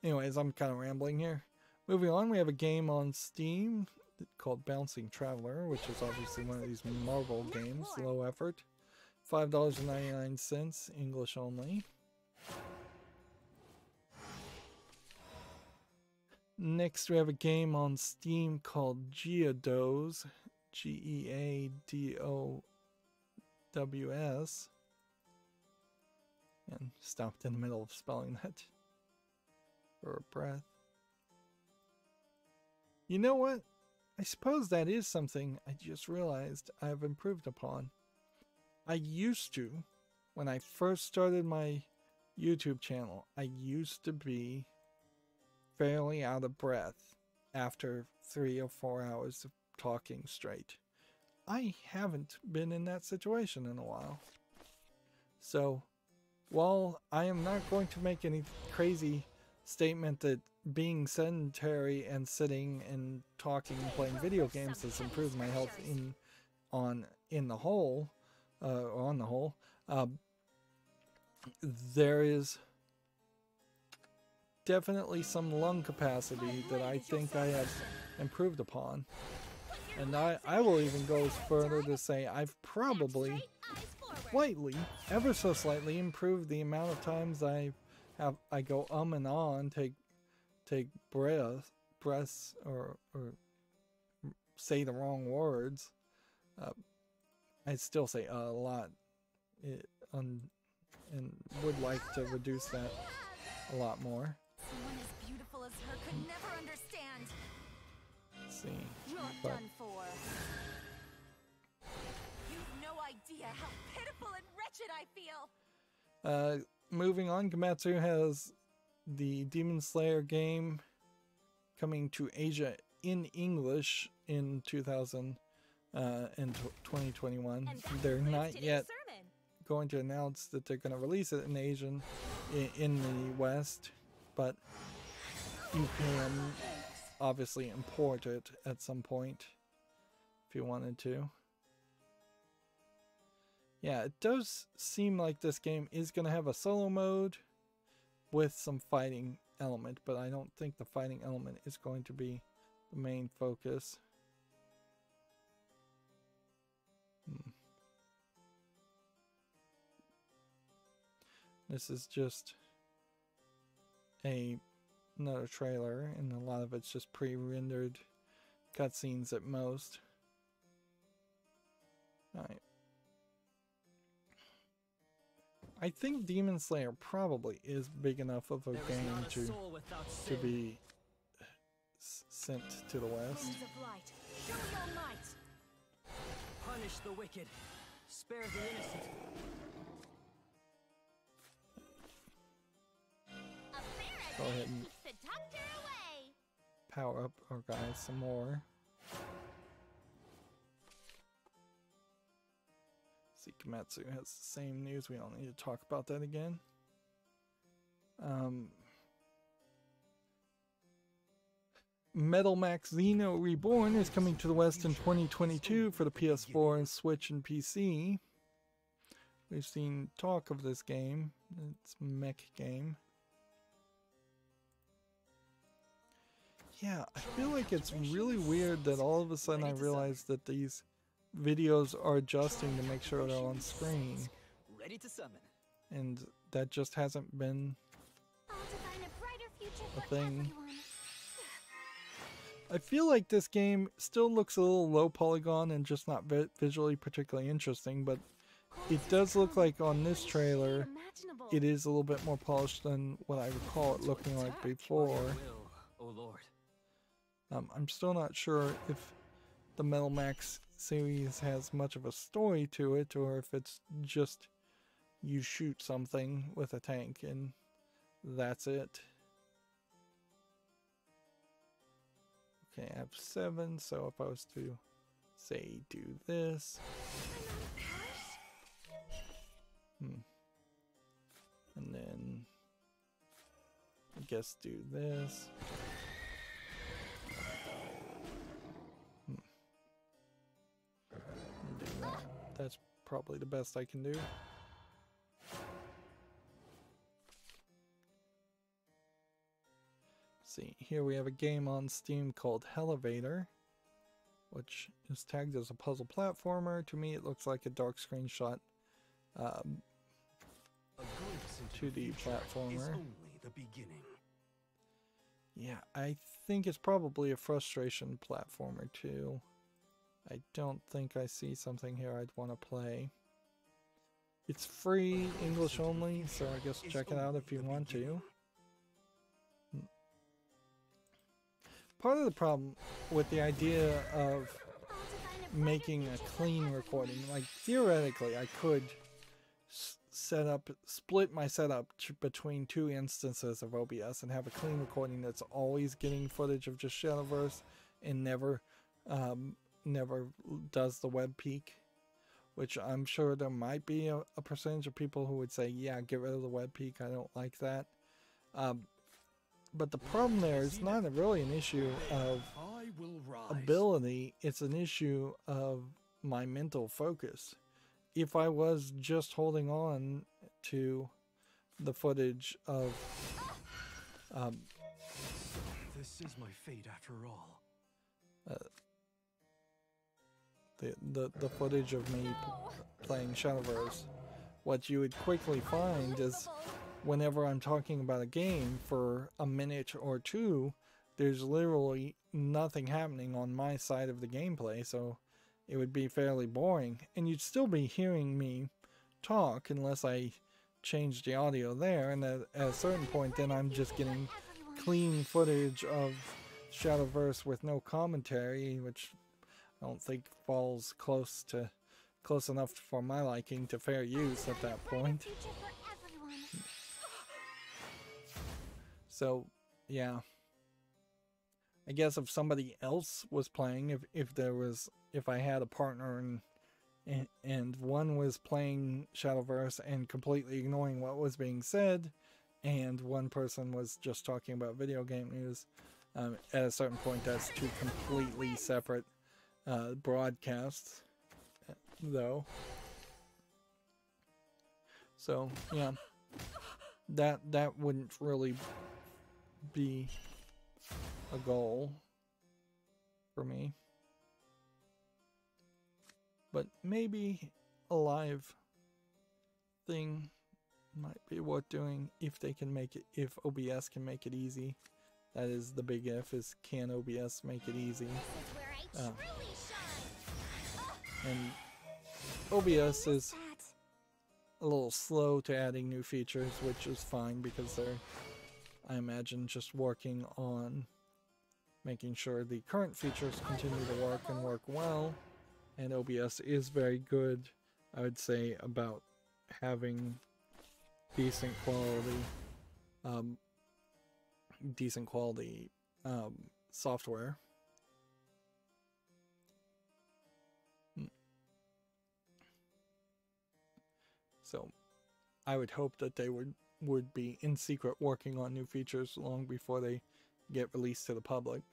Speaker 1: Anyways, I'm kind of rambling here. Moving on, we have a game on Steam called Bouncing Traveler, which is obviously one of these Marvel games, low effort. $5.99, English only. Next, we have a game on Steam called Geodows, Geadows. And stopped in the middle of spelling that for a breath. You know what? I suppose that is something I just realized I've improved upon. I used to, when I first started my YouTube channel, I used to be fairly out of breath after 3 or 4 hours of talking straight. I haven't been in that situation in a while. So, while I am not going to make any crazy statement that being sedentary and sitting and talking and playing video games has improved my health on the whole, there is definitely some lung capacity that I think I have improved upon. And I will even go as further to say I've probably slightly, ever so slightly, improved the amount of times I go and on, take breaths, or say the wrong words. I still say a lot, and would like to reduce that a lot more.
Speaker 4: Someone as beautiful as her could never understand.
Speaker 1: Let's see.
Speaker 4: You're done for. You've no idea how pitiful and wretched I feel.
Speaker 1: Moving on, Gamatsu has the Demon Slayer game coming to Asia in English in 2021. They're not yet going to announce that they're going to release it in Asian in the West, but you can obviously import it at some point if you wanted to. Yeah, it does seem like this game is going to have a solo mode, with some fighting element, but I don't think the fighting element is going to be the main focus. This is just another trailer, and a lot of it's just pre-rendered cutscenes at most. Alright. I think Demon Slayer probably is big enough of a game to be sent to the West.
Speaker 7: Sons of light, show your might. Punish the wicked, spare the innocent.
Speaker 1: Go ahead and
Speaker 4: Keeps the doctor away.
Speaker 1: power up our guys some more. Sikamatsu has the same news. We don't need to talk about that again. Metal Max Xeno Reborn is coming to the West in 2022 for the PS4 and Switch and PC. We've seen talk of this game. It's a mech game. Yeah, I feel like it's really weird that all of a sudden I realized that these videos are adjusting to make sure they're on screen.
Speaker 7: Ready to summon.
Speaker 1: And that just hasn't been
Speaker 4: All to find a brighter future
Speaker 1: a
Speaker 4: for
Speaker 1: thing.
Speaker 4: everyone.
Speaker 1: I feel like this game still looks a little low polygon and just not visually particularly interesting, but it does look like on this trailer
Speaker 4: Imaginable.
Speaker 1: it is a little bit more polished than what I recall it looking like before.
Speaker 7: Will, oh Lord.
Speaker 1: I'm still not sure if the Metal Max series has much of a story to it, or if it's just you shoot something with a tank and that's it. Okay, I have 7, so if I was to say do this. And then I guess do this. Do that. That's probably the best I can do. See, here we have a game on Steam called Hellevator, which is tagged as a puzzle platformer. To me, it looks like a dark screenshot 2D platformer.
Speaker 6: The beginning.
Speaker 1: Yeah, I think it's probably a frustration platformer too. I don't think I see something here I'd want to play. It's free, English only, so I guess check it out if you want to. Part of the problem with the idea of making a clean recording, like theoretically I could split my setup between 2 instances of OBS and have a clean recording that's always getting footage of just Shadowverse and never does the web peak, which I'm sure there might be a percentage of people who would say, yeah, get rid of the web peak, I don't like that. But the problem there is not really an issue of ability, it's an issue of my mental focus. If I was just holding on to the footage of
Speaker 6: This is my fate after all.
Speaker 1: the footage of me playing Shadowverse, what you would quickly find is whenever I'm talking about a game for a minute or two, there's literally nothing happening on my side of the gameplay, so it would be fairly boring, and you'd still be hearing me talk unless I change the audio there, and at a certain point then I'm just getting clean footage of Shadowverse with no commentary, which I don't think falls close enough for my liking to fair use at that point. So, yeah. I guess if somebody else was playing, if I had a partner and one was playing Shadowverse and completely ignoring what was being said, and one person was just talking about video game news, at a certain point that's 2 completely separate broadcasts, though. So, yeah. that wouldn't really be a goal for me. But maybe a live thing might be worth doing if they can make it, if OBS can make it easy. That is the big if, is can OBS make it easy? And OBS is a little slow to adding new features, which is fine because they're, I imagine, just working on making sure the current features continue to work and work well. And OBS is very good, I would say, about having decent quality software. So I would hope that they would be in secret working on new features long before they get released to the public.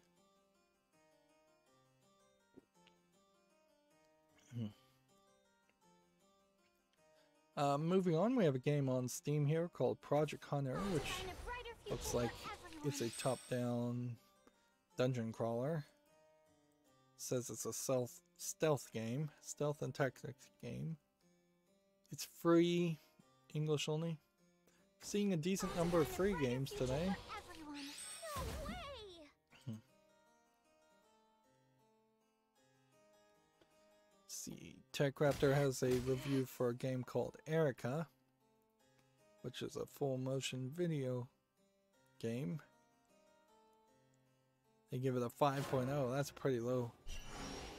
Speaker 1: Moving on, we have a game on Steam here called Project Hunter, which looks like it's a top-down dungeon crawler. It says it's a stealth game, stealth and tactics game. It's free, English only. Seeing a decent number of free games today. See, TechRaptor has a review for a game called Erica, which is a full motion video game. They give it a 5.0. That's pretty low.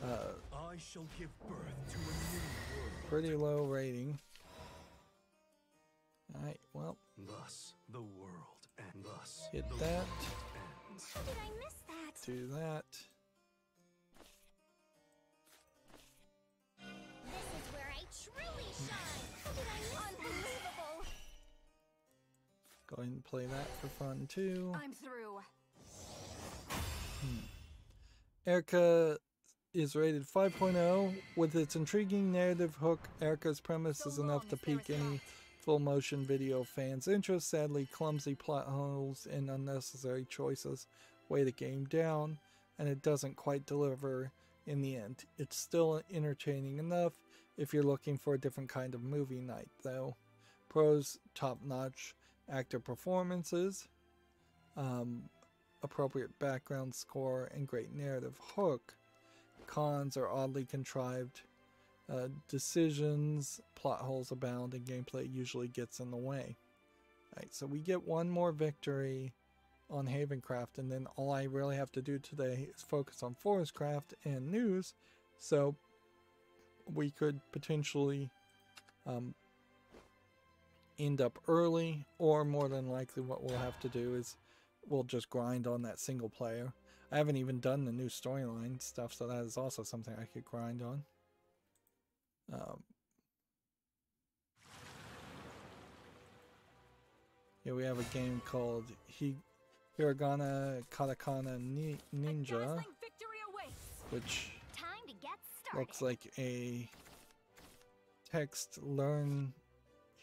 Speaker 6: I shall give birth to a new world.
Speaker 1: Pretty low rating. Alright, well.
Speaker 6: Thus the world and thus
Speaker 1: hit
Speaker 6: the
Speaker 1: that.
Speaker 6: world ends.
Speaker 4: How did I miss that?
Speaker 1: Do that.
Speaker 4: This is where I truly shine. How did I miss Unbelievable.
Speaker 1: Go ahead and play that for fun too.
Speaker 3: I'm through.
Speaker 1: Erica is rated 5.0. With its intriguing narrative hook, Erica's premise is enough to pique any full motion video fans' interest. Sadly, clumsy plot holes and unnecessary choices weigh the game down, and it doesn't quite deliver in the end. It's still entertaining enough if you're looking for a different kind of movie night, though. Pros: top-notch actor performances, appropriate background score, and great narrative hook. Cons are oddly contrived decisions, plot holes abound, and gameplay usually gets in the way. Right, so we get one more victory on Havencraft, and then all I really have to do today is focus on Forestcraft and news, so we could potentially end up early, or more than likely what we'll have to do is we'll just grind on that single player. I haven't even done the new storyline stuff, so that is also something I could grind on. Here we have a game called Hiragana Katakana Ninja, which looks like a text learn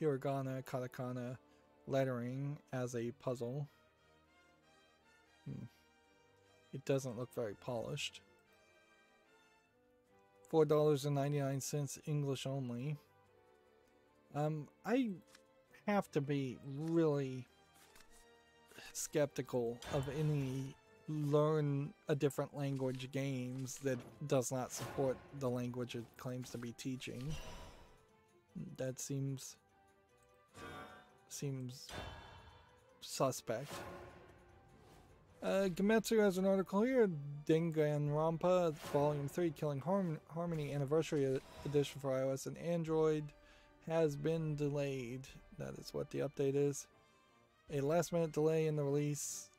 Speaker 1: Hiragana Katakana lettering as a puzzle. It doesn't look very polished. $4.99 English only. I have to be really skeptical of any learn a different language games that does not support the language it claims to be teaching. That seems suspect. Gemetsu has an article here. Danganronpa Volume 3 Killing Harmony Anniversary Edition for iOS and Android has been delayed. That is what the update is. A last-minute delay in the release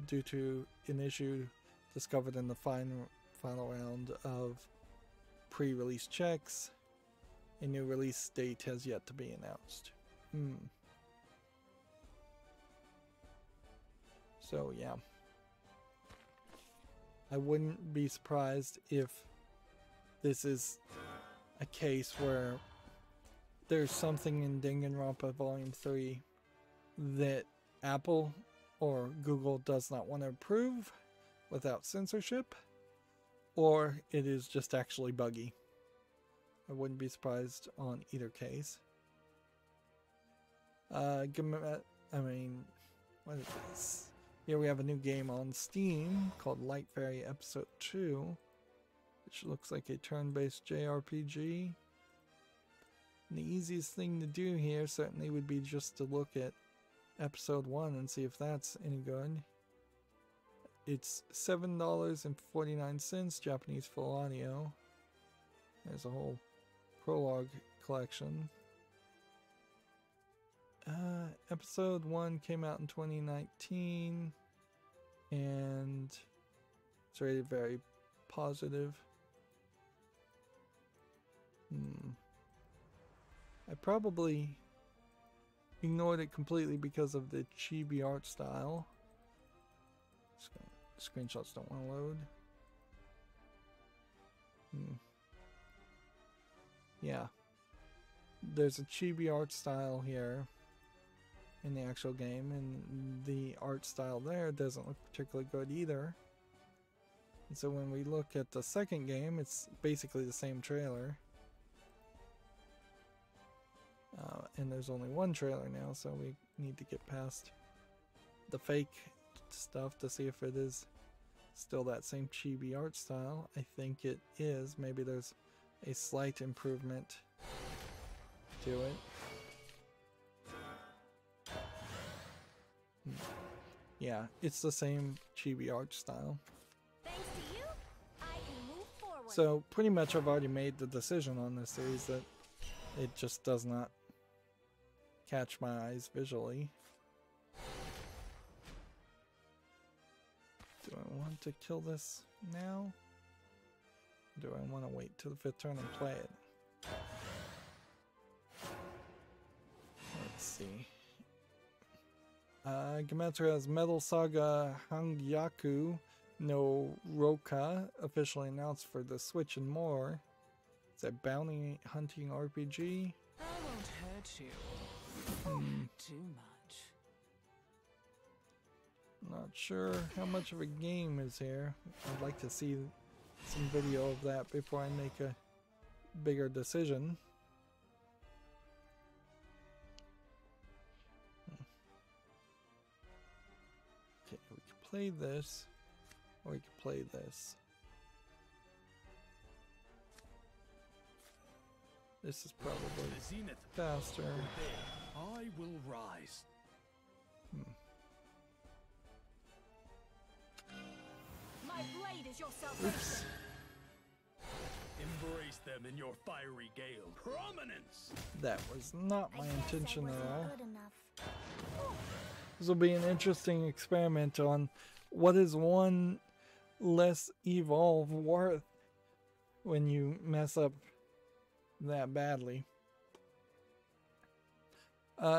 Speaker 1: due to an issue discovered in the final round of pre-release checks. A new release date has yet to be announced. So, yeah. I wouldn't be surprised if this is a case where there's something in Danganronpa Volume 3 that Apple or Google does not want to approve without censorship, or it is just actually buggy. I wouldn't be surprised on either case. What is this? Here we have a new game on Steam called Light Fairy Episode 2, which looks like a turn-based JRPG. And the easiest thing to do here certainly would be just to look at Episode 1 and see if that's any good. It's $7.49, Japanese full audio. There's a whole prologue collection. Episode 1 came out in 2019, and it's rated very positive. I probably ignored it completely because of the chibi art style. Screenshots don't want to load. Yeah. There's a chibi art style here in the actual game, and the art style there doesn't look particularly good either. And so when we look at the second game, it's basically the same trailer. And there's only one trailer now, so we need to get past the fake stuff to see if it is still that same chibi art style. I think it is. Maybe there's a slight improvement to it. Yeah, it's the same chibi art style.
Speaker 4: Thanks to you, I can move forward.
Speaker 1: So pretty much I've already made the decision on this series that it just does not catch my eyes visually. Do I want to kill this now? Do I want to wait till the 5th turn and play it? Let's see. Gematsu has Metal Saga Hangyaku no Roka officially announced for the Switch and more. It's a bounty hunting RPG.
Speaker 5: I won't hurt you too much.
Speaker 1: Not sure how much of a game is here. I'd like to see some video of that before I make a bigger decision. Okay, we can play this, or we can play this. This is probably faster.
Speaker 6: I will rise.
Speaker 5: My blade is your salvation.
Speaker 1: Oops.
Speaker 6: Embrace them in your fiery gale. Prominence!
Speaker 1: That was not my intention at all.
Speaker 4: Good enough.
Speaker 1: This will be an interesting experiment on what is one less evolve worth when you mess up that badly.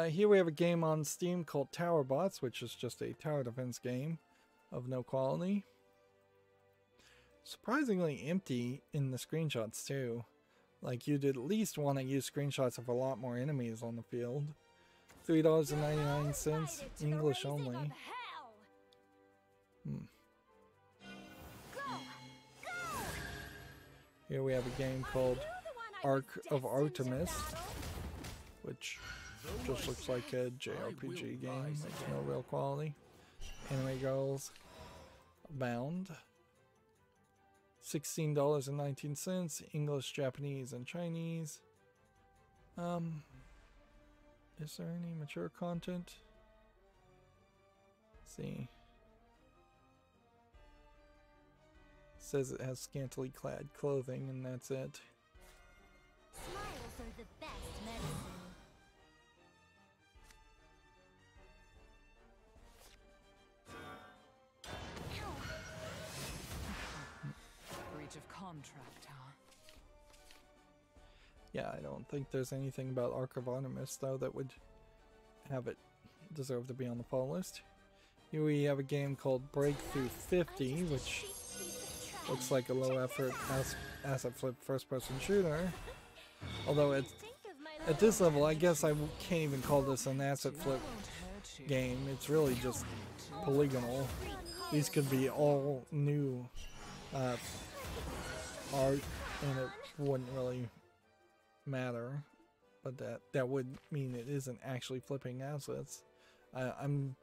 Speaker 1: Here we have a game on Steam called Tower Bots, which is just a tower defense game of no quality. Surprisingly empty in the screenshots too. Like, you'd at least want to use screenshots of a lot more enemies on the field. $3.99, English only. Here we have a game called Ark of Artemis, which just looks like a JRPG game. There's no real quality. Anime girls abound. $16.19, English, Japanese, and Chinese. Is there any mature content? Let's see. It says it has scantily clad clothing, and that's it.
Speaker 4: Smiles are the best medicine.
Speaker 5: Breach of contract, huh?
Speaker 1: Yeah, I don't think there's anything about Ark of Artemis, though, that would have it deserve to be on the fall list. Here we have a game called Breakthrough 50, which looks like a low-effort asset flip first-person shooter. Although at this level, I guess I can't even call this an asset flip game. It's really just polygonal. These could be all new art, and it wouldn't really matter. But that would mean it isn't actually flipping assets. I'm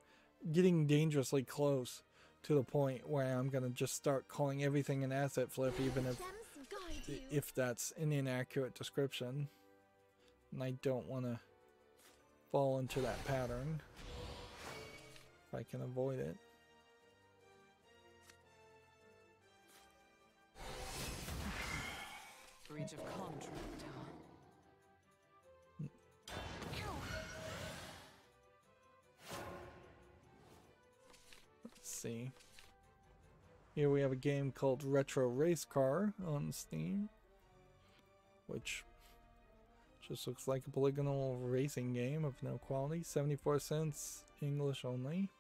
Speaker 1: getting dangerously close to the point where I'm gonna just start calling everything an asset flip, even if that's an inaccurate description. And I don't want to fall into that pattern if I can avoid it.
Speaker 5: Breach of contract, huh?
Speaker 1: Let's see. Here we have a game called Retro Race Car on Steam, which just looks like a polygonal racing game of no quality. 74 cents, English only.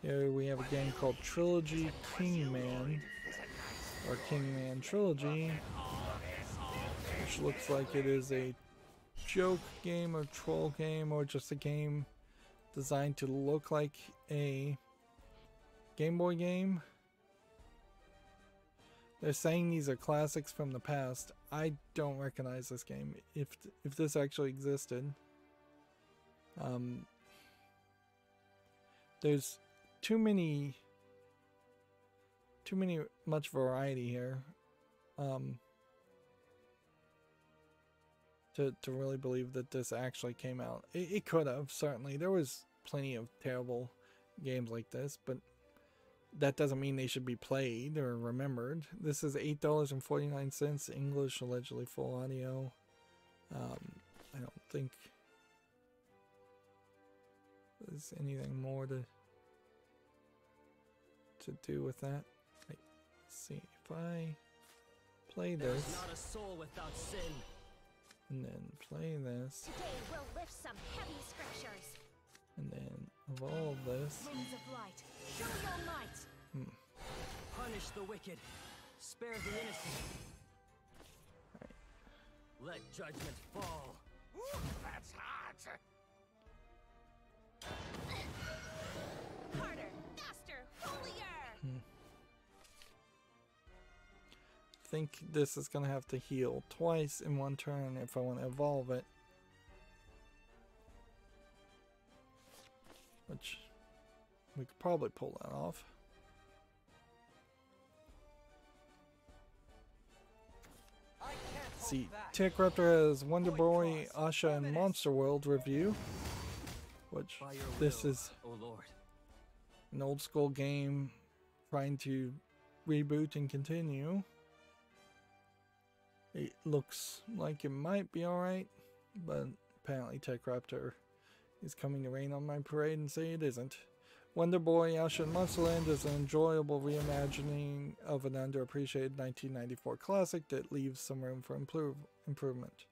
Speaker 1: Here we have a game called Trilogy Kingman, or Kingman Trilogy, which looks like it is a joke game or troll game or just a game designed to look like a Game Boy game. They're saying these are classics from the past. I don't recognize this game. If this actually existed, there's too much variety here to really believe that this actually came out. It could have, certainly. There was plenty of terrible games like this, but that doesn't mean they should be played or remembered. This is $8.49, English, allegedly full audio. I don't think there's anything more to do with that. Let's see, if I play this,
Speaker 7: There's not a soul without sin.
Speaker 1: and then play this,
Speaker 4: Today we'll lift some heavy scriptures.
Speaker 1: and then evolve this.
Speaker 7: Wings of light, show your might. Punish the wicked, spare the innocent. Let judgment fall.
Speaker 2: Ooh, that's hot!
Speaker 4: Harder, faster, holier.
Speaker 1: I think this is gonna have to heal twice in one turn if I want to evolve it, which we could probably pull that off. See, Tech Raptor has Wonder Boy, Asha, and Monster World review, which
Speaker 7: By your
Speaker 1: this
Speaker 7: will,
Speaker 1: is
Speaker 7: O Lord.
Speaker 1: an old school game trying to reboot and continue. It looks like it might be alright, but apparently Tech Raptor is coming to rain on my parade and say it isn't. Wonder Boy, Asha, and Monsterland is an enjoyable reimagining of an underappreciated 1994 classic that leaves some room for improvement.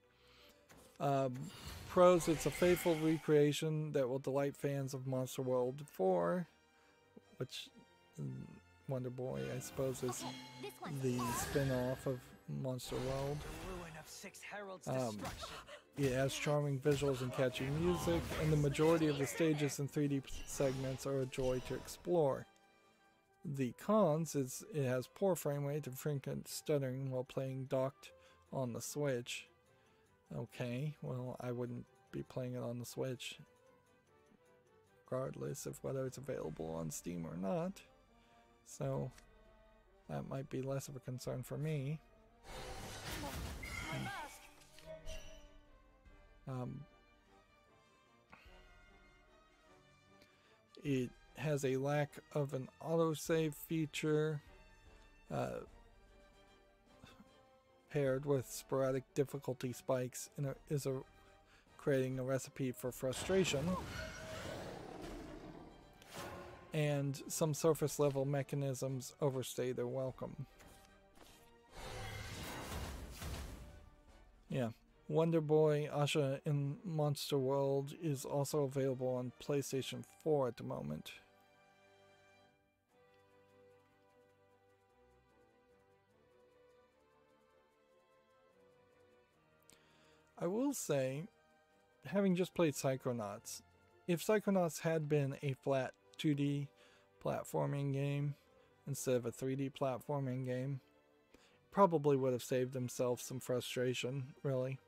Speaker 1: Pros, it's a faithful recreation that will delight fans of Monster World 4, which Wonder Boy, I suppose, is
Speaker 4: This one's
Speaker 1: the spin-off of Monster World.
Speaker 5: The ruin of Six Heralds' destruction.
Speaker 1: It has charming visuals and catchy music, and the majority of the stages and 3D segments are a joy to explore. The cons is it has poor frame rate and frequent stuttering while playing docked on the Switch. Okay, well, I wouldn't be playing it on the Switch regardless of whether it's available on Steam or not, so that might be less of a concern for me. It has a lack of an autosave feature, paired with sporadic difficulty spikes, and creating a recipe for frustration. And some surface level mechanisms overstay their welcome. Yeah. Wonder Boy, Asha, and Monster World is also available on PlayStation 4 at the moment. I will say, having just played Psychonauts, if Psychonauts had been a flat 2D platforming game instead of a 3D platforming game, probably would have saved themselves some frustration, really,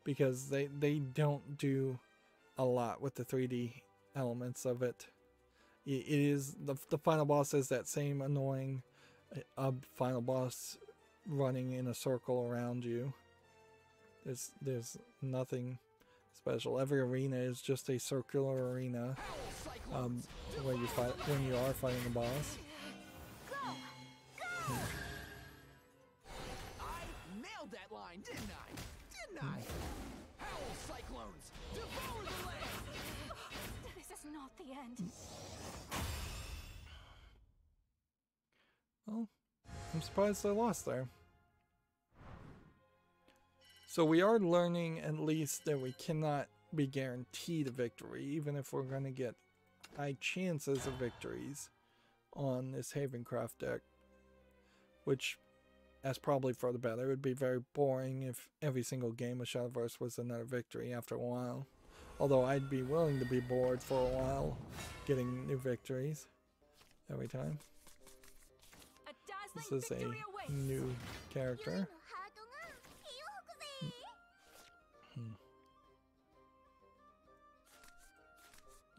Speaker 1: because they don't do a lot with the 3D elements of it. It is the final boss is that same annoying final boss running in a circle around you. There's nothing special. Every arena is just a circular arena where you fight when you are fighting the boss.
Speaker 6: I nailed that line, didn't I? Didn't I? Howl cyclones, devour the land!
Speaker 4: This is not the end.
Speaker 1: Well, I'm surprised I lost there. So we are learning at least that we cannot be guaranteed a victory, even if we're going to get high chances of victories on this Havencraft deck. Which, that's probably for the better. It would be very boring if every single game of Shadowverse was another victory after a while. Although I'd be willing to be bored for a while, getting new victories every time. This is a new character.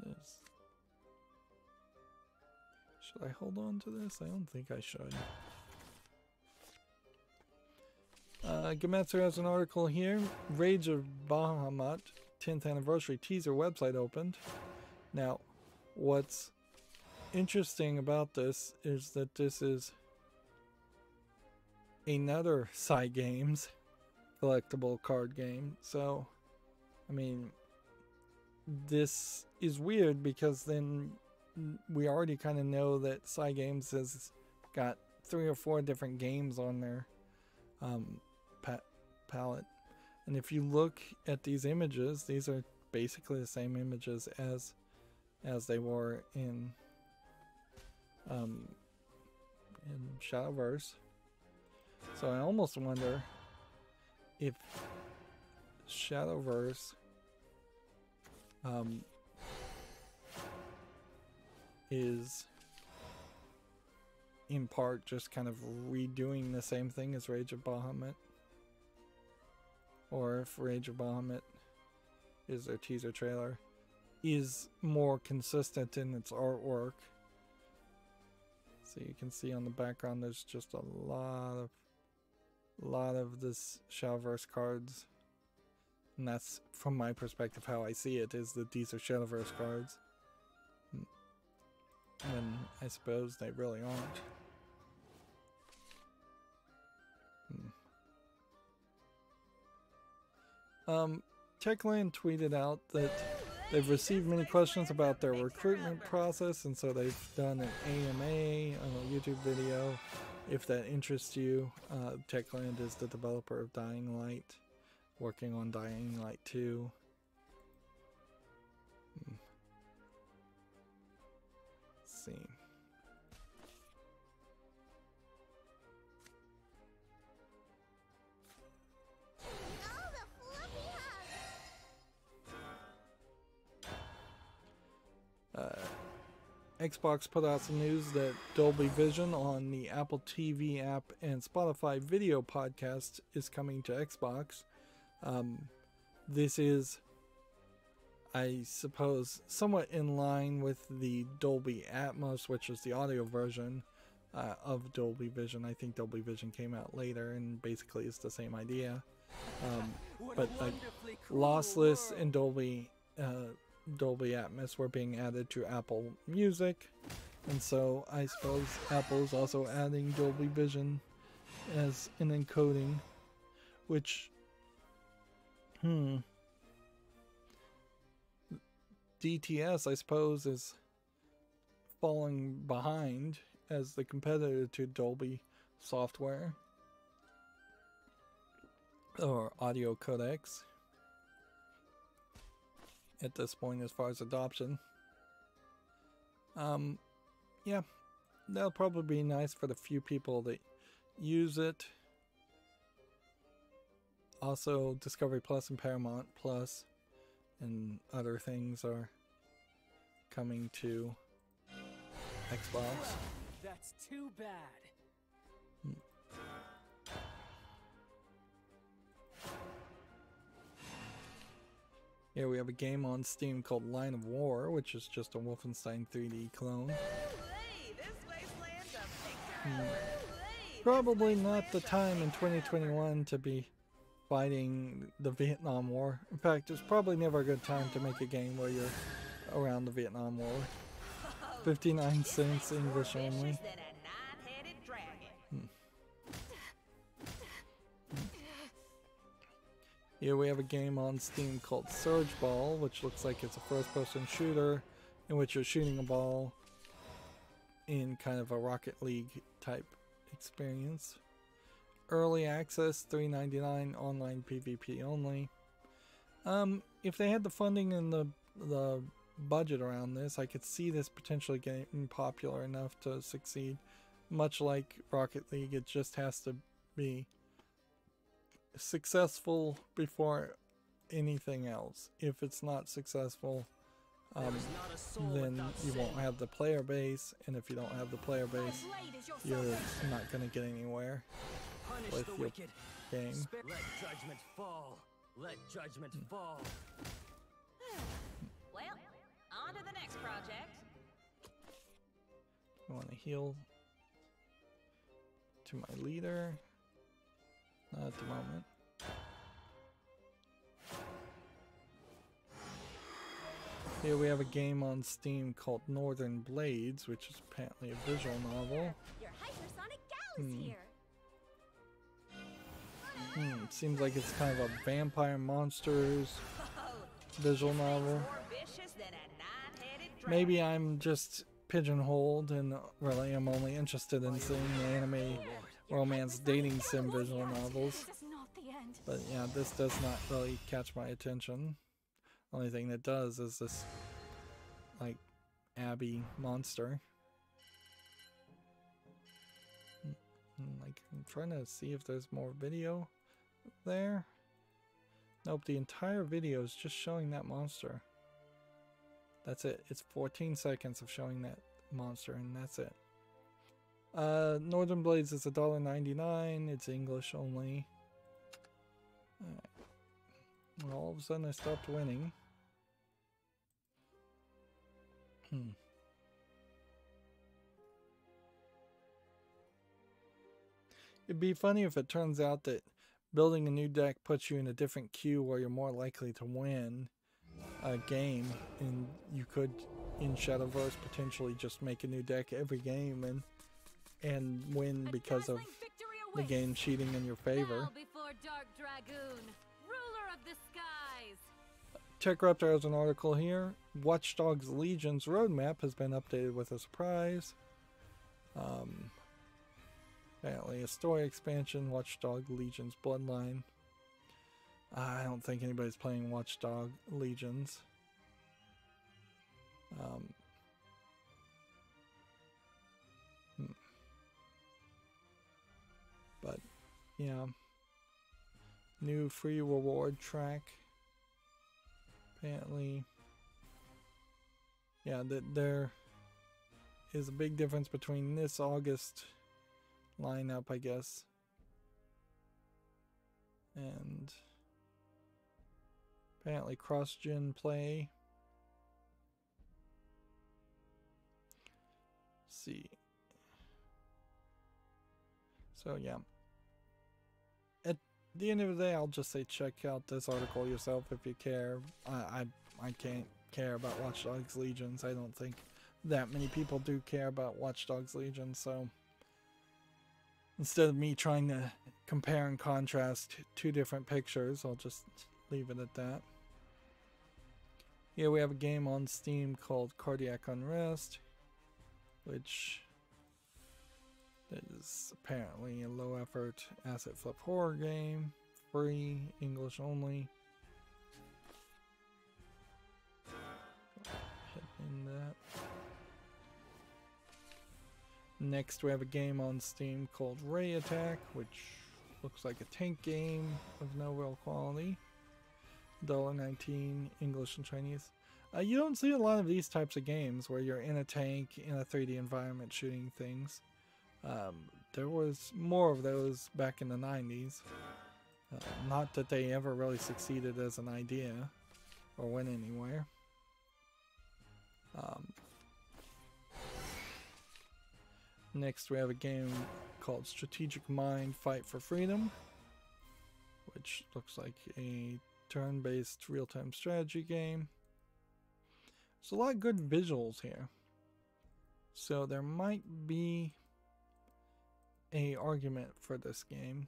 Speaker 1: Yes. Should I hold on to this? I don't think I should. Gametsu has an article here. Rage of Bahamut 10th anniversary teaser website opened. Now, what's interesting about this is that this is another Cygames collectible card game. So, I mean, this is weird because then we already kind of know that Cygames has got 3 or 4 different games on their palette. And if you look at these images, these are basically the same images as they were in Shadowverse. So I almost wonder if Shadowverse is in part just kind of redoing the same thing as Rage of Bahamut, or if Rage of Bahamut is their teaser trailer, is more consistent in its artwork. So you can see on the background there's just a lot of this Shadowverse cards, and that's from my perspective how I see it, is that these are Shadowverse cards, when I suppose they really aren't. Techland tweeted out that they've received many questions about their recruitment process, and so they've done an AMA on a YouTube video. If that interests you, Techland is the developer of Dying Light, working on Dying Light 2. Let's see. Xbox put out some news that Dolby Vision on the Apple TV app and Spotify video podcast is coming to Xbox. This is, I suppose, somewhat in line with the Dolby Atmos, which is the audio version of Dolby Vision. I think Dolby Vision came out later and basically is the same idea. But like lossless and Dolby Atmos were being added to Apple Music, and so I suppose Apple is also adding Dolby Vision as an encoding, which DTS I suppose is falling behind as the competitor to Dolby software or audio codecs at this point as far as adoption. Yeah, that'll probably be nice for the few people that use it. Also, Discovery Plus and Paramount Plus and other things are coming to Xbox.
Speaker 7: That's too bad.
Speaker 1: Here we have a game on Steam called Line of War, which is just a Wolfenstein 3D clone. Probably not the time in 2021 to be fighting the Vietnam War. In fact, it's probably never a good time to make a game where you're around the Vietnam War. 59 cents English only. Here we have a game on Steam called Surge Ball, which looks like it's a first-person shooter in which you're shooting a ball in kind of a Rocket League type experience. Early access, $3.99, online PvP only. If they had the funding and the budget around this, I could see this potentially getting popular enough to succeed. Much like Rocket League, it just has to be successful before anything else. If it's not successful, then you won't have the player base, and if you don't have the player base, you're not going to get anywhere with your game.
Speaker 7: Let judgment fall. Let judgment fall.
Speaker 4: Well, on to the next project.
Speaker 1: I want to heal to my leader. Not at the moment. Here we have a game on Steam called Northern Blades, which is apparently a visual novel.
Speaker 4: Your hypersonic gal is here.
Speaker 1: Seems like it's kind of a vampire monsters visual novel. Maybe I'm just pigeonholed and really I'm only interested in seeing the anime romance dating sim visual novels. But yeah, this does not really catch my attention. Only thing that does is this like Abby monster. Like I'm trying to see if there's more video there. Nope, the entire video is just showing that monster. That's it. It's 14 seconds of showing that monster and that's it. Northern Blades is $1.99. It's English only. Well, all of a sudden I stopped winning. It'd be funny if it turns out that building a new deck puts you in a different queue where you're more likely to win a game, and you could in Shadowverse potentially just make a new deck every game and win because of the game cheating in your favor. TechRaptor has an article here. Watch Dogs Legion's roadmap has been updated with a surprise. Apparently a story expansion, Watch Dog Legion's Bloodline. I don't think anybody's playing Watch Dog Legions. But yeah, new free reward track. Apparently, yeah, there is a big difference between this August lineup, I guess, and apparently cross-gen play. Let's see. So yeah. At the end of the day, I'll just say check out this article yourself if you care. I can't care about Watch Dogs Legions. I don't think that many people do care about Watch Dogs Legions, so instead of me trying to compare and contrast two different pictures, I'll just leave it at that. Here we have a game on Steam called Cardiac Unrest, which is apparently a low-effort asset flip horror game, free, English only. Hit in that. Next we have a game on Steam called Ray Attack, which looks like a tank game of no real quality. $1.19 English and Chinese. You don't see a lot of these types of games where you're in a tank in a 3D environment shooting things. There was more of those back in the 90s. Not that they ever really succeeded as an idea or went anywhere. Next we have a game called Strategic Mind Fight for Freedom, which looks like a turn-based real-time strategy game. There's a lot of good visuals here, so there might be a argument for this game.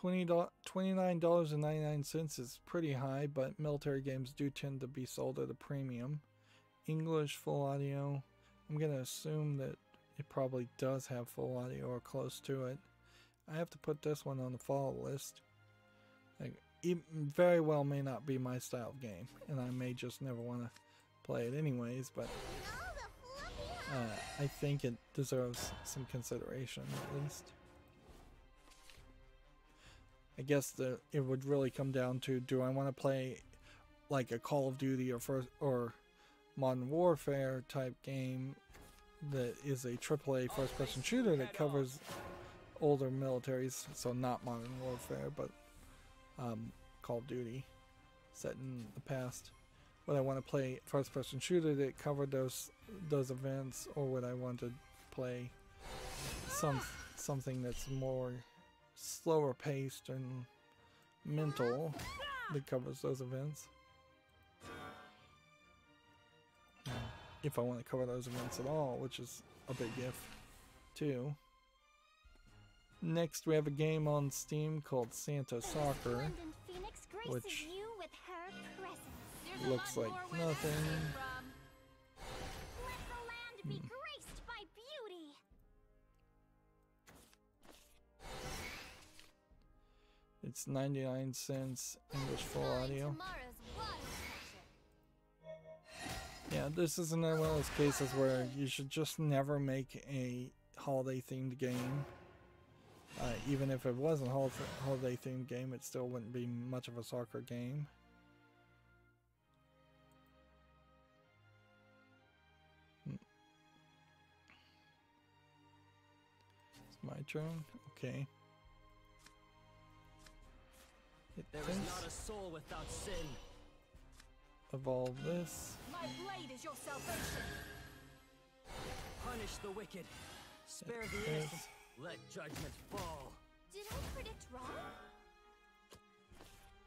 Speaker 1: $29.99 is pretty high, but military games do tend to be sold at a premium. English full audio. I'm gonna assume that it probably does have full audio or close to it. I have to put this one on the follow list. Like, it very well may not be my style of game, and I may just never want to play it anyways, but I think it deserves some consideration at least. I guess it would really come down to, do I want to play like a Call of Duty or Modern Warfare type game that is a AAA first-person shooter that covers older militaries, so not Modern Warfare, but Call of Duty set in the past. Would I want to play first-person shooter that covered those events, or would I want to play something that's more slower paced and mental that covers those events? If I want to cover those events at all, which is a big if too. Next we have a game on Steam called Santa Soccer, which looks like nothing.
Speaker 4: Let the land be graced by beauty.
Speaker 1: It's 99 cents English full audio. Yeah, this is another one of those cases where you should just never make a holiday themed game. Even if it wasn't a holiday themed game, it still wouldn't be much of a soccer game. It's my turn? Okay.
Speaker 7: There is not a soul without sin.
Speaker 1: Evolve this.
Speaker 5: My blade is your salvation.
Speaker 7: Punish the wicked. Spare the innocent. Let judgment fall.
Speaker 4: Did I predict wrong?
Speaker 1: Do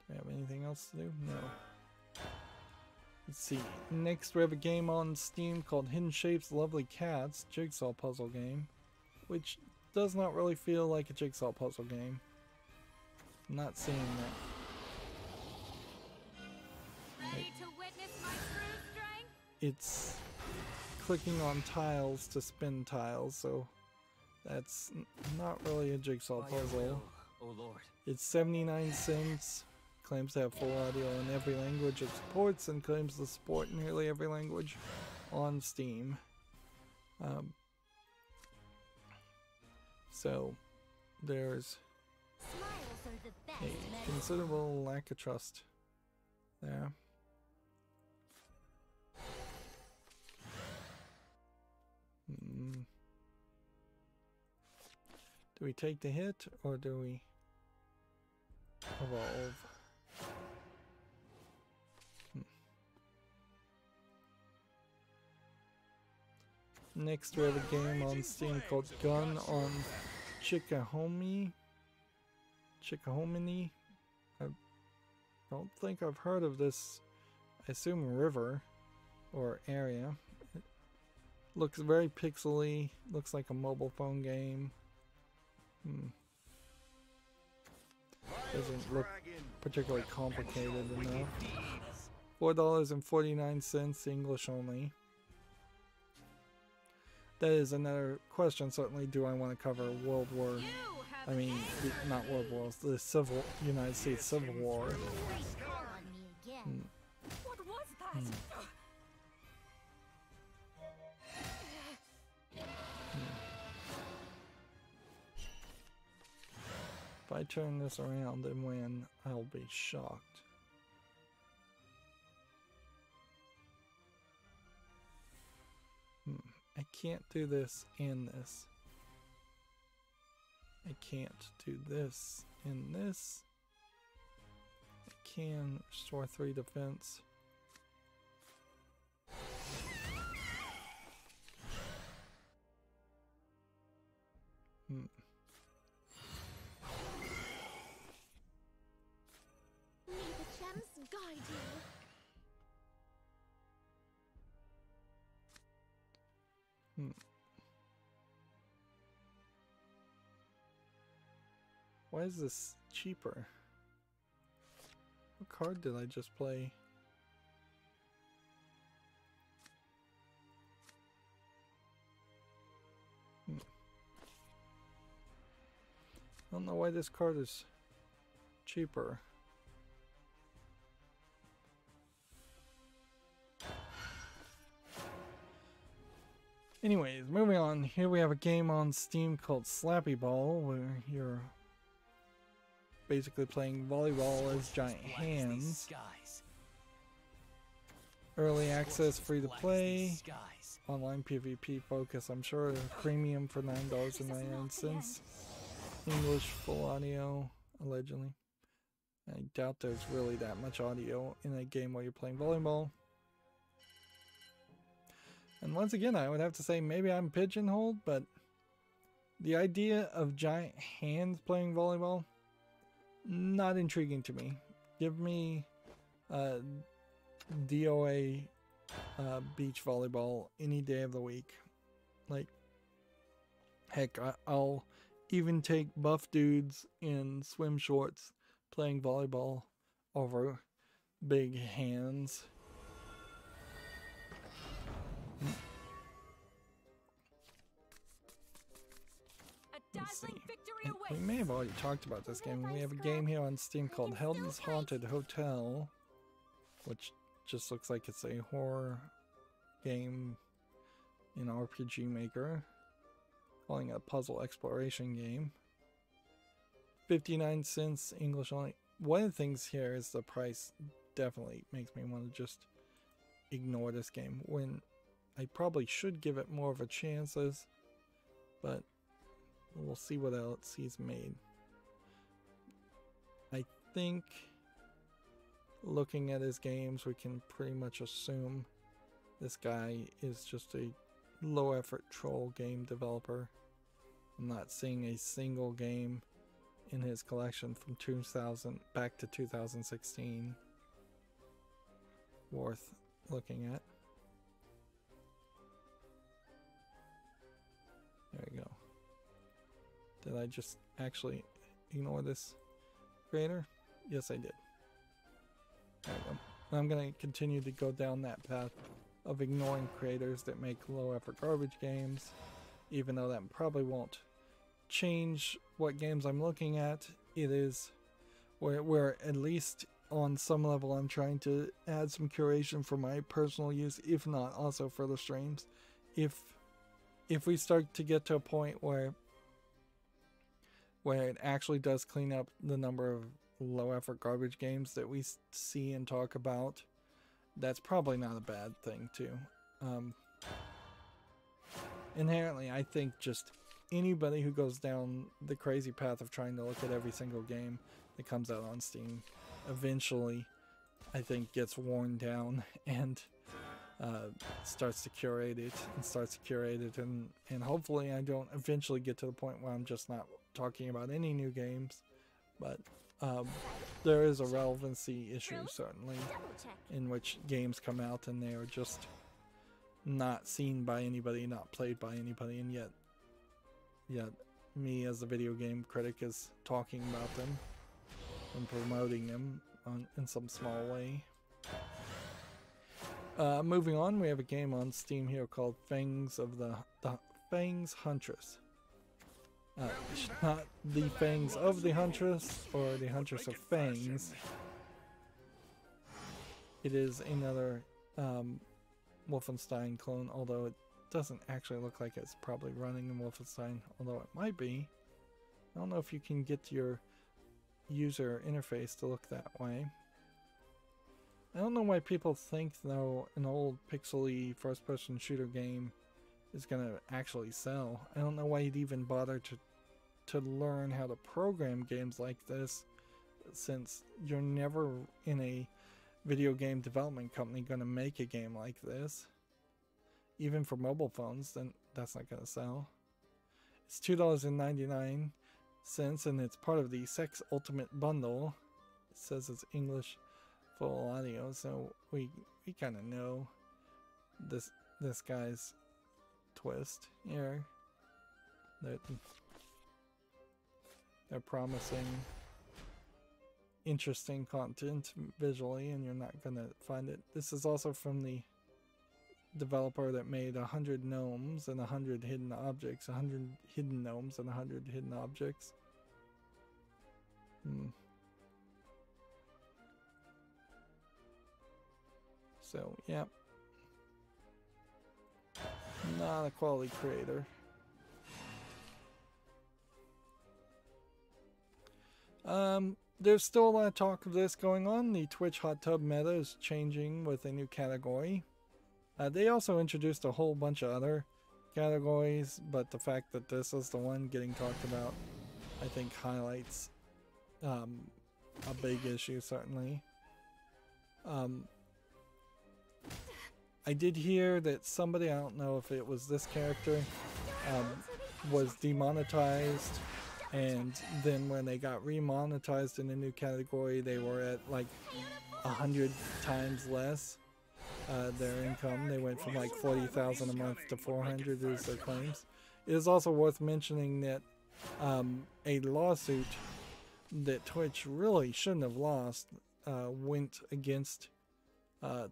Speaker 1: we have anything else to do? No. Let's see. Next we have a game on Steam called Hidden Shapes, Lovely Cats, jigsaw puzzle game, which does not really feel like a jigsaw puzzle game. I'm not seeing that.
Speaker 3: Ready to witness my true strength?
Speaker 1: It's clicking on tiles to spin tiles, so that's not really a jigsaw puzzle.
Speaker 7: Oh Lord.
Speaker 1: It's 79 cents, claims to have full audio in every language it supports, and claims to support nearly every language on Steam. So there's
Speaker 4: Smiles are the best
Speaker 1: a
Speaker 4: medicine.
Speaker 1: considerable lack of trust there. Do we take the hit, or do we evolve? Next we have a game on Steam called Gun on Chickahominy. I don't think I've heard of this. I assume river or area. It looks very pixely, looks like a mobile phone game. Doesn't look particularly complicated enough. $4.49 English only. That is another question, certainly. Do I want to cover World War? I mean, not World Wars, the United States Civil War.
Speaker 4: On me again.
Speaker 5: What was that?
Speaker 1: If I turn this around and win, I'll be shocked. can't do this and this. I can't do this and this. I can restore 3 defense. Hmm.
Speaker 4: May the gems guide you.
Speaker 1: Why is this cheaper? What card did I just play? I don't know why this card is cheaper. Anyways, moving on. Here we have a game on Steam called Slappy Ball, where you're basically playing volleyball as giant hands. Early access, free to play. Online PvP focus, I'm sure. Premium for $9.99. English full audio, allegedly. I doubt there's really that much audio in a game while you're playing volleyball. And once again, I would have to say maybe I'm pigeonholed, but the idea of giant hands playing volleyball, not intriguing to me. Give me DOA beach volleyball any day of the week. Like, heck, I'll even take buff dudes in swim shorts playing volleyball over big hands. Let's see. We may have already talked about this game. We have a game here on Steam called Helden's Haunted Hotel, which just looks like it's a horror game in RPG Maker, calling it a puzzle exploration game. 59 cents English only. One of the things here is the price definitely makes me want to just ignore this game, when I probably should give it more of a chance, but we'll see what else he's made. I think looking at his games, we can pretty much assume this guy is just a low effort troll game developer. I'm not seeing a single game in his collection from 2000 back to 2016 worth looking at. There we go. Did I just actually ignore this creator? Yes, I did. There we go. I'm going to continue to go down that path of ignoring creators that make low effort garbage games, even though that probably won't change what games I'm looking at. It is where at least on some level I'm trying to add some curation for my personal use, if not also for the streams. If we start to get to a point where it actually does clean up the number of low effort garbage games that we see and talk about, that's probably not a bad thing too. Inherently, I think just anybody who goes down the crazy path of trying to look at every single game that comes out on Steam eventually, I think, gets worn down and starts to curate it and hopefully I don't eventually get to the point where I'm just not talking about any new games, but there is a relevancy issue certainly in which games come out and they are just not seen by anybody, not played by anybody, and yet me as a video game critic is talking about them and promoting them in some small way. Moving on, we have a game on Steam here called Fangs of the Fangs Huntress. Not the Fangs of the Huntress or the Huntress of Fangs. It is another Wolfenstein clone, although it doesn't actually look like it's probably running in Wolfenstein, although it might be. I don't know if you can get your user interface to look that way. I don't know why people think, though, an old pixely first-person shooter game is gonna actually sell. I don't know why you'd even bother to learn how to program games like this, since you're never in a video game development company gonna make a game like this. Even for mobile phones, then that's not gonna sell. It's $2.99, and it's part of the Sex Ultimate Bundle. It says it's English full audio, so we kind of know this guy's twist here. That they're promising interesting content visually, and you're not gonna find it. This is also from the developer that made 100 gnomes and 100 hidden objects. 100 hidden gnomes and 100 hidden objects. So, yeah. Not a quality creator. There's still a lot of talk of this going on. The Twitch hot tub meta is changing with a new category. They also introduced a whole bunch of other categories, but the fact that this is the one getting talked about, I think highlights a big issue, certainly. I did hear that somebody, I don't know if it was this character, was demonetized, and then when they got remonetized in a new category, they were at like 100 times less their income. They went from like 40,000 a month to 400 is their claims. It is also worth mentioning that a lawsuit that Twitch really shouldn't have lost went against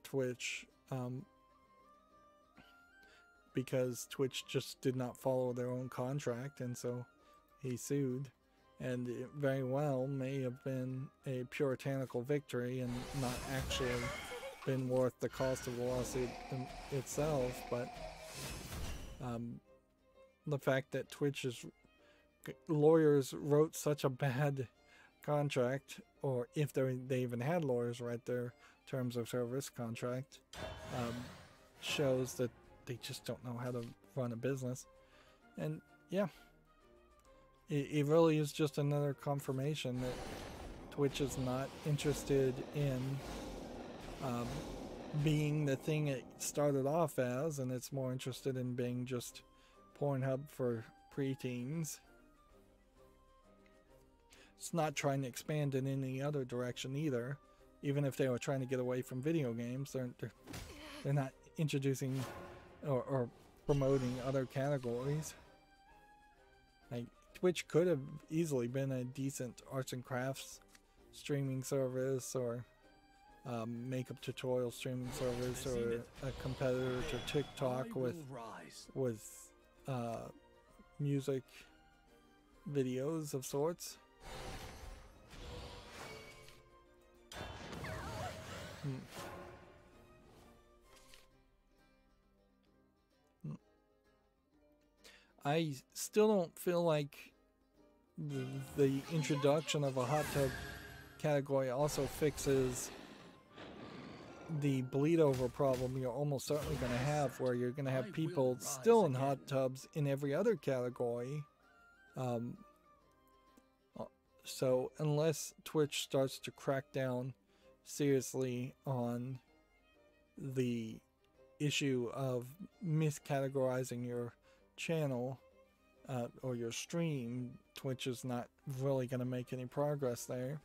Speaker 1: Twitch because Twitch just did not follow their own contract, and so he sued, and it very well may have been a puritanical victory and not actually been worth the cost of the lawsuit itself. But the fact that Twitch's lawyers wrote such a bad contract, or if they even had lawyers write their terms of service contract, shows that they just don't know how to run a business. And yeah, it really is just another confirmation that Twitch is not interested in being the thing it started off as, and it's more interested in being just Pornhub for preteens. It's not trying to expand in any other direction either. Even if they were trying to get away from video games, they're not introducing or promoting other categories. Like, Twitch could have easily been a decent arts and crafts streaming service, or makeup tutorial streaming service, or a competitor to TikTok with music videos of sorts. I still don't feel like the introduction of a hot tub category also fixes the bleed over problem you're almost certainly going to have, where you're going to have people still in hot tubs in every other category. So unless Twitch starts to crack down seriously on the issue of miscategorizing your channel or your stream, Twitch is not really going to make any progress there.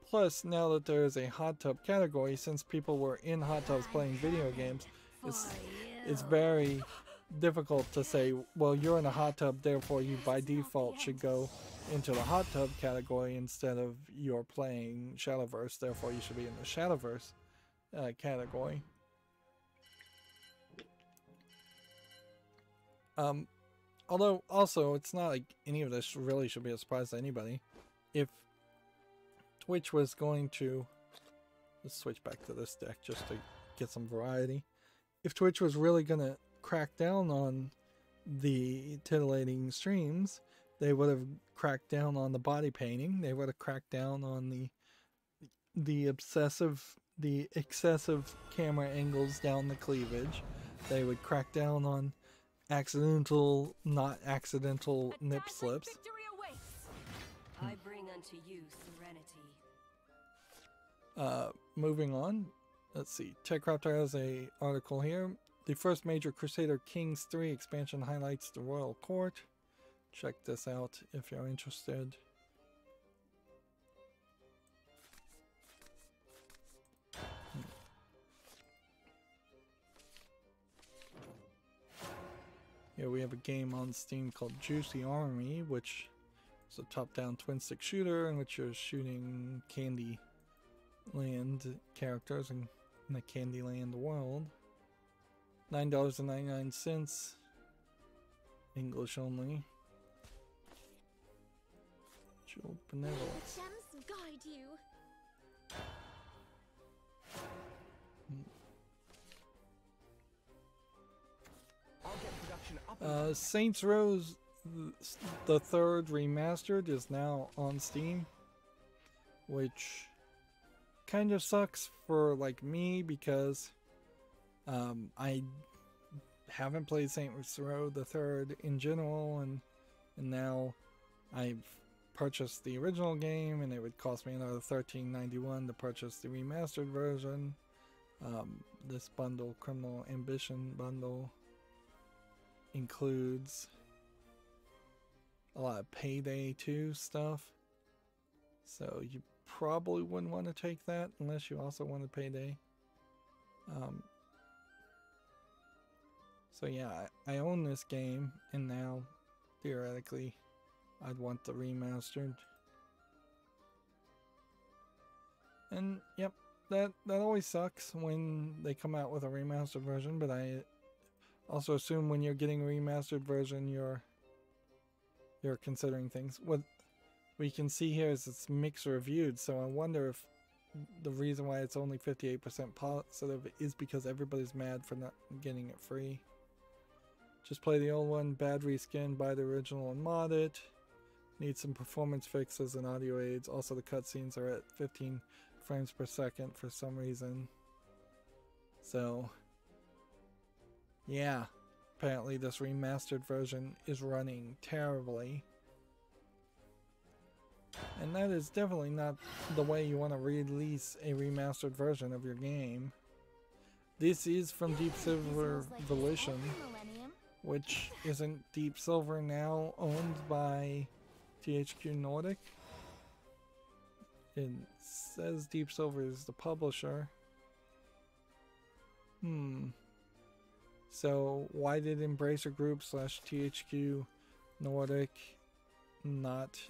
Speaker 1: Plus, now that there is a hot tub category, since people were in hot tubs playing video games, it's very difficult to say, well, you're in a hot tub, therefore you by default should go into the hot tub category instead of you're playing Shadowverse, therefore you should be in the Shadowverse category. Although, also, it's not like any of this really should be a surprise to anybody. If Twitch was going to... Let's switch back to this deck just to get some variety. If Twitch was really going to crack down on the titillating streams, they would have cracked down on the body painting. They would have cracked down on the excessive camera angles down the cleavage. they would crack down on accidental, not accidental
Speaker 5: A
Speaker 1: nip
Speaker 5: dazzling
Speaker 1: slips.
Speaker 5: victory awaits.
Speaker 7: I bring unto you serenity.
Speaker 1: Moving on, let's see. TechCrafter has a article here. The first major Crusader Kings 3 expansion highlights the Royal Court. Check this out if you're interested. Here we have a game on Steam called Juicy Army, which is a top-down twin-stick shooter in which you're shooting Candy Land characters in the Candyland world. $9.99, English only. Jewel Benevolence.
Speaker 4: Gems guide you.
Speaker 6: I'll get production up.
Speaker 1: Saints Row the Third Remastered is now on Steam, which kind of sucks for like me because I haven't played Saints Row the Third in general, and now I've purchased the original game, and it would cost me another $13.91 to purchase the remastered version. This bundle, Criminal Ambition bundle, includes a lot of Payday 2 stuff, so you probably wouldn't want to take that unless you also wanted Payday. So yeah, I own this game, and now theoretically I'd want the remastered. And yep, that always sucks when they come out with a remastered version, but I also assume when you're getting a remastered version you're considering things. What we can see here is it's mixed reviewed, so I wonder if the reason why it's only 58% positive is because everybody's mad for not getting it free. Just play the old one, bad reskin, buy the original and mod it. Need some performance fixes and audio aids. Also the cutscenes are at 15 frames per second for some reason. So yeah, apparently this remastered version is running terribly. And that is definitely not the way you want to release a remastered version of your game. This is from Deep Silver Volition, which isn't Deep Silver now owned by THQ Nordic? It says Deep Silver is the publisher. So why did Embracer Group / THQ Nordic not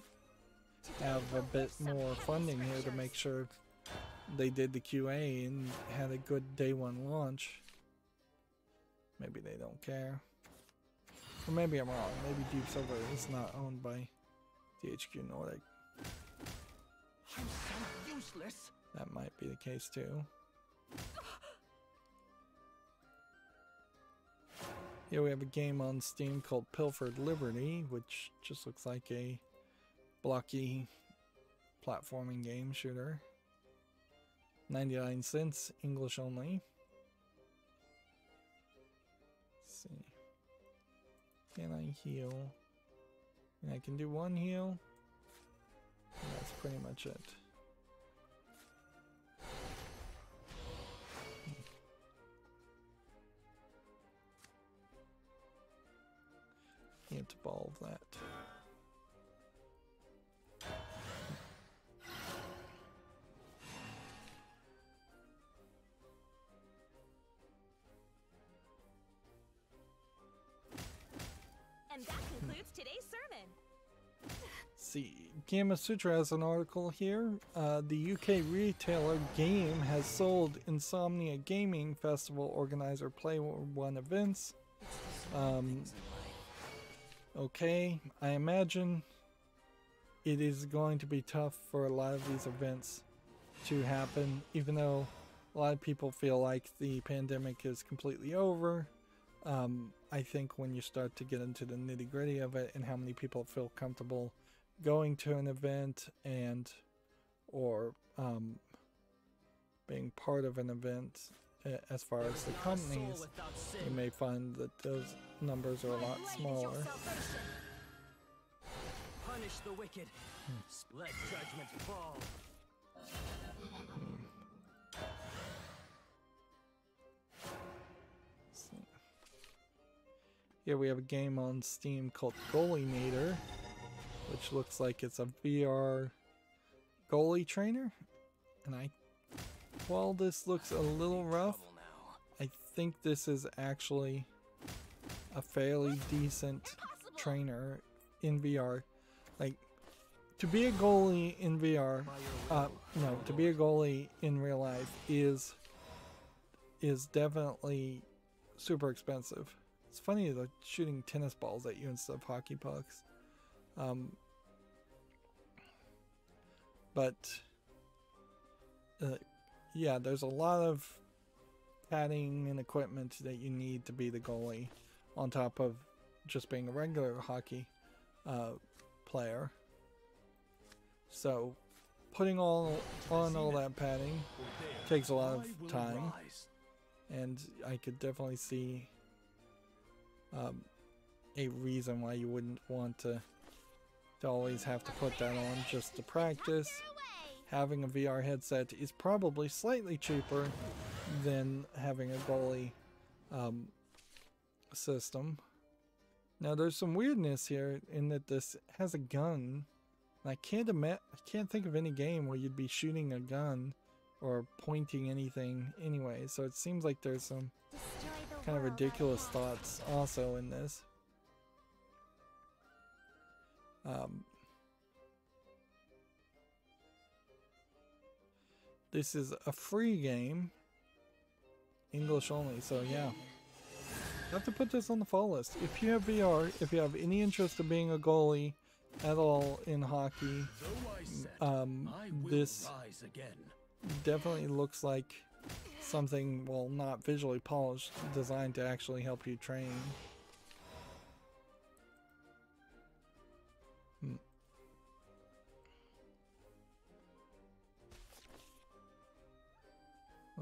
Speaker 1: have a bit more funding here to make sure they did the QA and had a good day one launch? Maybe they don't care. Or maybe I'm wrong. Maybe Deep Silver is not owned by THQ Nordic.
Speaker 6: I'm so useless.
Speaker 1: That might be the case too. Here we have a game on Steam called Pilfered Liberty, which just looks like a blocky platforming game shooter. 99 cents, English only. Let's see. Can I heal? And I can do one heal. And that's pretty much it. Can't evolve that.
Speaker 4: And that concludes today's sermon.
Speaker 1: See, Gamma Sutra has an article here. The UK retailer Game has sold Insomnia Gaming Festival organizer Play One events. Okay, I imagine it is going to be tough for a lot of these events to happen, even though a lot of people feel like the pandemic is completely over. I think when you start to get into the nitty-gritty of it and how many people feel comfortable going to an event or being part of an event, as far as the companies, you may find that those numbers are a lot smaller.
Speaker 7: Punish the wicked. Let judgment fall.
Speaker 1: Here we have a game on Steam called Goalienator, which looks like it's a VR goalie trainer. And while this looks a little rough, I think this is actually a fairly decent trainer in VR. Like, to be a goalie in VR, no, to be a goalie in real life is definitely super expensive. It's funny, they're shooting tennis balls at you instead of hockey pucks. Yeah, there's a lot of padding and equipment that you need to be the goalie, on top of just being a regular hockey player. So putting on all that padding takes a lot of time, and I could definitely see a reason why you wouldn't want to always have to put that on just to practice. Having a VR headset is probably slightly cheaper than having a goalie system. Now there's some weirdness here in that this has a gun. And I can't think of any game where you'd be shooting a gun or pointing anything anyway. So it seems like there's some kind of ridiculous thoughts also in this. This is a free game, English only, so yeah. I have to put this on the fall list. If you have VR, if you have any interest in being a goalie at all in hockey, this definitely looks like something, well, not visually polished, designed to actually help you train.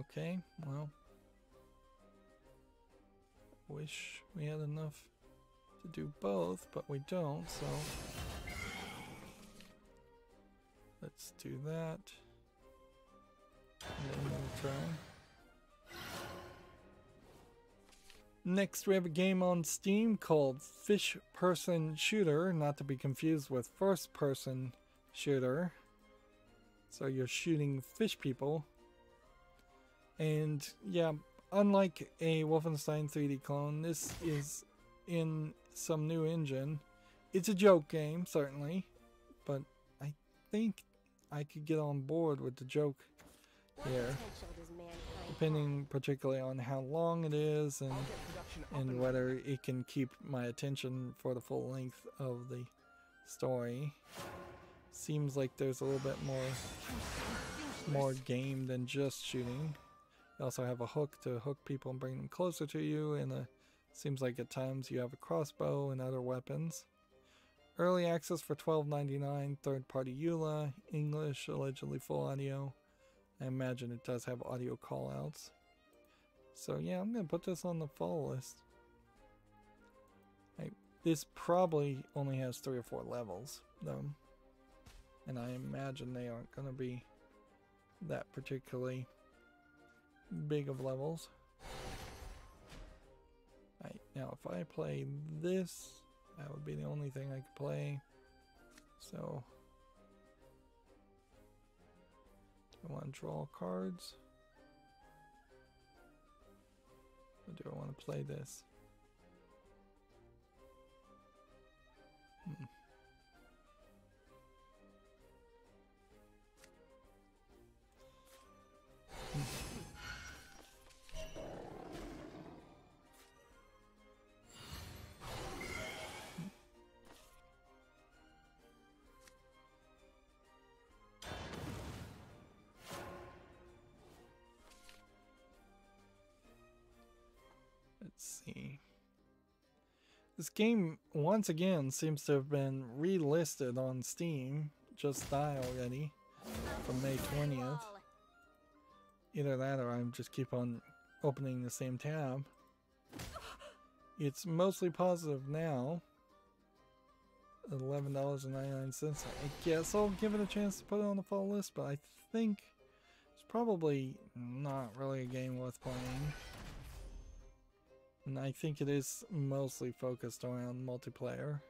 Speaker 1: Okay, well, wish we had enough to do both, but we don't, so let's do that. And then we'll try. Next, we have a game on Steam called Fish Person Shooter, not to be confused with First Person Shooter. So you're shooting fish people. And yeah, unlike a Wolfenstein 3D clone, this is in some new engine. It's a joke game, certainly, but I think I could get on board with the joke here, depending particularly on how long it is and whether it can keep my attention for the full length of the story. Seems like there's a little bit more game than just shooting. You also have a hook to hook people and bring them closer to you, and seems like at times you have a crossbow and other weapons. Early access for $12.99, third-party EULA, English, allegedly full audio. I imagine it does have audio callouts. So yeah, I'm going to put this on the fall list. This probably only has 3 or 4 levels, though. And I imagine they aren't going to be that particularly big of levels. Right, now if I play this, that would be the only thing I could play. So, do I want to draw cards? Or do I want to play this? Let's see. This game, once again, seems to have been relisted on Steam. Just die already. From May 20th. Either that or I'm just keep on opening the same tab. It's mostly positive now. $11.99. I guess I'll give it a chance to put it on the fall list, but I think it's probably not really a game worth playing. And I think it is mostly focused around multiplayer.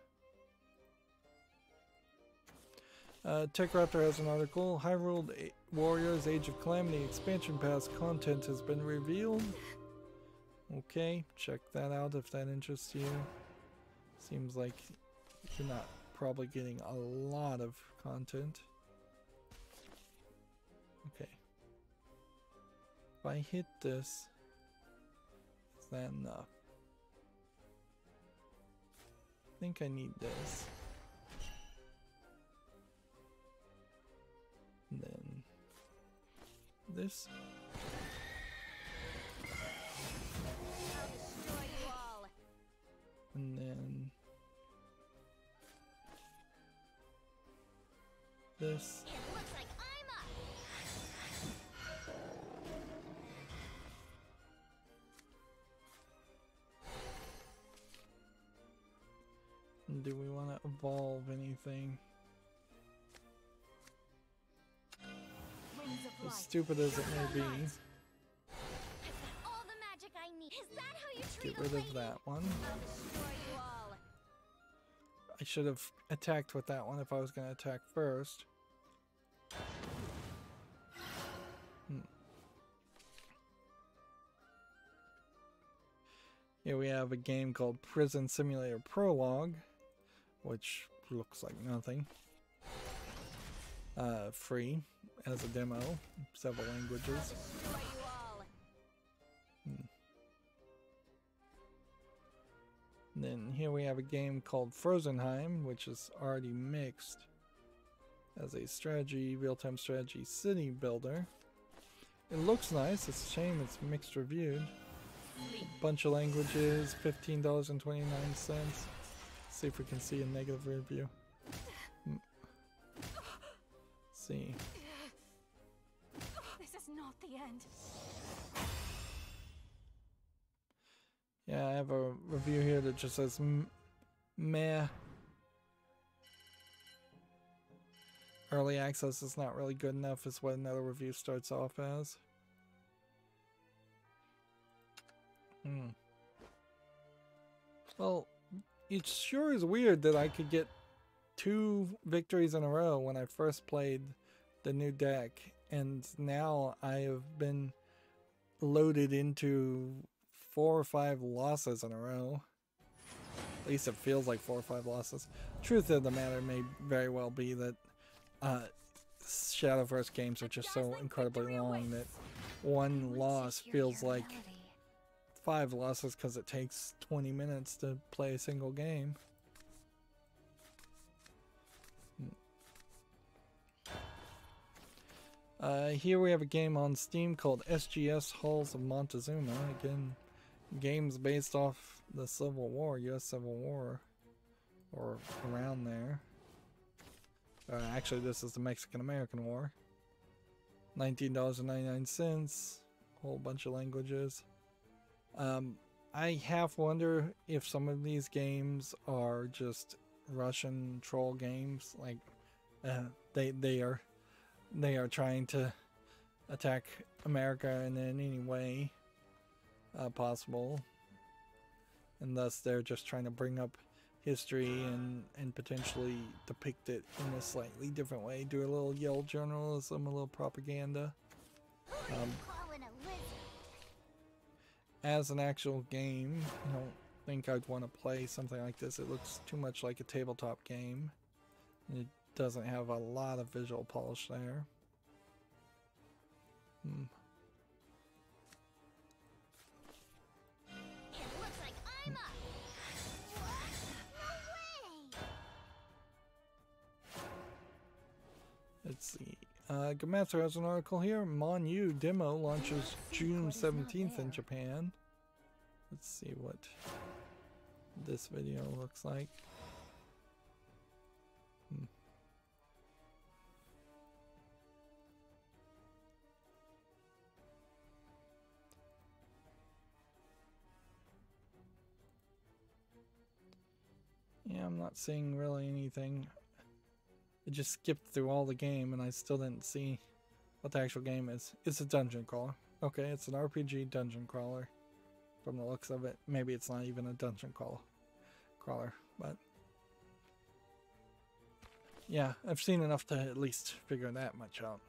Speaker 1: TechRaptor has an article. Hyrule Warriors Age of Calamity expansion pass content has been revealed. Okay, check that out if that interests you. Seems like you're not probably getting a lot of content. Okay. If I hit this, is that enough? I think I need this. And then this. And then this.
Speaker 4: It looks like I'm up.
Speaker 1: And do we want to evolve anything? As stupid as it may be.
Speaker 4: I've got all the magic I need. Is that how you treat
Speaker 1: Get rid
Speaker 4: a
Speaker 1: of
Speaker 4: lady?
Speaker 1: that one.
Speaker 4: I'll destroy you all.
Speaker 1: I should have attacked with that one if I was going to attack first. Here we have a game called Prison Simulator Prologue, which looks like nothing. Free as a demo, several languages.
Speaker 4: I'll destroy you all.
Speaker 1: Then here we have a game called Frozenheim, which is already mixed as a strategy, real-time strategy city builder. It looks nice. It's a shame it's mixed reviewed. A bunch of languages, $15.29. See if we can see a negative review. See.
Speaker 3: This is not the end.
Speaker 1: Yeah, I have a review here that just says meh. Early access is not really good enough is what another review starts off as. Well, it sure is weird that I could get 2 victories in a row when I first played the new deck, and now I have been loaded into 4 or 5 losses in a row. At least it feels like 4 or 5 losses. Truth of the matter may very well be that Shadowverse games are just so incredibly long that one loss feels like 5 losses because it takes 20 minutes to play a single game. Here we have a game on Steam called SGS Halls of Montezuma. Again, games based off the Civil War, U.S. Civil War, or around there. Actually, this is the Mexican-American War. $19.99, whole bunch of languages. I half wonder if some of these games are just Russian troll games, like they are trying to attack America in any way possible, and thus they're just trying to bring up history and potentially depict it in a slightly different way, do a little yell journalism, a little propaganda. As an actual game, I don't think I'd want to play something like this. It looks too much like a tabletop game. It doesn't have a lot of visual polish there.
Speaker 4: It looks like I'm up. No way.
Speaker 1: Let's see. Gamatsu has an article here. Mon U demo launches June 17th in Japan. Let's see what this video looks like. Yeah, I'm not seeing really anything. It just skipped through all the game and I still didn't see what the actual game is. It's a dungeon crawler. Okay, it's an RPG dungeon crawler. From the looks of it, maybe it's not even a dungeon crawler, but yeah, I've seen enough to at least figure that much out.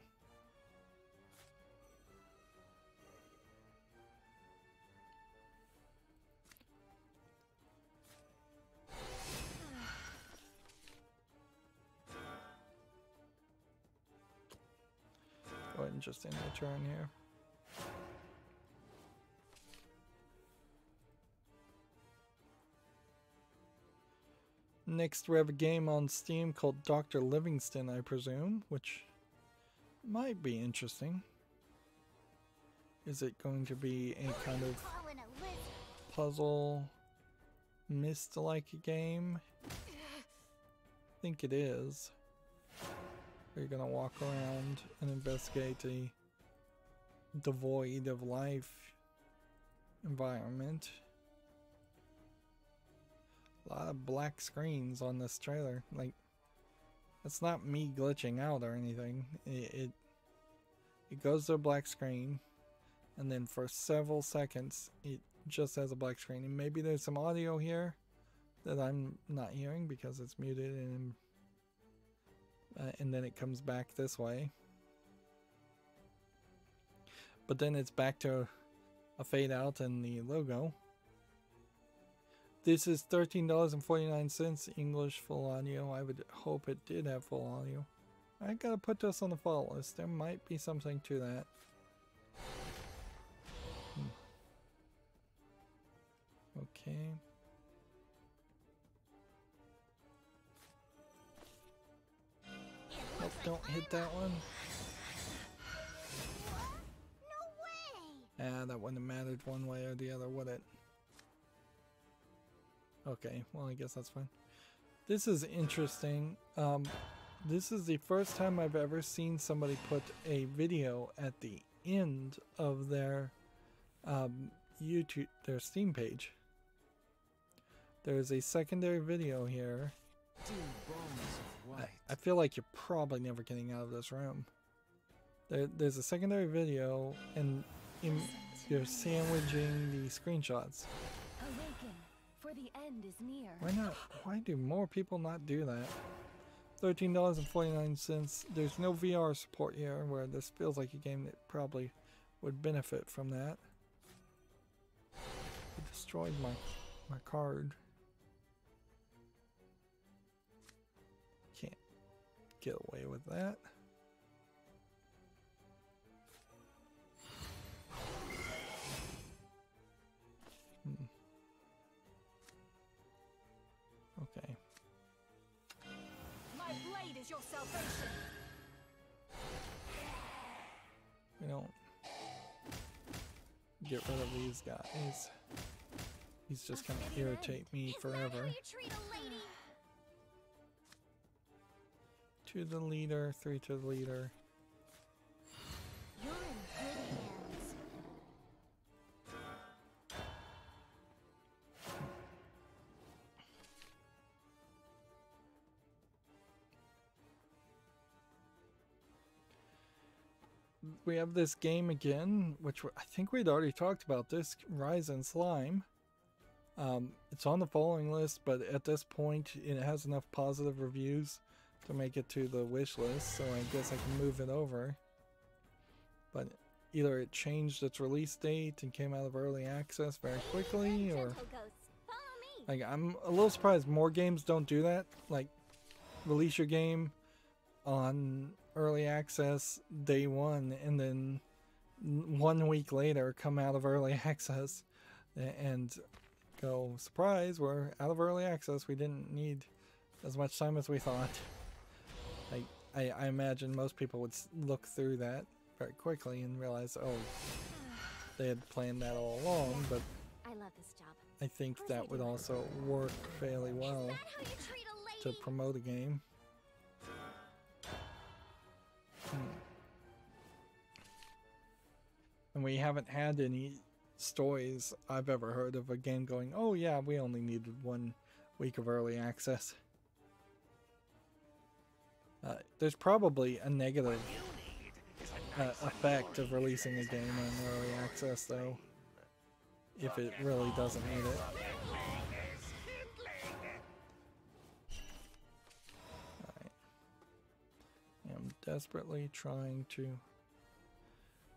Speaker 1: Go ahead and just end the turn here. Next, we have a game on Steam called Dr. Livingston, I presume, which might be interesting. Is it going to be a kind of puzzle Myst-like game? I think it is. You're gonna walk around and investigate a devoid of life environment. A lot of black screens on this trailer. Like, it's not me glitching out or anything. It goes to a black screen, and then for several seconds it just has a black screen. And maybe there's some audio here that I'm not hearing because it's muted, and then it comes back this way. But then it's back to a fade out and the logo. This is $13.49 English full audio. I would hope it did have full audio. I gotta put this on the follow list. There might be something to that. Okay. Oh, don't hit that one.
Speaker 4: No way!
Speaker 1: Ah, that wouldn't have mattered one way or the other, would it? Okay, well, I guess that's fine. This is interesting. This is the first time I've ever seen somebody put a video at the end of their their Steam page. There's a secondary video here. I feel like you're probably never getting out of this room. There's a secondary video, and you're sandwiching the screenshots.
Speaker 3: Awaken, for the end is near.
Speaker 1: Why not? Why do more people not do that? $13.49. There's no VR support here, where this feels like a game that probably would benefit from that. It destroyed my card. Can't get away with that. Okay.
Speaker 3: My blade is your salvation.
Speaker 1: We don't get rid of these guys. These just kind of irritate me forever. To the leader, 3 to the leader.
Speaker 4: You're in good hands.
Speaker 1: We have this game again, which I think we'd already talked about this, Rise and Slime. It's on the following list, but at this point it has enough positive reviews to make it to the wish list, so I guess I can move it over. But either it changed its release date and came out of early access very quickly, or like, I'm a little surprised more games don't do that. Like, release your game on early access day one, and then 1 week later come out of early access and go, surprise, we're out of early access. We didn't need as much time as we thought. I imagine most people would look through that very quickly and realize, oh, they had planned that all along, but
Speaker 4: I love this job.
Speaker 1: I think that would also work fairly well to promote a game. And we haven't had any stories I've ever heard of a game going, oh yeah, we only needed one week of early access. There's probably a negative effect of releasing a game in early access, though, if it really doesn't need it. Alright. I'm desperately trying to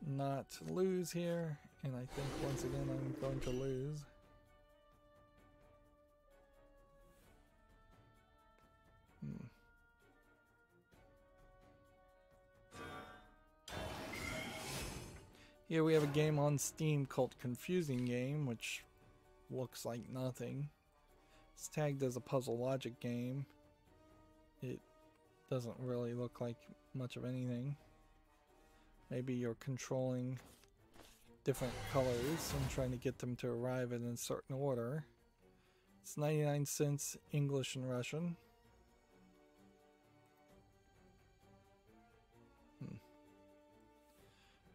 Speaker 1: not lose here, and I think once again I'm going to lose. Here we have a game on Steam called Confusing Game, which looks like nothing. It's tagged as a puzzle logic game. It doesn't really look like much of anything. Maybe you're controlling different colors and trying to get them to arrive in a certain order. It's 99 cents English and Russian.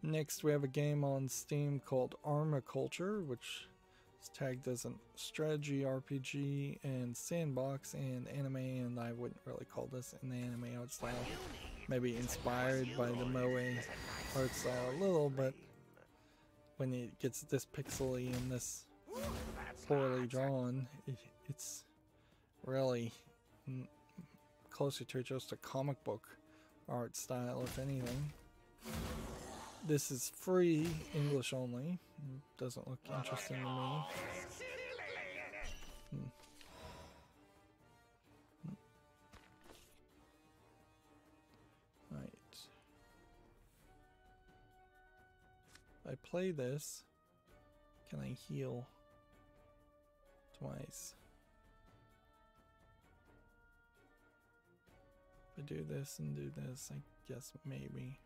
Speaker 1: Next we have a game on Steam called Armaculture, which is tagged as a strategy RPG and sandbox and anime, and I wouldn't really call this an anime art style. Maybe inspired by the Moe art style a little, but when it gets this pixely and this poorly drawn, it's really closer to just a comic book art style, if anything. This is free, English only. Doesn't look interesting to me. Right. If I play this, can I heal twice? If I do this and do this, I guess maybe.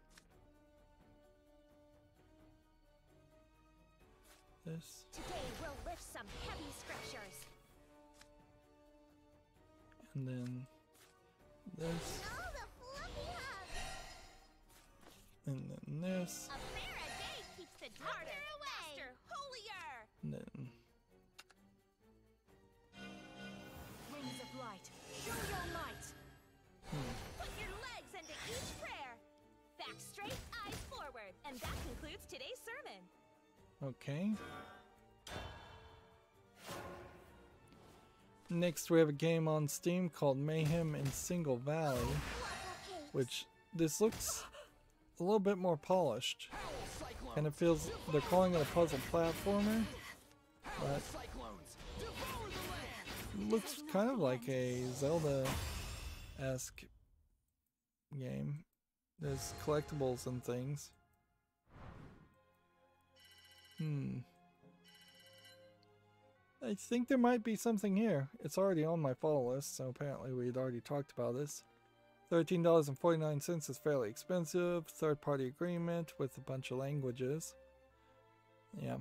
Speaker 1: This.
Speaker 4: Today we'll lift some heavy scriptures.
Speaker 1: And then this.
Speaker 4: All the fluffy hugs.
Speaker 1: And then this.
Speaker 4: A fair a day keeps the darker away. Faster, holier.
Speaker 1: And then.
Speaker 3: Rings of light, show your might.
Speaker 4: Put your legs into each prayer. Back straight, eyes forward. And that concludes today's sermon.
Speaker 1: Okay. Next we have a game on Steam called Mayhem in Single Valley, which this looks a little bit more polished. And it feels, they're calling it a puzzle platformer, but it looks kind of like a Zelda-esque game. There's collectibles and things. I think there might be something here. It's already on my follow list, so apparently we'd already talked about this. $13.49 is fairly expensive. Third-party agreement with a bunch of languages. Yeah.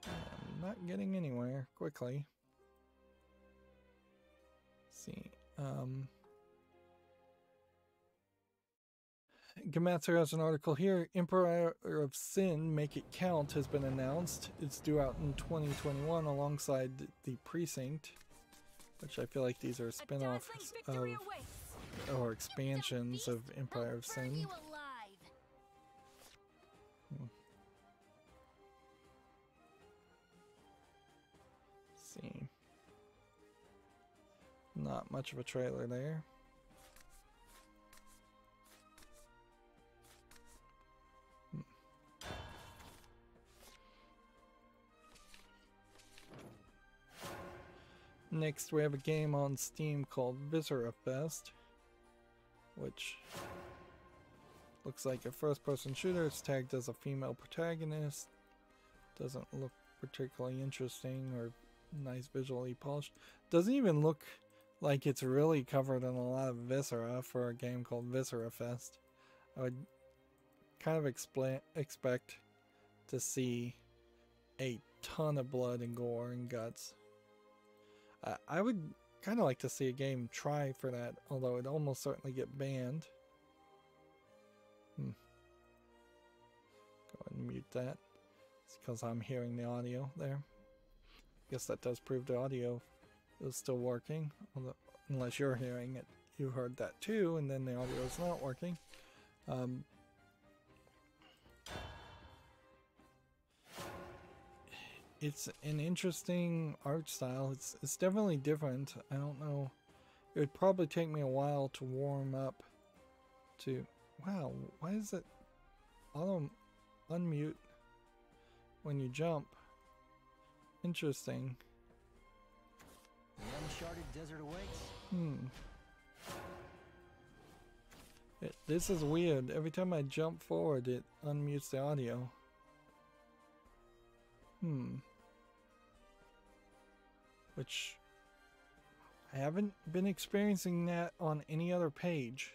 Speaker 1: I'm not getting anywhere quickly. Let's see. Gamatsu has an article here. Emperor of Sin, Make It Count has been announced. It's due out in 2021 alongside the Precinct, which I feel like these are spin-offs of or expansions of Empire of Sin. Let's see. Not much of a trailer there. Next we have a game on Steam called Viscera Fest, which looks like a first-person shooter. It's tagged as a female protagonist. Doesn't look particularly interesting or nice visually polished. Doesn't even look like it's really covered in a lot of viscera for a game called Viscera Fest. I would kind of expect to see a ton of blood and gore and guts. I would kind of like to see a game try for that, although it'd almost certainly get banned. Go ahead and mute that. It's because I'm hearing the audio there. guess that does prove the audio is still working. Although, unless you're hearing it, you heard that too, and then the audio is not working. It's an interesting art style. It's definitely different. I don't know. It would probably take me a while to warm up to... Wow, why is it auto unmute when you jump? Interesting.
Speaker 7: The uncharted desert awaits.
Speaker 1: This is weird. Every time I jump forward, it unmutes the audio. Which I haven't been experiencing that on any other page.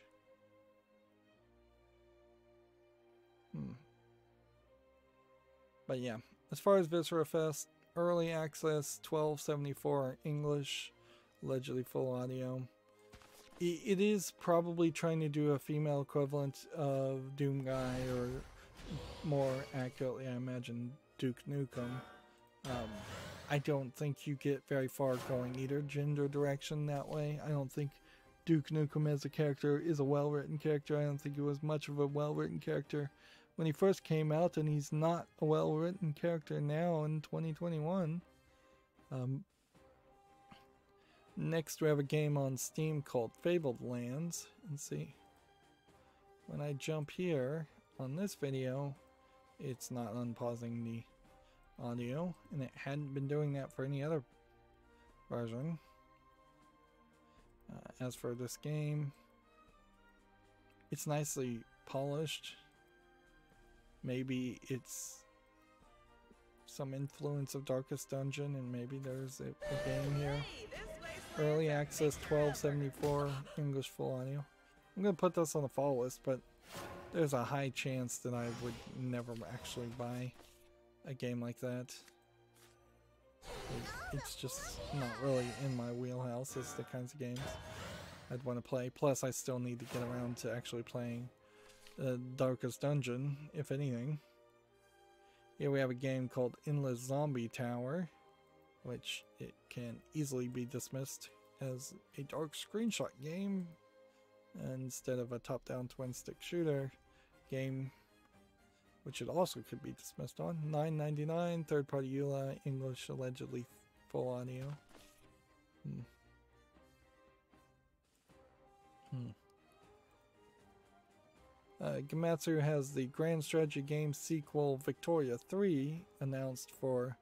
Speaker 1: But yeah, as far as Viscera Fest, early access, 1274 English, allegedly full audio. It is probably trying to do a female equivalent of Doom Guy, or more accurately, I imagine, Duke Nukem. I don't think you get very far going either gender direction that way. I don't think Duke Nukem as a character is a well-written character. I don't think he was much of a well-written character when he first came out, and he's not a well-written character now in 2021. Next we have a game on Steam called Fabled Lands. And see, when I jump here on this video, it's not unpausing the audio, and it hadn't been doing that for any other version. As for this game, it's nicely polished. Maybe it's some influence of Darkest Dungeon, and maybe there's a game here. Early access, 1274 English full audio. I'm gonna put this on the fall list, but there's a high chance that I would never actually buy a game like that. It's just not really in my wheelhouse as the kinds of games I'd want to play. Plus, I still need to get around to actually playing Darkest Dungeon, if anything. Here we have a game called Endless Zombie Tower, which it can easily be dismissed as a dark screenshot game instead of a top-down twin-stick shooter game, which it also could be dismissed on. $9.99, third-party EULA, English, allegedly full audio. Gamatsu has the grand strategy game sequel Victoria 3 announced for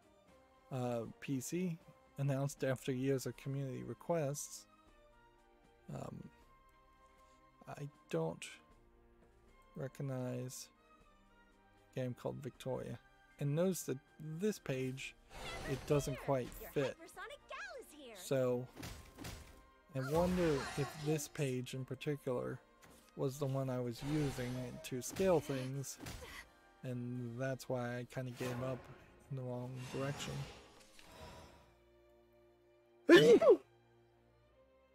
Speaker 1: PC, announced after years of community requests. I don't recognize a game called Victoria. And notice that this page, it doesn't quite fit. So I wonder if this page in particular was the one I was using to scale things, and that's why I kind of gave up in the wrong direction.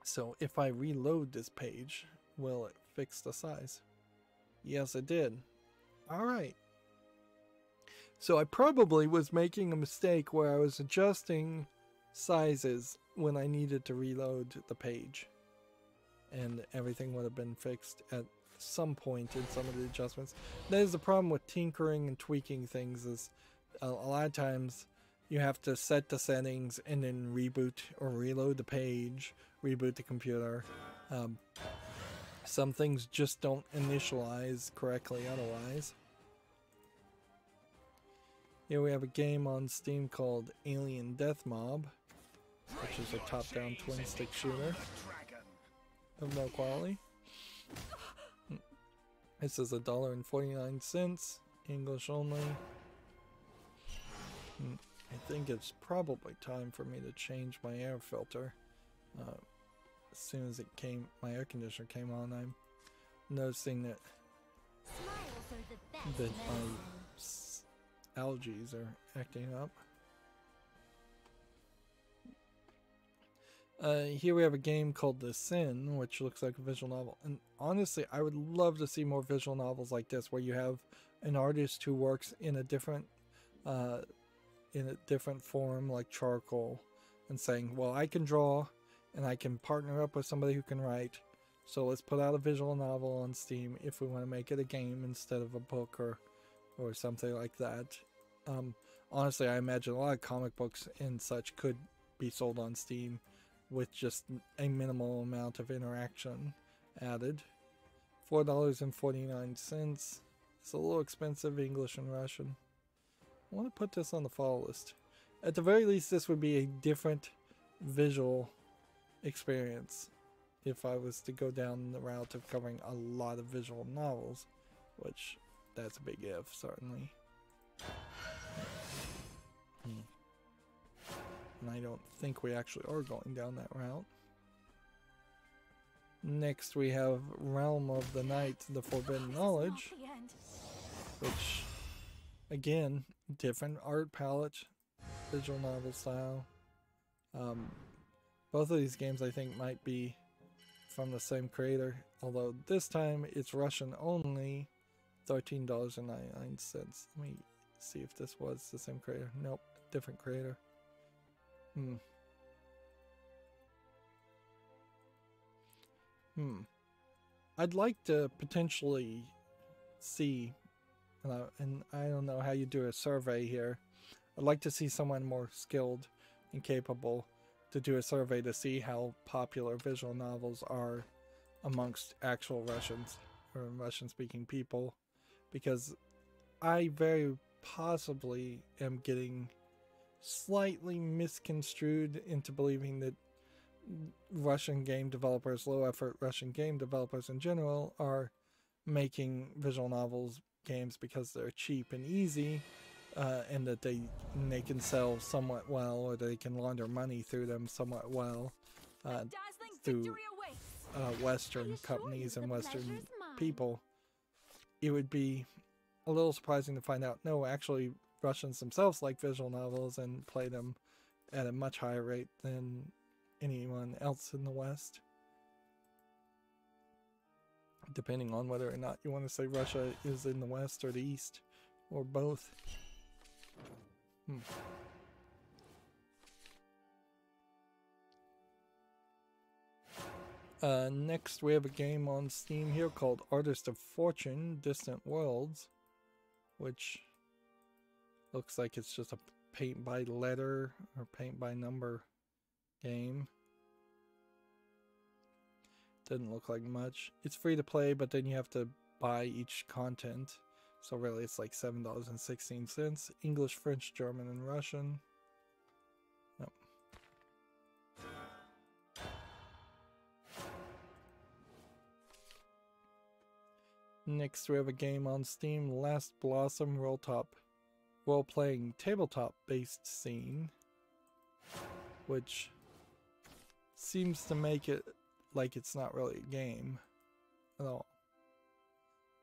Speaker 1: So if I reload this page, will it fix the size? Yes, it did. Alright. So I probably was making a mistake where I was adjusting sizes when I needed to reload the page. And everything would have been fixed at some point in some of the adjustments. That is the problem with tinkering and tweaking things, is a lot of times you have to set the settings and then reboot or reload the page, reboot the computer. Some things just don't initialize correctly otherwise. Here we have a game on Steam called Alien Death Mob, which is a top-down twin-stick shooter of no quality. This is $1.49, English only. I think it's probably time for me to change my air filter. As soon as my air conditioner came on, I'm noticing that my allergies are acting up. Here we have a game called The Sin, which looks like a visual novel. And honestly, I would love to see more visual novels like this, where you have an artist who works in a different in a different form like charcoal and saying, well, I can draw and I can partner up with somebody who can write. So let's put out a visual novel on Steam if we want to make it a game instead of a book or something like that. Honestly, I imagine a lot of comic books and such could be sold on Steam with just a minimal amount of interaction added. $4.49. It's a little expensive, English and Russian. I want to put this on the follow list. At the very least, this would be a different visual experience if I was to go down the route of covering a lot of visual novels, which that's a big if, certainly. And I don't think we actually are going down that route. Next we have Realm of the Night, the Forbidden Knowledge, which, again, different art palette, visual novel style. Both of these games I think might be from the same creator, although this time it's Russian only, $13.99. Let me see if this was the same creator. Nope, different creator. I'd like to potentially see, and I don't know how you do a survey here. I'd like to see someone more skilled and capable to do a survey to see how popular visual novels are amongst actual Russians or Russian-speaking people, because I very possibly am getting slightly misconstrued into believing that Russian game developers, low-effort Russian game developers in general, are making visual novels games because they're cheap and easy, and that they can sell somewhat well, or they can launder money through them somewhat well through Western companies and Western people. It would be a little surprising to find out, no, actually Russians themselves like visual novels and play them at a much higher rate than anyone else in the West. Depending on whether or not you want to say Russia is in the West or the East, or both. Next we have a game on Steam here called Artist of Fortune, Distant Worlds, which looks like it's just a paint by letter or paint by number game. Doesn't look like much. It's free to play, but then you have to buy each content. So really it's like $7.16. English, French, German, and Russian. Yep. Next we have a game on Steam, Last Blossom role-playing tabletop-based scene, which seems to make it like it's not really a game at all.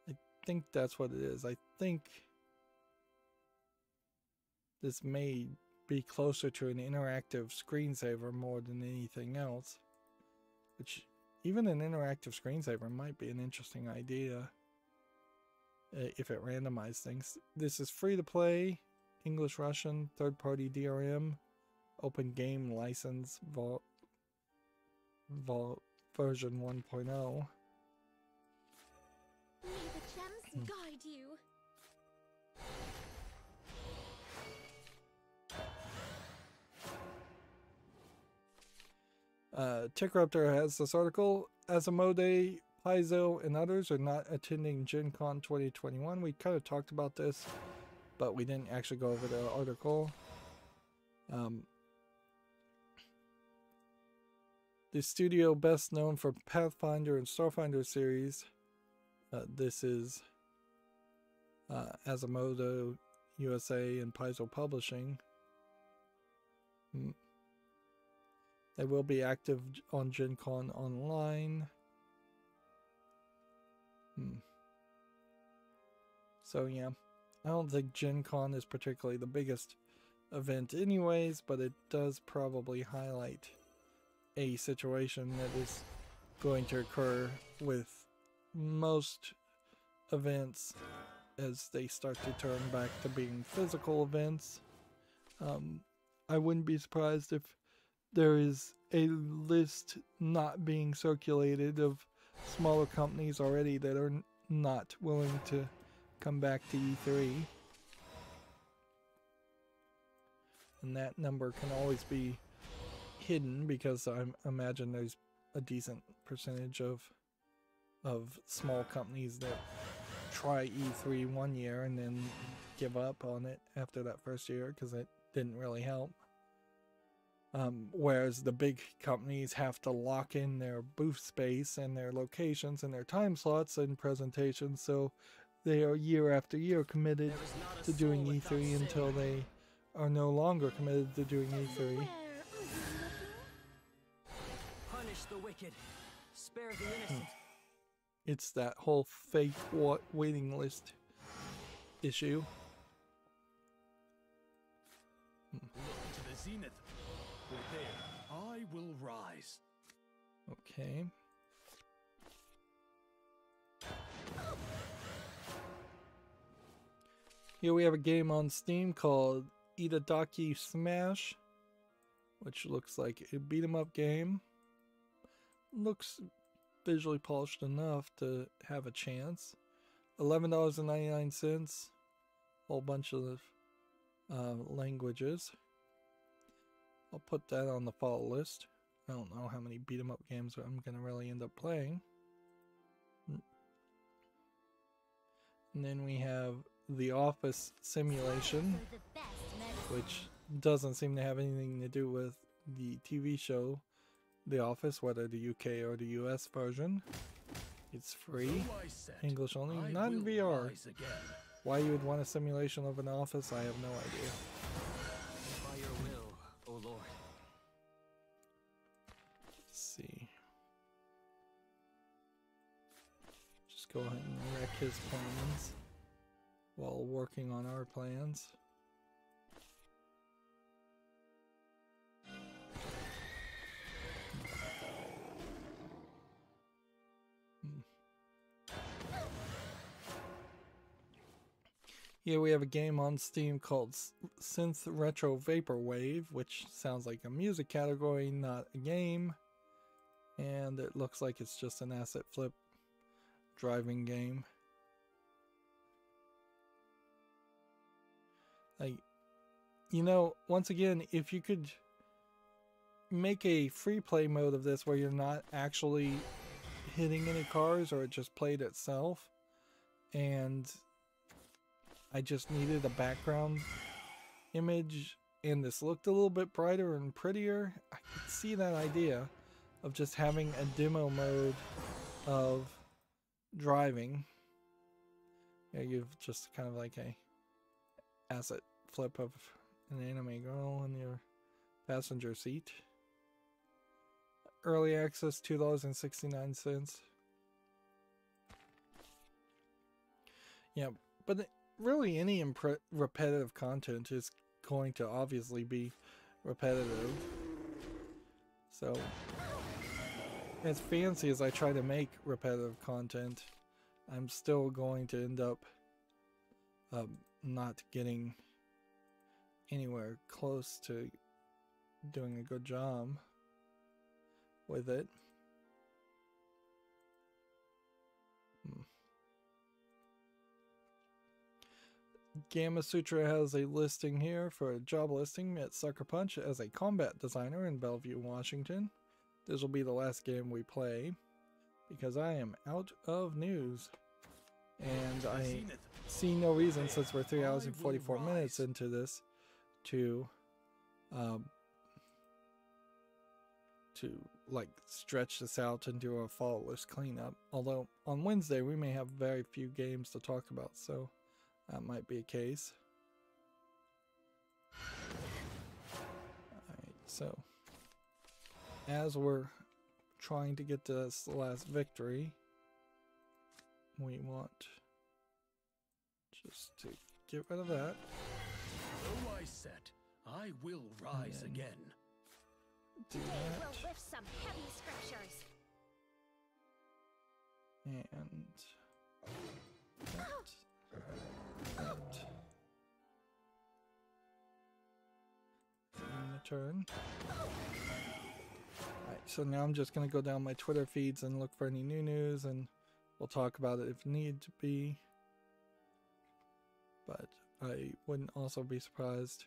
Speaker 1: I think that's what it is. I think this may be closer to an interactive screensaver more than anything else, which even an interactive screensaver might be an interesting idea if it randomized things. This is free to play, English, Russian, third-party DRM, open game license, version 1.0.
Speaker 4: May the gems guide you.
Speaker 1: Tickruptor has this article. Asmodee, Paizo, and others are not attending Gen Con 2021. We kind of talked about this, but we didn't actually go over the article. The studio best known for Pathfinder and Starfinder series. This is Asmodee USA and Paizo Publishing. They will be active on Gen Con Online. So yeah, I don't think Gen Con is particularly the biggest event anyways, but it does probably highlight a situation that is going to occur with most events as they start to turn back to being physical events. I wouldn't be surprised if there is a list not being circulated of smaller companies already that are not willing to come back to E3. And that number can always be hidden because I imagine there's a decent percentage of small companies that try E3 one year and then give up on it after that first year because it didn't really help. Whereas the big companies have to lock in their booth space and their locations and their time slots and presentations, so they are year after year committed to doing E3 until they are no longer committed to doing E3.
Speaker 7: Punish the wicked, spare the innocent.
Speaker 1: It's that whole fake waiting list issue.
Speaker 2: Look to the zenith. For there, I will rise.
Speaker 1: Okay. Here we have a game on Steam called Itadaki Smash, which looks like a beat 'em up game. Looks visually polished enough to have a chance. $11.99, whole bunch of languages. I'll put that on the follow list. I don't know how many beat 'em up games I'm gonna really end up playing. And then we have The Office Simulation, which doesn't seem to have anything to do with the TV show The Office, whether the UK or the US version. It's free, English only, not in VR. Why you would want a simulation of an office, I have no idea.
Speaker 7: By your will, O Lord.
Speaker 1: Let's see. Just go ahead and wreck his plans while working on our plans. Here we have a game on Steam called Synth Retro Vaporwave, which sounds like a music category, not a game. And it looks like it's just an asset flip driving game. Like, you know, once again, if you could make a free play mode of this where you're not actually hitting any cars or it just played itself, and I just needed a background image and this looked a little bit brighter and prettier, I could see that idea of just having a demo mode of driving. Yeah, you've just kind of like a asset flip of an anime girl in your passenger seat. Early access, $2.69. Yeah, but really any repetitive content is going to obviously be repetitive. So, as fancy as I try to make repetitive content, I'm still going to end up not getting anywhere close to doing a good job with it. Gamma Sutra has a listing here for a job listing at Sucker Punch as a combat designer in Bellevue, Washington. This will be the last game we play because I am out of news. And I see no reason, since we're 3 hours and 44 minutes into this, to like stretch this out and do a follow list cleanup. Although on Wednesday we may have very few games to talk about, so that might be a case. Alright, so as we're trying to get to this last victory, we want just to get rid of that.
Speaker 2: Though I set, I will rise again.
Speaker 1: Do
Speaker 4: Today
Speaker 1: that.
Speaker 4: we'll lift some heavy scriptures.
Speaker 1: And that. turn. Alright, so now I'm just going to go down my Twitter feeds and look for any new news, and we'll talk about it if need to be. But I wouldn't also be surprised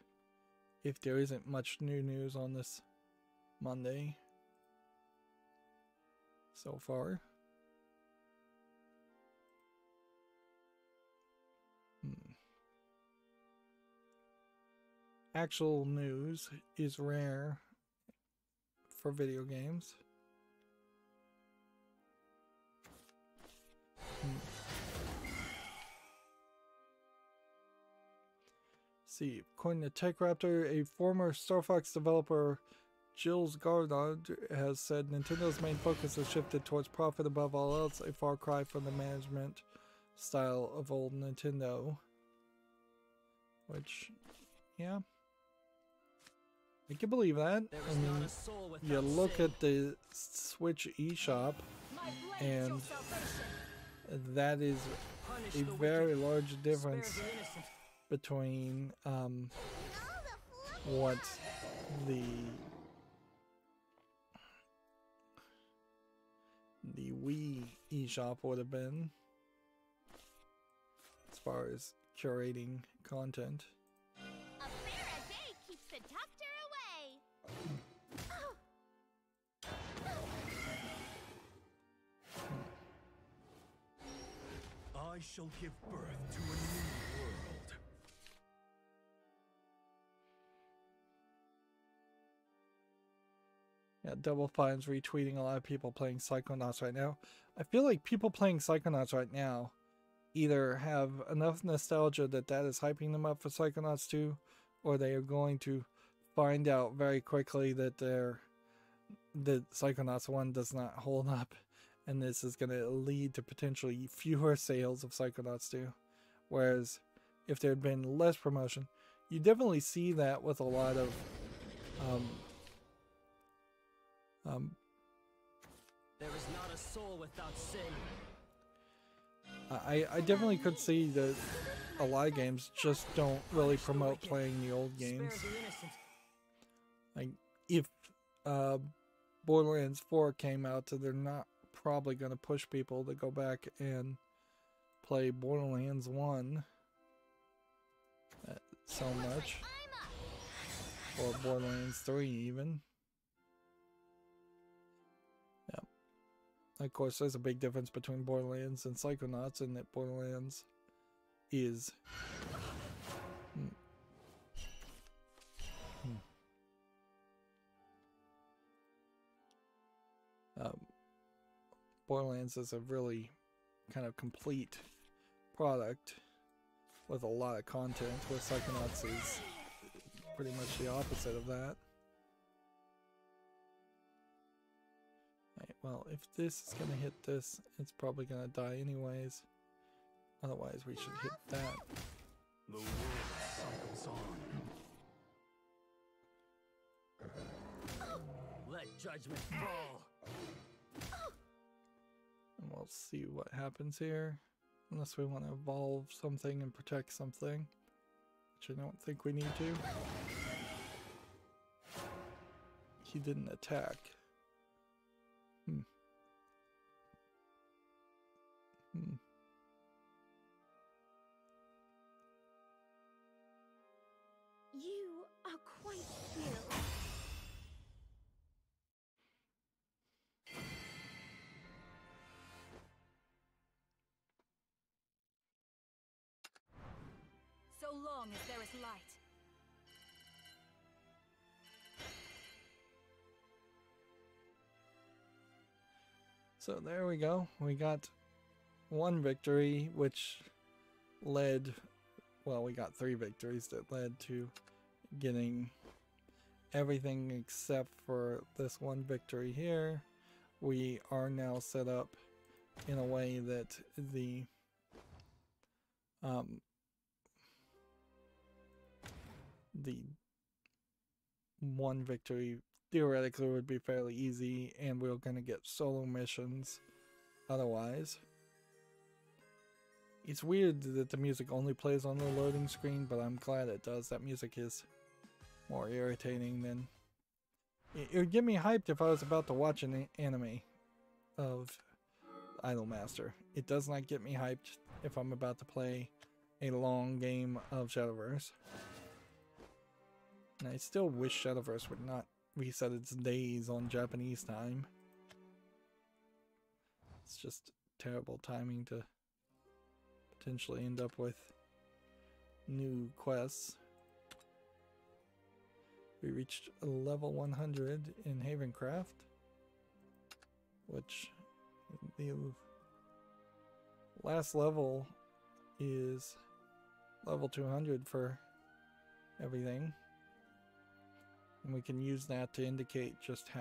Speaker 1: if there isn't much new news on this Monday so far. Actual news is rare for video games. See, according to TechRaptor, a former Star Fox developer, Gilles Gardard, has said Nintendo's main focus has shifted towards profit above all else, a far cry from the management style of old Nintendo. Which, yeah, I can believe that. I mean, you look at the Switch eShop, and that is a very large difference between what the Wii eShop would have been as far as curating content.
Speaker 4: A bear a day keeps the doctor away.
Speaker 2: I shall give birth to a new world.
Speaker 1: Yeah, Double Fine's retweeting a lot of people playing Psychonauts right now. I feel like people playing Psychonauts right now either have enough nostalgia that is hyping them up for Psychonauts 2, or they are going to find out very quickly that Psychonauts 1 does not hold up, and this is going to lead to potentially fewer sales of Psychonauts 2. Whereas if there had been less promotion, you definitely see that with a lot of
Speaker 7: there is not a soul without sin.
Speaker 1: I definitely could see that a lot of games just don't really promote playing the old games. Like, if Borderlands 4 came out, they're not probably going to push people to go back and play Borderlands 1 so much. Or Borderlands 3 even. Of course, there's a big difference between Borderlands and Psychonauts in that Borderlands is Borderlands is a really kind of complete product with a lot of content, where Psychonauts is pretty much the opposite of that. Well, if this is going to hit this, it's probably going to die anyways. Otherwise, we should hit that.
Speaker 2: The world cycles on.
Speaker 7: Let judgment fall.
Speaker 1: And we'll see what happens here. Unless we want to evolve something and protect something. Which I don't think we need to. He didn't attack.
Speaker 4: You are quite skilled.
Speaker 3: So long as there is light.
Speaker 1: So there we go. We got one victory, which led, well, we got 3 victories that led to getting everything except for this one victory here. We are now set up in a way that the one victory theoretically would be fairly easy, and we're going to get solo missions otherwise. It's weird that the music only plays on the loading screen, but I'm glad it does. That music is more irritating than It would get me hyped if I was about to watch an anime of Idolmaster. It does not get me hyped if I'm about to play a long game of Shadowverse. And I still wish Shadowverse would not reset its days on Japanese time. It's just terrible timing to potentially end up with new quests. We reached level 100 in Havencraft, which the last level is level 200 for everything. And we can use that to indicate just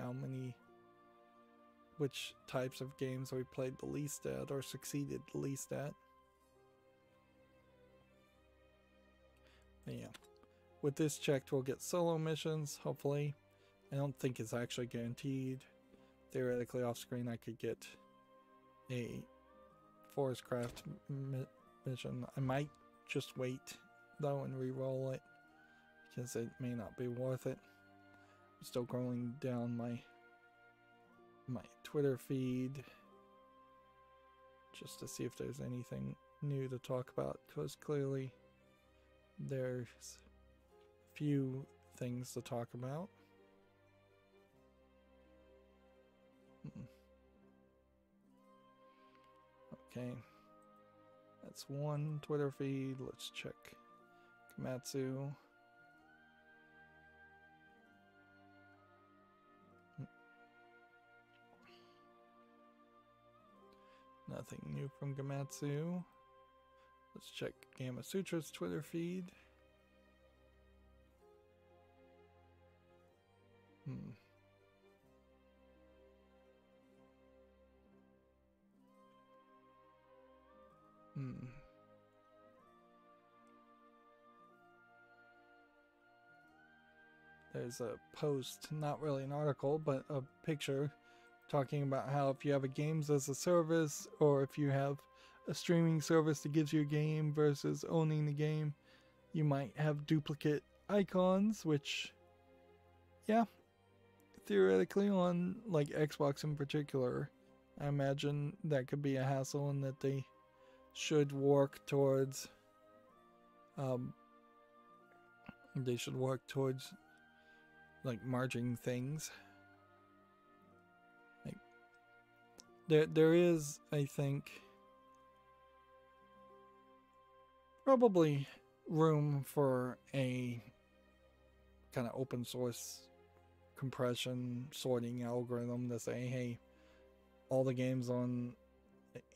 Speaker 1: which types of games we played the least at or succeeded the least at. But yeah, with this checked, we'll get solo missions, hopefully. I don't think it's actually guaranteed. Theoretically, off screen, I could get a Forestcraft mission. I might just wait, though, and re-roll it, because it may not be worth it. I'm still scrolling down my Twitter feed just to see if there's anything new to talk about, because clearly there's a few things to talk about. Okay, that's one Twitter feed. Let's check Komatsu. Nothing new from Gamatsu. Let's check Gamma Sutra's Twitter feed. There's a post, not really an article, but a picture talking about how if you have a games as a service, or if you have a streaming service that gives you a game versus owning the game, you might have duplicate icons, which, yeah, theoretically on like Xbox in particular, I imagine that could be a hassle, and that they should work towards like merging things. Like there is, I think, probably room for a kind of open source compression sorting algorithm to say, hey, all the games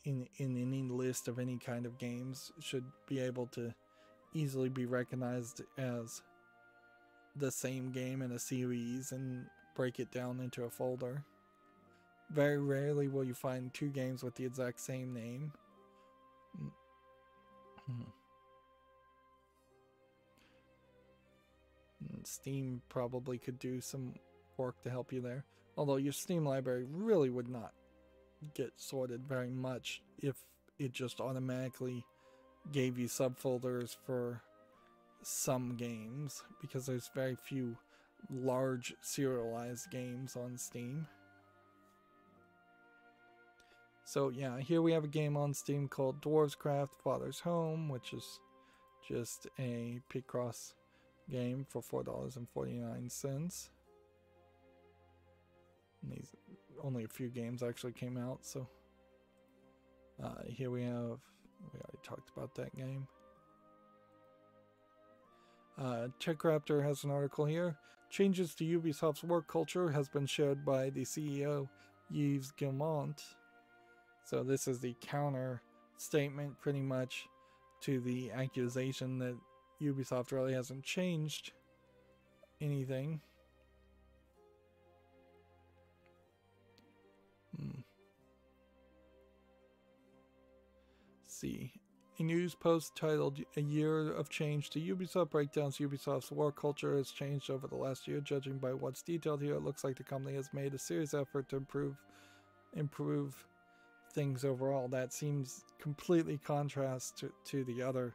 Speaker 1: in any list of any kind of games should be able to easily be recognized as the same game in a series and break it down into a folder. Very rarely will you find two games with the exact same name. Steam probably could do some work to help you there. Although your Steam library really would not get sorted very much if it just automatically gave you subfolders for some games, because there's very few large serialized games on Steam. So yeah, here we have a game on Steam called Dwarves Craft Father's Home, which is just a Picross game for $4.49. And these only a few games actually came out, so here we already talked about that game. TechRaptor has an article here. Changes to Ubisoft's work culture has been shared by the CEO, Yves Guillemot. So this is the counter statement pretty much to the accusation that Ubisoft really hasn't changed anything. See. A news post titled "A Year of Change to Ubisoft" breakdowns Ubisoft's war culture has changed over the last year. Judging by what's detailed here, it looks like the company has made a serious effort to improve things overall. That seems completely contrast to the other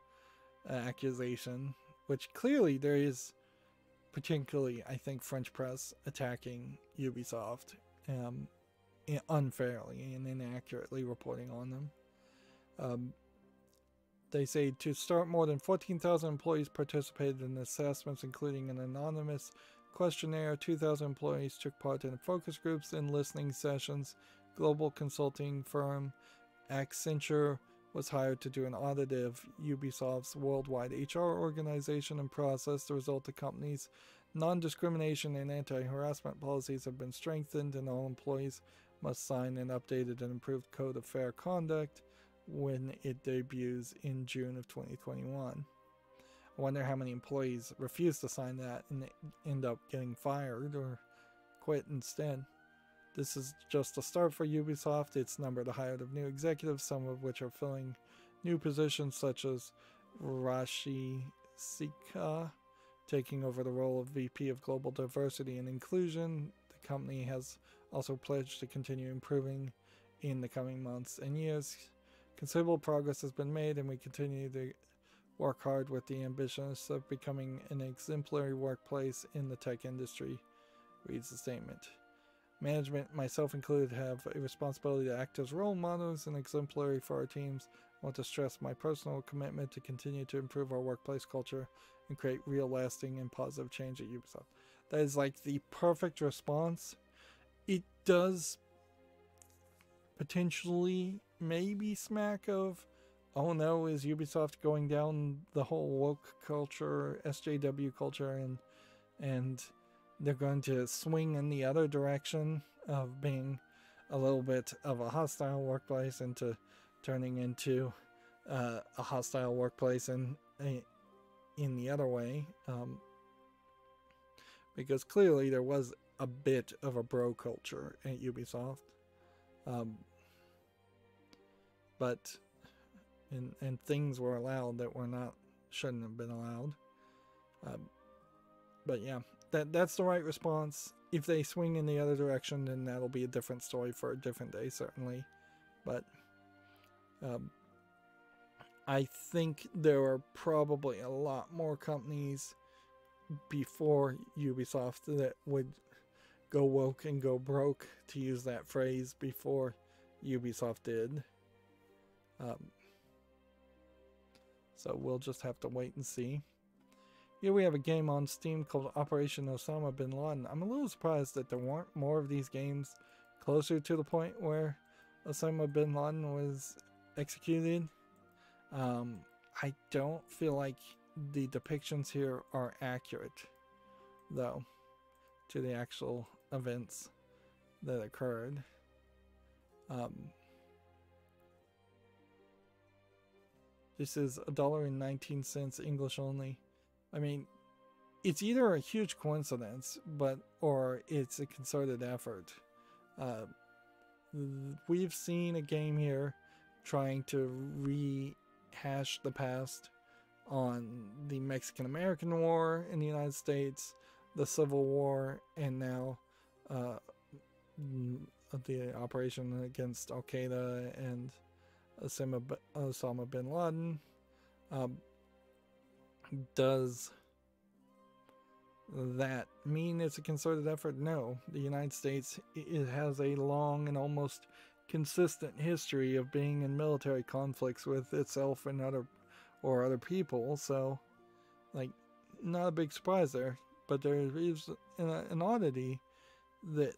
Speaker 1: accusation, which clearly there is particularly, I think, French press attacking Ubisoft unfairly and inaccurately reporting on them. They say to start, more than 14,000 employees participated in assessments, including an anonymous questionnaire. 2,000 employees took part in focus groups and listening sessions. Global consulting firm Accenture was hired to do an audit of Ubisoft's worldwide HR organization and process. The result, the company's non-discrimination and anti-harassment policies have been strengthened, and all employees must sign an updated and improved code of fair conduct when it debuts in June of 2021. I wonder how many employees refuse to sign that and end up getting fired or quit instead. This is just a start for Ubisoft. It's numbered a hire of new executives, some of which are filling new positions, such as Rashi Sika taking over the role of VP of Global Diversity and Inclusion. The company has also pledged to continue improving in the coming months and years. Considerable progress has been made, and we continue to work hard with the ambitions of becoming an exemplary workplace in the tech industry, reads the statement. Management, myself included, have a responsibility to act as role models and exemplary for our teams. I want to stress my personal commitment to continue to improve our workplace culture and create real, lasting, and positive change at Ubisoft. That is like the perfect response. It does potentially maybe smack of, oh no, is Ubisoft going down the whole woke culture, SJW culture, and they're going to swing in the other direction of being a little bit of a hostile workplace into turning into a hostile workplace in the other way, because clearly there was a bit of a bro culture at Ubisoft, but and things were allowed that were not, shouldn't have been allowed. But yeah, that's the right response. If they swing in the other direction, then that'll be a different story for a different day, certainly. But I think there are probably a lot more companies before Ubisoft that would go woke and go broke, to use that phrase, before Ubisoft did. So we'll just have to wait and see. Here we have a game on Steam called Operation Osama Bin Laden. I'm a little surprised that there weren't more of these games closer to the point where Osama Bin Laden was executed. I don't feel like the depictions here are accurate, though, to the actual events that occurred. This is $1.19 English only. I mean, it's either a huge coincidence, or it's a concerted effort. We've seen a game here trying to rehash the past on the Mexican-American War in the United States, the Civil War, and now the operation against Al-Qaeda and Osama bin Laden. Does that mean it's a concerted effort? No. The United States, it has a long and almost consistent history of being in military conflicts with itself and other people, so like, not a big surprise there. But there is an oddity that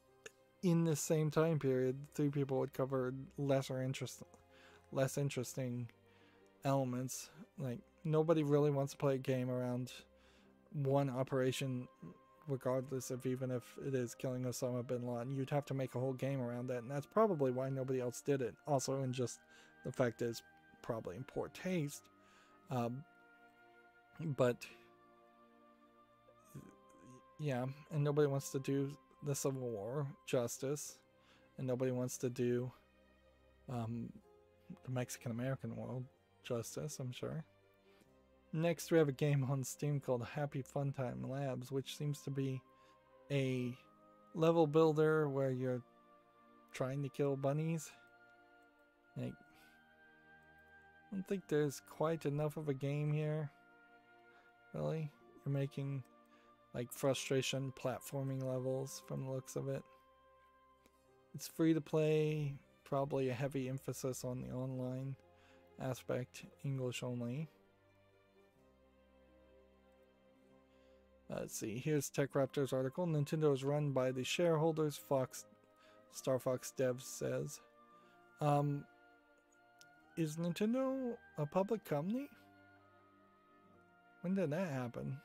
Speaker 1: in this same time period, three people had covered less interesting elements. Like, nobody really wants to play a game around one operation, regardless of even if it is killing Osama bin Laden. You'd have to make a whole game around that, and that's probably why nobody else did it. Also, in just the fact that it's probably in poor taste. But yeah, and nobody wants to do the Civil War justice, and nobody wants to do the Mexican-American War justice, I'm sure. Next, we have a game on Steam called Happy Funtime Labs, which seems to be a level builder where you're trying to kill bunnies. Like, I don't think there's quite enough of a game here. Really? You're making like frustration platforming levels from the looks of it. It's free to play, probably a heavy emphasis on the online aspect, English only. Let's see, here's TechRaptor's article. Nintendo is run by the shareholders, Star Fox Devs says. Is Nintendo a public company? When did that happen?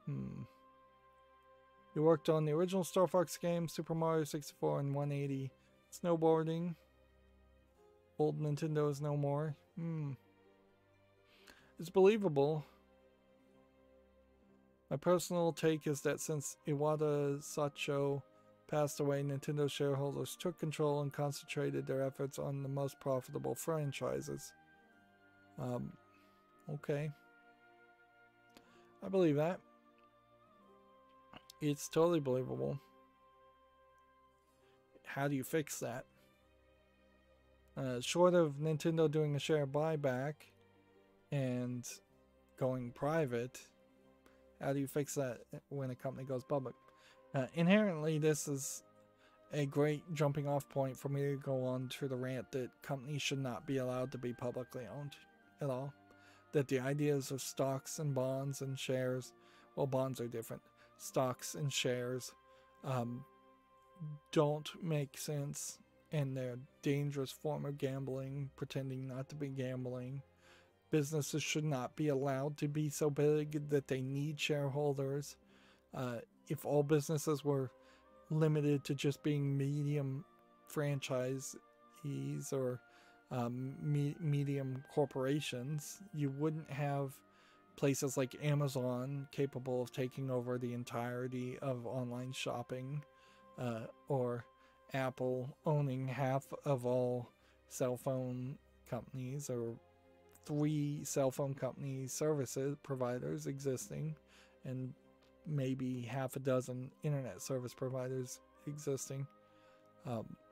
Speaker 1: You worked on the original Star Fox game, Super Mario 64 and 180. Snowboarding. Old Nintendo is no more. It's believable. My personal take is that since Iwata Sacho passed away, Nintendo shareholders took control and concentrated their efforts on the most profitable franchises. Okay. I believe that. It's totally believable. How do you fix that? Short of Nintendo doing a share buyback and going private, how do you fix that when a company goes public? Inherently, this is a great jumping off point for me to go on to the rant that companies should not be allowed to be publicly owned at all. That the ideas of stocks and bonds and shares, well, bonds are different. Stocks and shares don't make sense, and they're a dangerous form of gambling, pretending not to be gambling. Businesses should not be allowed to be so big that they need shareholders. If all businesses were limited to just being medium franchisees or medium corporations, you wouldn't have places like Amazon capable of taking over the entirety of online shopping, or Apple owning half of all cell phone companies, or 3 cell phone company services providers existing, and maybe half a dozen internet service providers existing.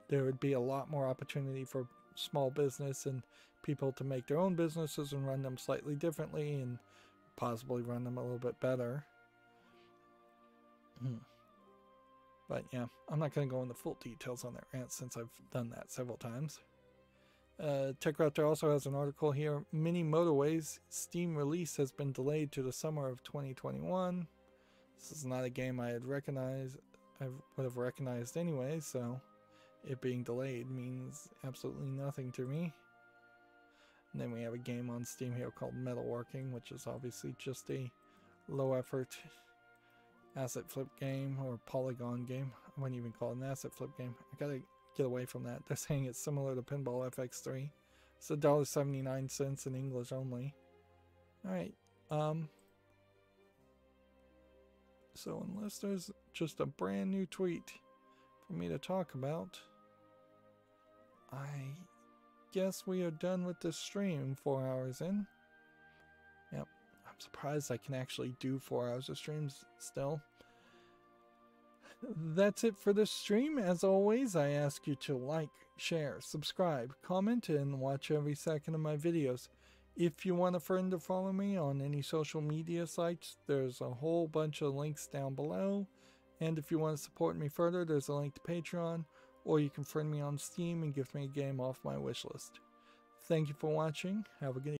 Speaker 1: There would be a lot more opportunity for small business and people to make their own businesses and run them slightly differently and possibly run them a little bit better. But yeah, I'm not going to go into full details on that rant since I've done that several times. TechRaptor also has an article here. Mini Motorways Steam release has been delayed to the summer of 2021. This is not a game I would have recognized anyway, so it being delayed means absolutely nothing to me. And then we have a game on Steam here called Metalworking, which is obviously just a low effort asset flip game or polygon game. I wouldn't even call it an asset flip game. I gotta get away from that. They're saying it's similar to Pinball FX3. It's $1.79 in English only. Alright, so unless there's just a brand new tweet for me to talk about, I guess we are done with this stream 4 hours in. Yep, I'm surprised I can actually do 4 hours of streams still. That's it for this stream. As always, I ask you to like, share, subscribe, comment, and watch every second of my videos. If you want a friend to follow me on any social media sites, there's a whole bunch of links down below. And if you want to support me further, there's a link to Patreon, or you can friend me on Steam and give me a game off my wishlist. Thank you for watching. Have a good evening.